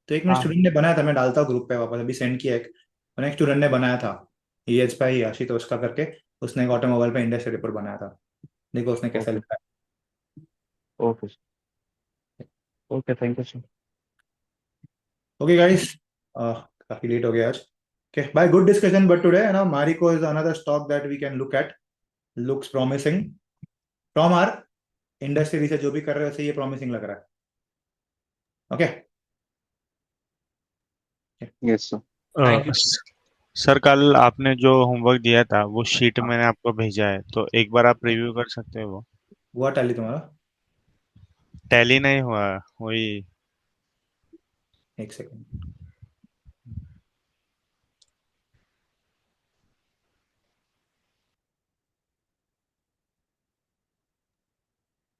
तो एक मेरे
हाँ
स्टूडेंट ने बनाया था, मैं डालता हूँ ग्रुप पे वापस, अभी सेंड किया एक, मैंने एक स्टूडेंट ने बनाया था, ईएच पे ही आशुतोष का करके, उसने एक ऑटोमोबाइल पे इंडस्ट्री रिपोर्ट बनाया था, देखो उसने कैसा
ओके।
लिखा
okay okay, thank you sir.
है। ओके गाइस, काफी लेट हो गया आज। Okay bye, good discussion, but today ना Marico is another stock that we can look at, looks promising from our industry research, जो भी कर रहे हो, वैसे ये प्रॉमिसिंग लग रहा है। Okay,
yes sir.
Thank you.
Sir कल आपने जो होमवर्क दिया था वो शीट
हाँ,
मैंने आपको भेजा है, तो एक बार आप रिव्यू कर सकते हो वो?
हुआ टैली तुम्हारा?
टैली नहीं हुआ, वही।
एक सेकंड।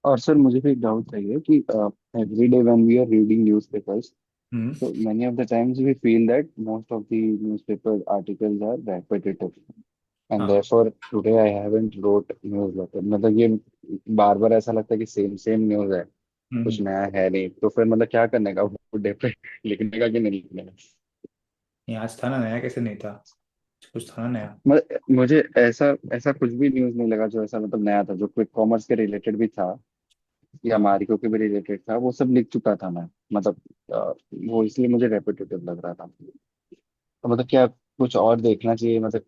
और सर मुझे भी एक डाउट चाहिए कि every day when we are reading newspapers,
hmm,
so many of the times we feel that most of the newspaper articles are repetitive, and
हाँ।
therefore today I haven't wrote newsletter. मतलब ये बार बार ऐसा लगता है कि same same news है, कुछ
हम्म।
नया है नहीं, तो फिर मतलब क्या करने का, वो डे पे लिखने का कि नहीं लिखने का?
ये आज था ना नया, कैसे नहीं था, कुछ था ना नया।
मुझे ऐसा ऐसा कुछ भी न्यूज़ नहीं लगा जो ऐसा मतलब नया था, जो क्विक कॉमर्स के रिलेटेड भी था या
हाँ,
मार्को के भी रिलेटेड था, वो सब लिख चुका था मैं। मतलब वो इसलिए मुझे रेपिटेटिव लग रहा था। तो मतलब क्या कुछ और देखना चाहिए, मतलब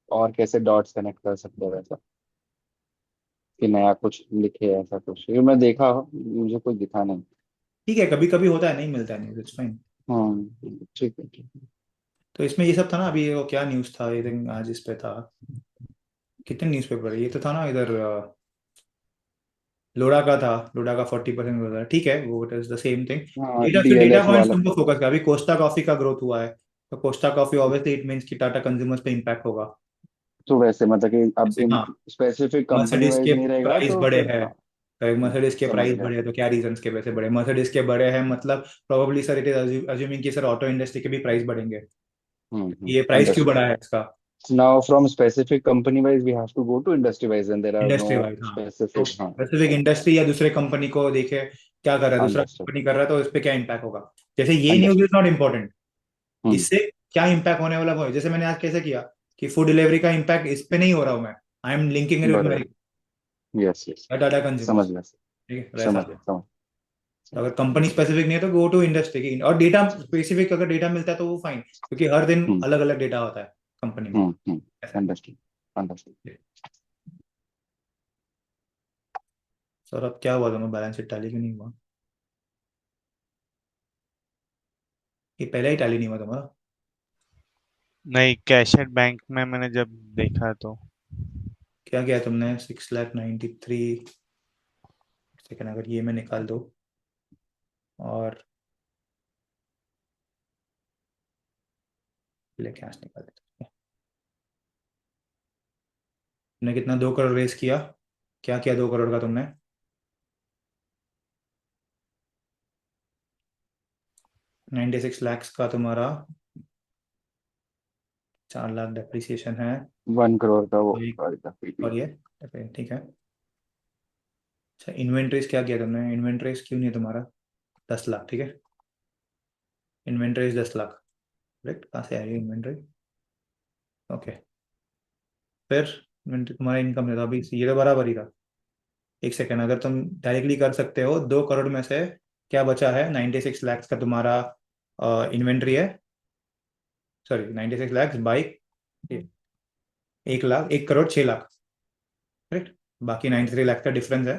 और कैसे डॉट्स कनेक्ट कर सकते हैं वैसा, कि नया कुछ लिखे, ऐसा कुछ ये मैं देखा, मुझे कुछ दिखा नहीं।
ठीक है, कभी कभी होता है, नहीं मिलता है न्यूज, इट्स फाइन।
हाँ ठीक है ठीक है।
तो इसमें ये सब था ना, अभी वो क्या न्यूज था, आई थिंक आज इस पे था, कितने न्यूज़पेपर, ये तो था ना इधर, लोड़ा का था, लोड़ा का 40% ग्रोथ है, ठीक है, वो it is the same thing.
हाँ
डेटा, तो डेटा
डीएलएफ
पॉइंट्स
वाला।
तुमको फोकस कर, अभी कोस्टा कॉफी का ग्रोथ हुआ है, तो Costa coffee obviously it means कि टाटा कंज्यूमर्स पे इम्पैक्ट होगा।
तो वैसे मतलब कि अब
जैसे
इन
हाँ,
स्पेसिफिक कंपनी
मर्सिडीज
वाइज
के
नहीं रहेगा
प्राइस
तो
बढ़े
फिर
हैं,
हाँ।
तो मर्सिडीज के
समझ
प्राइस
गया।
बढ़े तो क्या रीजंस के वजह से बढ़े, मर्सिडीज के बढ़े हैं मतलब probably sir it is assuming कि सर ऑटो इंडस्ट्री के भी प्राइस बढ़ेंगे, ये प्राइस क्यों
अंडरस्टूड।
बढ़ा है इसका।
Now from specific company wise we have to go to industry wise, and there are no
industry wise हाँ, तो
specific, हाँ।
स्पेसिफिक इंडस्ट्री या दूसरे कंपनी को देखे क्या कर रहा है, दूसरा
अंडरस्टूड।
कंपनी कर रहा है तो उस पर क्या इम्पैक्ट होगा। जैसे ये news
understood.
Is not important,
hmm
इससे क्या इम्पैक्ट होने वाला वो है। जैसे मैंने आज कैसे किया कि फूड डिलीवरी का इम्पैक्ट इस पे नहीं हो रहा हूँ मैं, I am linking it with
बराबर।
माई
यस यस।
टाटा कंज्यूमर्स,
समझ गया सर।
ठीक है वैसा।
समझ गया समझ।
तो अगर कंपनी स्पेसिफिक नहीं है तो गो टू इंडस्ट्री की, और डेटा स्पेसिफिक अगर डेटा मिलता है तो वो फाइन, क्योंकि हर दिन
हम्म
अलग अलग डेटा होता है कंपनी में, ऐसा
अंडरस्टूड। अंडरस्टूड।
है। सर अब क्या हुआ तुम्हें, बैलेंस शीट टैली क्यों नहीं हुआ? ये पहले ही टैली नहीं हुआ तुम्हारा?
नहीं, कैश एट बैंक में मैंने जब देखा तो
क्या किया तुमने? 6,93 सेकेंड, अगर ये में निकाल दो और ले कैश निकाल देते। तुमने कितना 2 करोड़ रेस किया? क्या किया 2 करोड़ का तुमने? 96 लाख का तुम्हारा 4 लाख डेप्रिसिएशन है।
1 करोड़ का वो
और एक
सॉरी था
और ये ठीक है। अच्छा, इन्वेंट्रीज क्या किया तुमने? इन्वेंट्रीज क्यों नहीं है तुम्हारा? 10 लाख, ठीक है। Inventories 10 lakh, correct. कहाँ से आई इन्वेंट्री? ओके। फिर इन्वेंट्री तुम्हारा इनकम है तो अभी ये तो बराबर ही था। एक सेकेंड, अगर तुम डायरेक्टली कर सकते हो 2 करोड़ में से क्या बचा है? 96 लाख का तुम्हारा इन्वेंट्री है। Sorry, 96 lakh by 1 lakh, 1 crore 6 lakh, correct. बाकी 93 लाख का डिफरेंस है।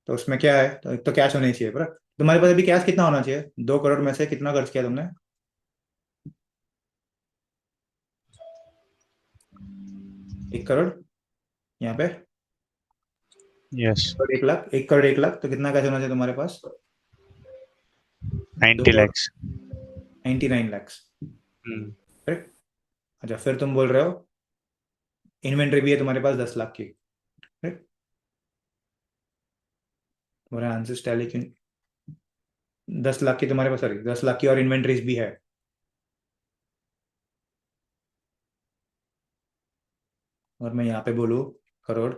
तो उसमें क्या है? तो एक तो कैश होना ही चाहिए, पर तुम्हारे पास अभी कैश कितना होना चाहिए? 2 करोड़ में से कितना खर्च किया तुमने? 1 करोड़ यहाँ पे,
यस,
1 करोड़ 1 लाख, 1 करोड़ 1 लाख, तो कितना कैश होना चाहिए तुम्हारे पास?
90
2 करोड़
लैक्स
99 लाख, करेक्ट। अच्छा, फिर तुम बोल रहे हो इन्वेंट्री भी है तुम्हारे पास 10 लाख की, करेक्ट। तुम्हारा आंसर टैली क्यों? 10 लाख की तुम्हारे पास, सॉरी 10 लाख की और इन्वेंट्रीज भी है। और मैं यहाँ पे बोलूँ करोड़,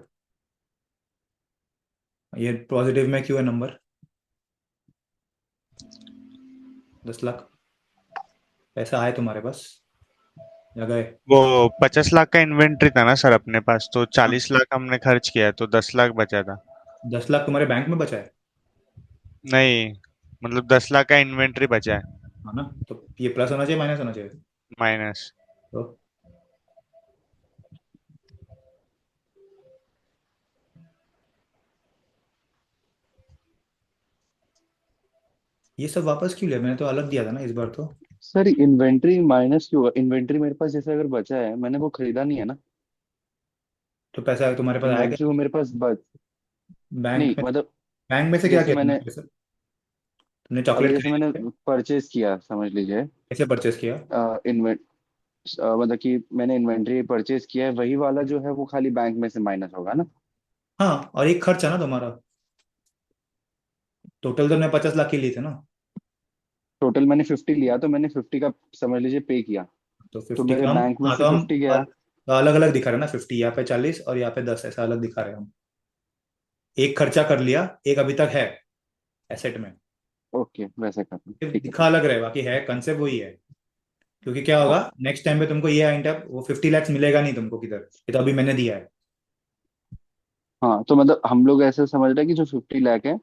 ये पॉजिटिव में क्यों है नंबर? 10 लाख पैसा आए तुम्हारे पास या गए?
वो 50 लाख का इन्वेंट्री था ना सर अपने पास, तो 40 लाख हमने खर्च किया तो 10 लाख बचा था।
10 लाख तुम्हारे बैंक में बचा है?
नहीं, मतलब 10 लाख का इन्वेंट्री बचा है,
हाँ ना, तो ये प्लस होना चाहिए माइनस होना चाहिए?
माइनस।
तो ये सब वापस क्यों लिया? मैंने तो अलग दिया था ना इस बार तो।
सर इन्वेंट्री माइनस क्यों होगा? इन्वेंट्री मेरे पास जैसे अगर बचा है, मैंने वो खरीदा नहीं है ना।
तो पैसा तुम्हारे पास आया
इन्वेंट्री
क्या?
वो मेरे पास बच
बैंक
नहीं
में?
मतलब
बैंक में से क्या
जैसे
किया तुमने
मैंने
पैसा? तुमने
अगर
चॉकलेट
जैसे मैंने
खरीदी?
परचेज किया समझ लीजिए।
कैसे परचेस किया?
इन्वेंट मतलब कि मैंने इन्वेंट्री परचेज किया है, वही वाला जो है वो खाली बैंक में से माइनस होगा ना।
हाँ, और एक खर्च है ना तुम्हारा। टोटल तो तुमने 50 लाख की ली थी ना।
टोटल मैंने 50 लिया, तो मैंने 50 का समझ लीजिए पे किया।
तो
तो
50
मेरे
का हम,
बैंक में
हाँ
से
तो हम
50 गया।
अलग अलग दिखा रहे हैं ना। 50 यहाँ पे 40 और यहाँ पे 10, ऐसा अलग दिखा रहे हैं हम। एक खर्चा कर लिया, एक अभी तक है एसेट में।
ओके वैसे करना
सिर्फ
ठीक है।
दिखा अलग रहे, बाकी है कंसेप्ट वही है। क्योंकि क्या होगा,
हाँ
नेक्स्ट टाइम पे तुमको ये आइटम वो 50 लाख मिलेगा नहीं तुमको किधर, ये तो अभी मैंने दिया है।
हाँ, तो मतलब हम लोग ऐसे समझ रहे हैं कि जो 50 लाख है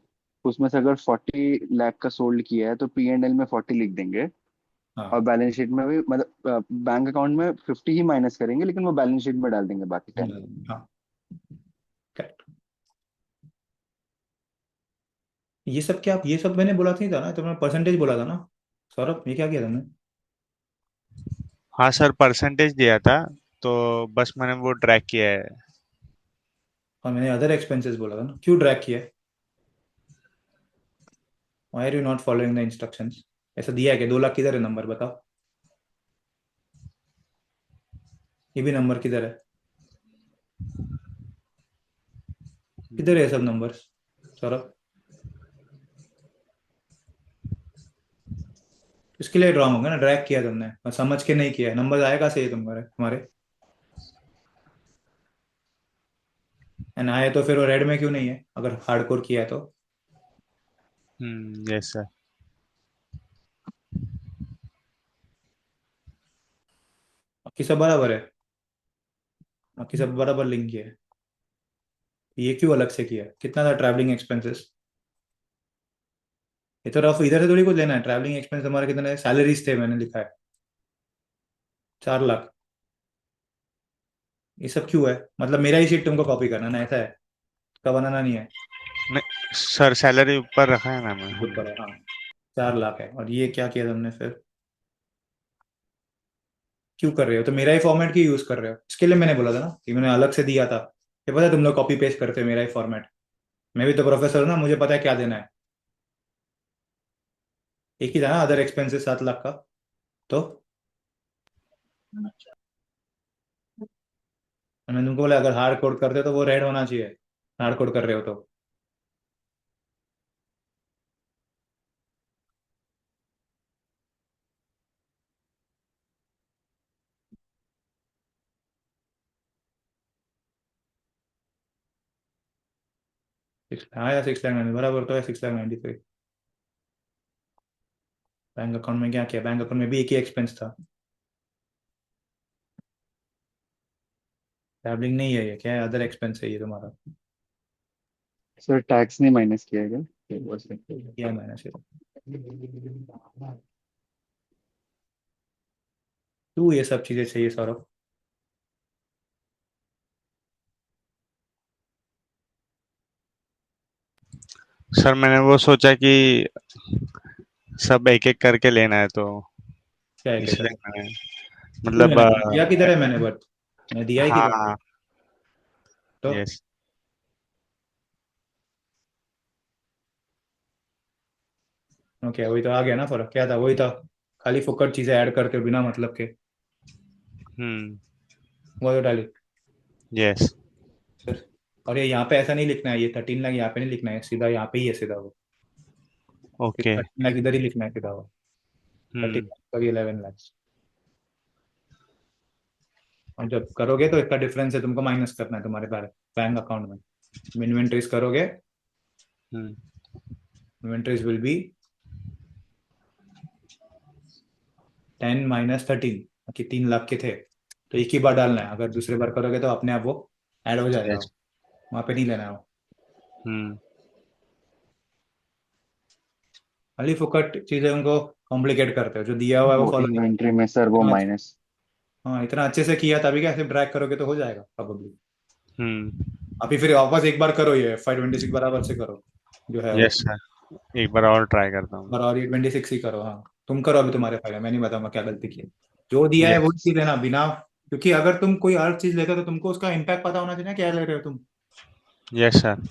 उसमें से अगर 40 लाख का सोल्ड किया है तो P&L में 40 लिख देंगे। और
हाँ,
बैलेंस शीट में भी मतलब बैंक अकाउंट में 50 ही माइनस करेंगे, लेकिन वो बैलेंस शीट में डाल देंगे बाकी 10।
हाँ, करेक्ट। ये सब क्या, ये सब मैंने बोला नहीं था ना, तुमने परसेंटेज बोला था ना सौरभ, ये क्या किया तुमने?
हाँ सर, परसेंटेज दिया था, तो बस मैंने वो ट्रैक किया है।
और मैंने अदर एक्सपेंसेस बोला था ना, क्यों ड्रैग किया? Why are you not following the instructions? ऐसा दिया है कि 2 लाख किधर है नंबर बताओ? ये भी नंबर किधर है? किधर है ये सब नंबर्स सौरभ? इसके लिए रॉन्ग होगा ना, ड्रैग किया तुमने और समझ के नहीं किया, नंबर आएगा सही तुम्हारे तुम्हारे। एंड आए तो फिर वो रेड में क्यों नहीं है अगर हार्डकोर किया है तो?
Yes sir.
बाकी सब बराबर है, बाकी सब बराबर लिंक किया है। ये क्यों अलग से किया है? कितना था ट्रैवलिंग एक्सपेंसेस? ये तो रफ इधर से थोड़ी कुछ लेना है। ट्रैवलिंग एक्सपेंस हमारे कितने सैलरीज थे, मैंने लिखा है 4 लाख। ये सब क्यों है? मतलब मेरा ही शीट तुमको कॉपी करना ना, ऐसा है? इसका बनाना नहीं है।
नहीं सर, सैलरी ऊपर रखा है ना मैं।
ऊपर है, हाँ 4 लाख है। और ये क्या किया तुमने फिर? क्यों कर रहे हो? तो मेरा ही फॉर्मेट क्यों यूज कर रहे हो? इसके लिए मैंने बोला था ना कि मैंने अलग से दिया था। ये पता है तुम लोग कॉपी पेस्ट करते हो मेरा ही फॉर्मेट। मैं भी तो प्रोफेसर हूँ ना, मुझे पता है क्या देना है। एक ही था ना अदर एक्सपेंसेस 7 लाख का। तो मैंने तुमको बोला अगर हार्ड कोड करते हो तो वो रेड होना चाहिए, हार्ड कोड कर रहे हो तो। हाँ यार 6 लाख बराबर तो है, 6 लाख 93। बैंक अकाउंट में क्या किया? बैंक अकाउंट में भी एक ही एक्सपेंस था। ट्रैवलिंग नहीं है, ये क्या है? अदर एक्सपेंस है ये तुम्हारा।
सर टैक्स नहीं माइनस किया गया, ये बस
किया है मैंने सिर्फ। तू ये सब चीजें चाहिए सौरभ?
सर मैंने वो सोचा कि सब एक एक करके लेना है, तो
क्या है क्या
इसलिए
करे?
मैंने
क्यों
मतलब
लेना है? दिया किधर है मैंने? बट मैं दिया ही किधर है?
हाँ।
तो
यस।
ओके, वही तो आ गया ना फर्क। क्या था? वही था, खाली फुकट चीजें ऐड करते हो बिना मतलब के।
हम्म।
वो तो डाली
यस।
फिर। और ये यहाँ पे ऐसा नहीं लिखना है, ये 13 लाख यहाँ पे नहीं लिखना है, सीधा यहाँ पे ही है सीधा वो।
ओके।
13 लाख इधर ही लिखना है सीधा वो। थर्टी
हम्म।
लाख 11 लाख। और जब करोगे तो इसका डिफरेंस है तुमको माइनस करना है तुम्हारे बैंक अकाउंट में। इन्वेंट्रीज करोगे,
हम्म।
इन्वेंट्रीज विल बी 10 - 13, कि 3 लाख के थे। तो एक ही बार डालना है, अगर दूसरी बार करोगे तो अपने आप वो ऐड हो जाएगा,
यस।
वहां पे नहीं लेना है वो।
हम्म।
खाली फुकट चीजें उनको कॉम्प्लिकेट करते हो, जो दिया हुआ है वो
वो
फॉलो नहीं
इन्वेंट्री में सर वो
करते।
माइनस।
हाँ इतना अच्छे से किया तभी क्या, सिर्फ ड्रैग करोगे तो हो जाएगा probably।
हम्म।
अभी फिर वापस एक बार करो, ये FY26 बराबर से करो जो है वो।
यस सर, एक बार और ट्राई करता हूँ।
और ये 26 ही करो, हाँ तुम करो अभी, तुम्हारे फायदा। मैं नहीं बताऊंगा क्या गलती की है। जो दिया है वो
यस।
चीज लेना बिना, क्योंकि अगर तुम कोई और चीज लेते हो तो तुमको उसका इम्पैक्ट पता होना चाहिए ना, क्या ले रहे हो तुम।
Yes sir.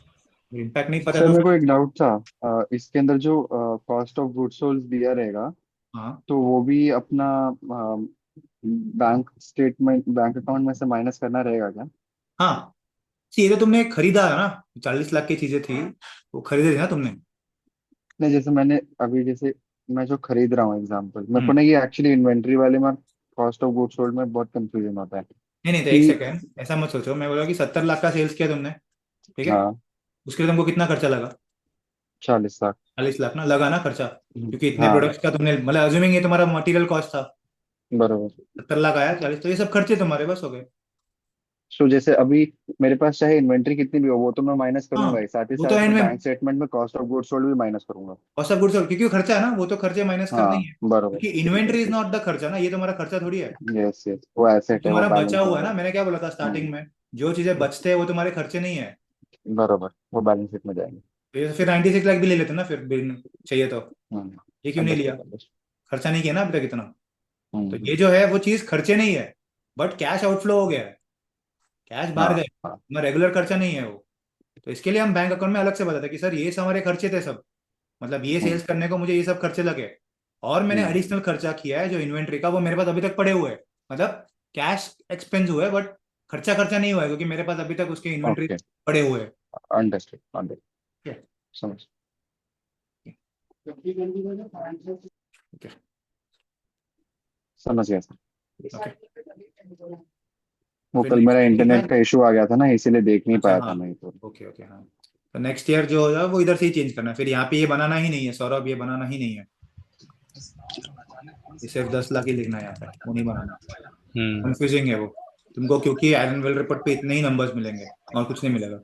इम्पैक्ट नहीं पता
सर
तो
मेरे
फिर।
को एक डाउट था, इसके अंदर जो कॉस्ट ऑफ गुड्स सोल्ड दिया रहेगा,
हाँ
तो वो भी अपना बैंक स्टेटमेंट, बैंक अकाउंट में से माइनस करना रहेगा क्या?
हाँ, ये तो तुमने खरीदा है ना, 40 लाख की चीजें थी, वो खरीदे थे ना तुमने।
नहीं, जैसे मैंने अभी जैसे मैं जो खरीद रहा हूँ एग्जांपल, मेरे को
हम्म।
ना ये एक्चुअली इन्वेंट्री वाले में कॉस्ट ऑफ गुड्स सोल्ड में बहुत कंफ्यूजन होता है
नहीं नहीं, तो एक
कि
सेकेंड, ऐसा मत सोचो। मैं बोला कि 70 लाख का सेल्स किया तुमने, ठीक है?
हाँ
उसके लिए तुमको कितना खर्चा लगा?
40 लाख।
40 लाख ना लगा ना खर्चा, क्योंकि इतने
हाँ
प्रोडक्ट्स का तुमने मतलब अज्यूमिंग ये तुम्हारा मटेरियल कॉस्ट था।
बरोबर।
70 लाख आया, 40, तो ये सब खर्चे तुम्हारे बस हो गए।
सो जैसे अभी मेरे पास चाहे इन्वेंट्री कितनी भी हो वो तो मैं माइनस
हाँ
करूंगा ही, साथ ही
वो तो
साथ
एंड
मैं
में,
बैंक स्टेटमेंट में कॉस्ट ऑफ गुड्स सोल्ड भी माइनस करूंगा।
और सब गुड्स, क्योंकि वो खर्चा है ना, वो तो खर्चे माइनस करना ही
हाँ
है,
बरोबर।
क्योंकि इन्वेंटरी इज नॉट द खर्चा ना, ये तुम्हारा खर्चा थोड़ी है।
यस यस, वो
ये
एसेट है, वो
तुम्हारा बचा
बैलेंस में
हुआ है ना,
जाएगा।
मैंने क्या बोला था स्टार्टिंग
हम्म,
में, जो चीजें बचते हैं वो तुम्हारे खर्चे नहीं है।
बरोबर, वो बैलेंस शीट में जाएंगे।
फिर 96 लाख भी ले लेते ना फिर चाहिए तो। ये क्यों नहीं लिया?
Understood understood.
खर्चा नहीं किया ना अभी तक इतना। तो
हम्म,
ये जो है वो चीज खर्चे नहीं है, बट कैश आउटफ्लो हो गया है, कैश बाहर
हाँ
गए,
हाँ।
रेगुलर खर्चा नहीं है वो। तो इसके लिए हम बैंक अकाउंट में अलग से बताते कि सर ये हमारे खर्चे थे सब, मतलब ये
हम्म,
सेल्स करने को मुझे ये सब खर्चे लगे, और मैंने
हम्म,
एडिशनल खर्चा किया है जो इन्वेंट्री का, वो मेरे पास अभी तक पड़े हुए हैं। मतलब कैश एक्सपेंस हुआ है, बट खर्चा खर्चा नहीं हुआ है, क्योंकि मेरे पास अभी तक उसके इन्वेंट्री
ओके,
पड़े हुए हैं।
अंडरस्टूड अंडरस्टूड,
ठीक है?
समझ।
ओके
समझ गया सर।
ओके।
वो
फिर
कल मेरा
नेक्स्ट ईयर जो है,
इंटरनेट का इशू आ गया था ना, इसीलिए देख नहीं
अच्छा
पाया था
हाँ,
मैं तो।
ओके ओके हाँ। तो नेक्स्ट ईयर जो होगा वो इधर से ही चेंज करना है, फिर यहाँ पे ये बनाना ही नहीं है सौरभ, ये बनाना ही नहीं है। ये सिर्फ 10 लाख ही लिखना है यहाँ पे, वो नहीं बनाना।
हम्म।
कंफ्यूजिंग है वो तुमको, क्योंकि आयरन वेल रिपोर्ट पे इतने ही नंबर्स मिलेंगे और कुछ नहीं मिलेगा।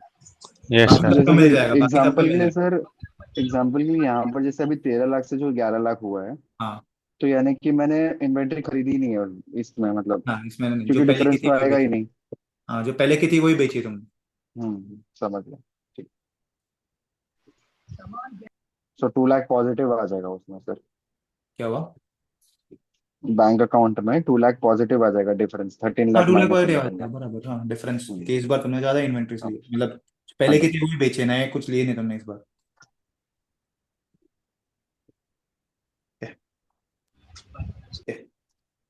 यस
बाकी
सर।
सबका
जैसे कि
मिल जाएगा, बाकी सबका
एग्जांपल के
मिल
लिए
जाएगा।
सर, एग्जांपल के लिए यहाँ पर जैसे अभी 13 लाख से जो 11 लाख हुआ है,
हाँ
तो यानी कि मैंने इन्वेंट्री खरीदी ही नहीं है इसमें, मतलब
हाँ, इसमें नहीं, जो
क्योंकि
पहले की
डिफरेंस
थी
तो
वही
आएगा ही
बेची।
नहीं।
हाँ जो पहले की थी वही बेची तुमने।
समझ गया। ठीक। सो 2 लाख पॉजिटिव आ जाएगा उसमें सर।
क्या हुआ?
बैंक अकाउंट में 2 लाख पॉजिटिव आ जाएगा, डिफरेंस 13
हाँ,
लाख
2 लाख
माइनस हो
पॉजिटिव आ
जाएगा।
जाएगा, बराबर। हाँ, डिफरेंस कि इस बार तुमने ज्यादा इन्वेंट्रीज
हाँ
ली, मतलब
हाँ
पहले के
जी।
थे वो भी बेचे, नए कुछ लिए नहीं तुमने इस बार।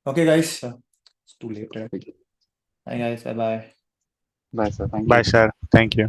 Okay guys, it's too late.
ठीक है,
bye guys, bye.
Bye sir, thank
bye
you.
Sir, thank you.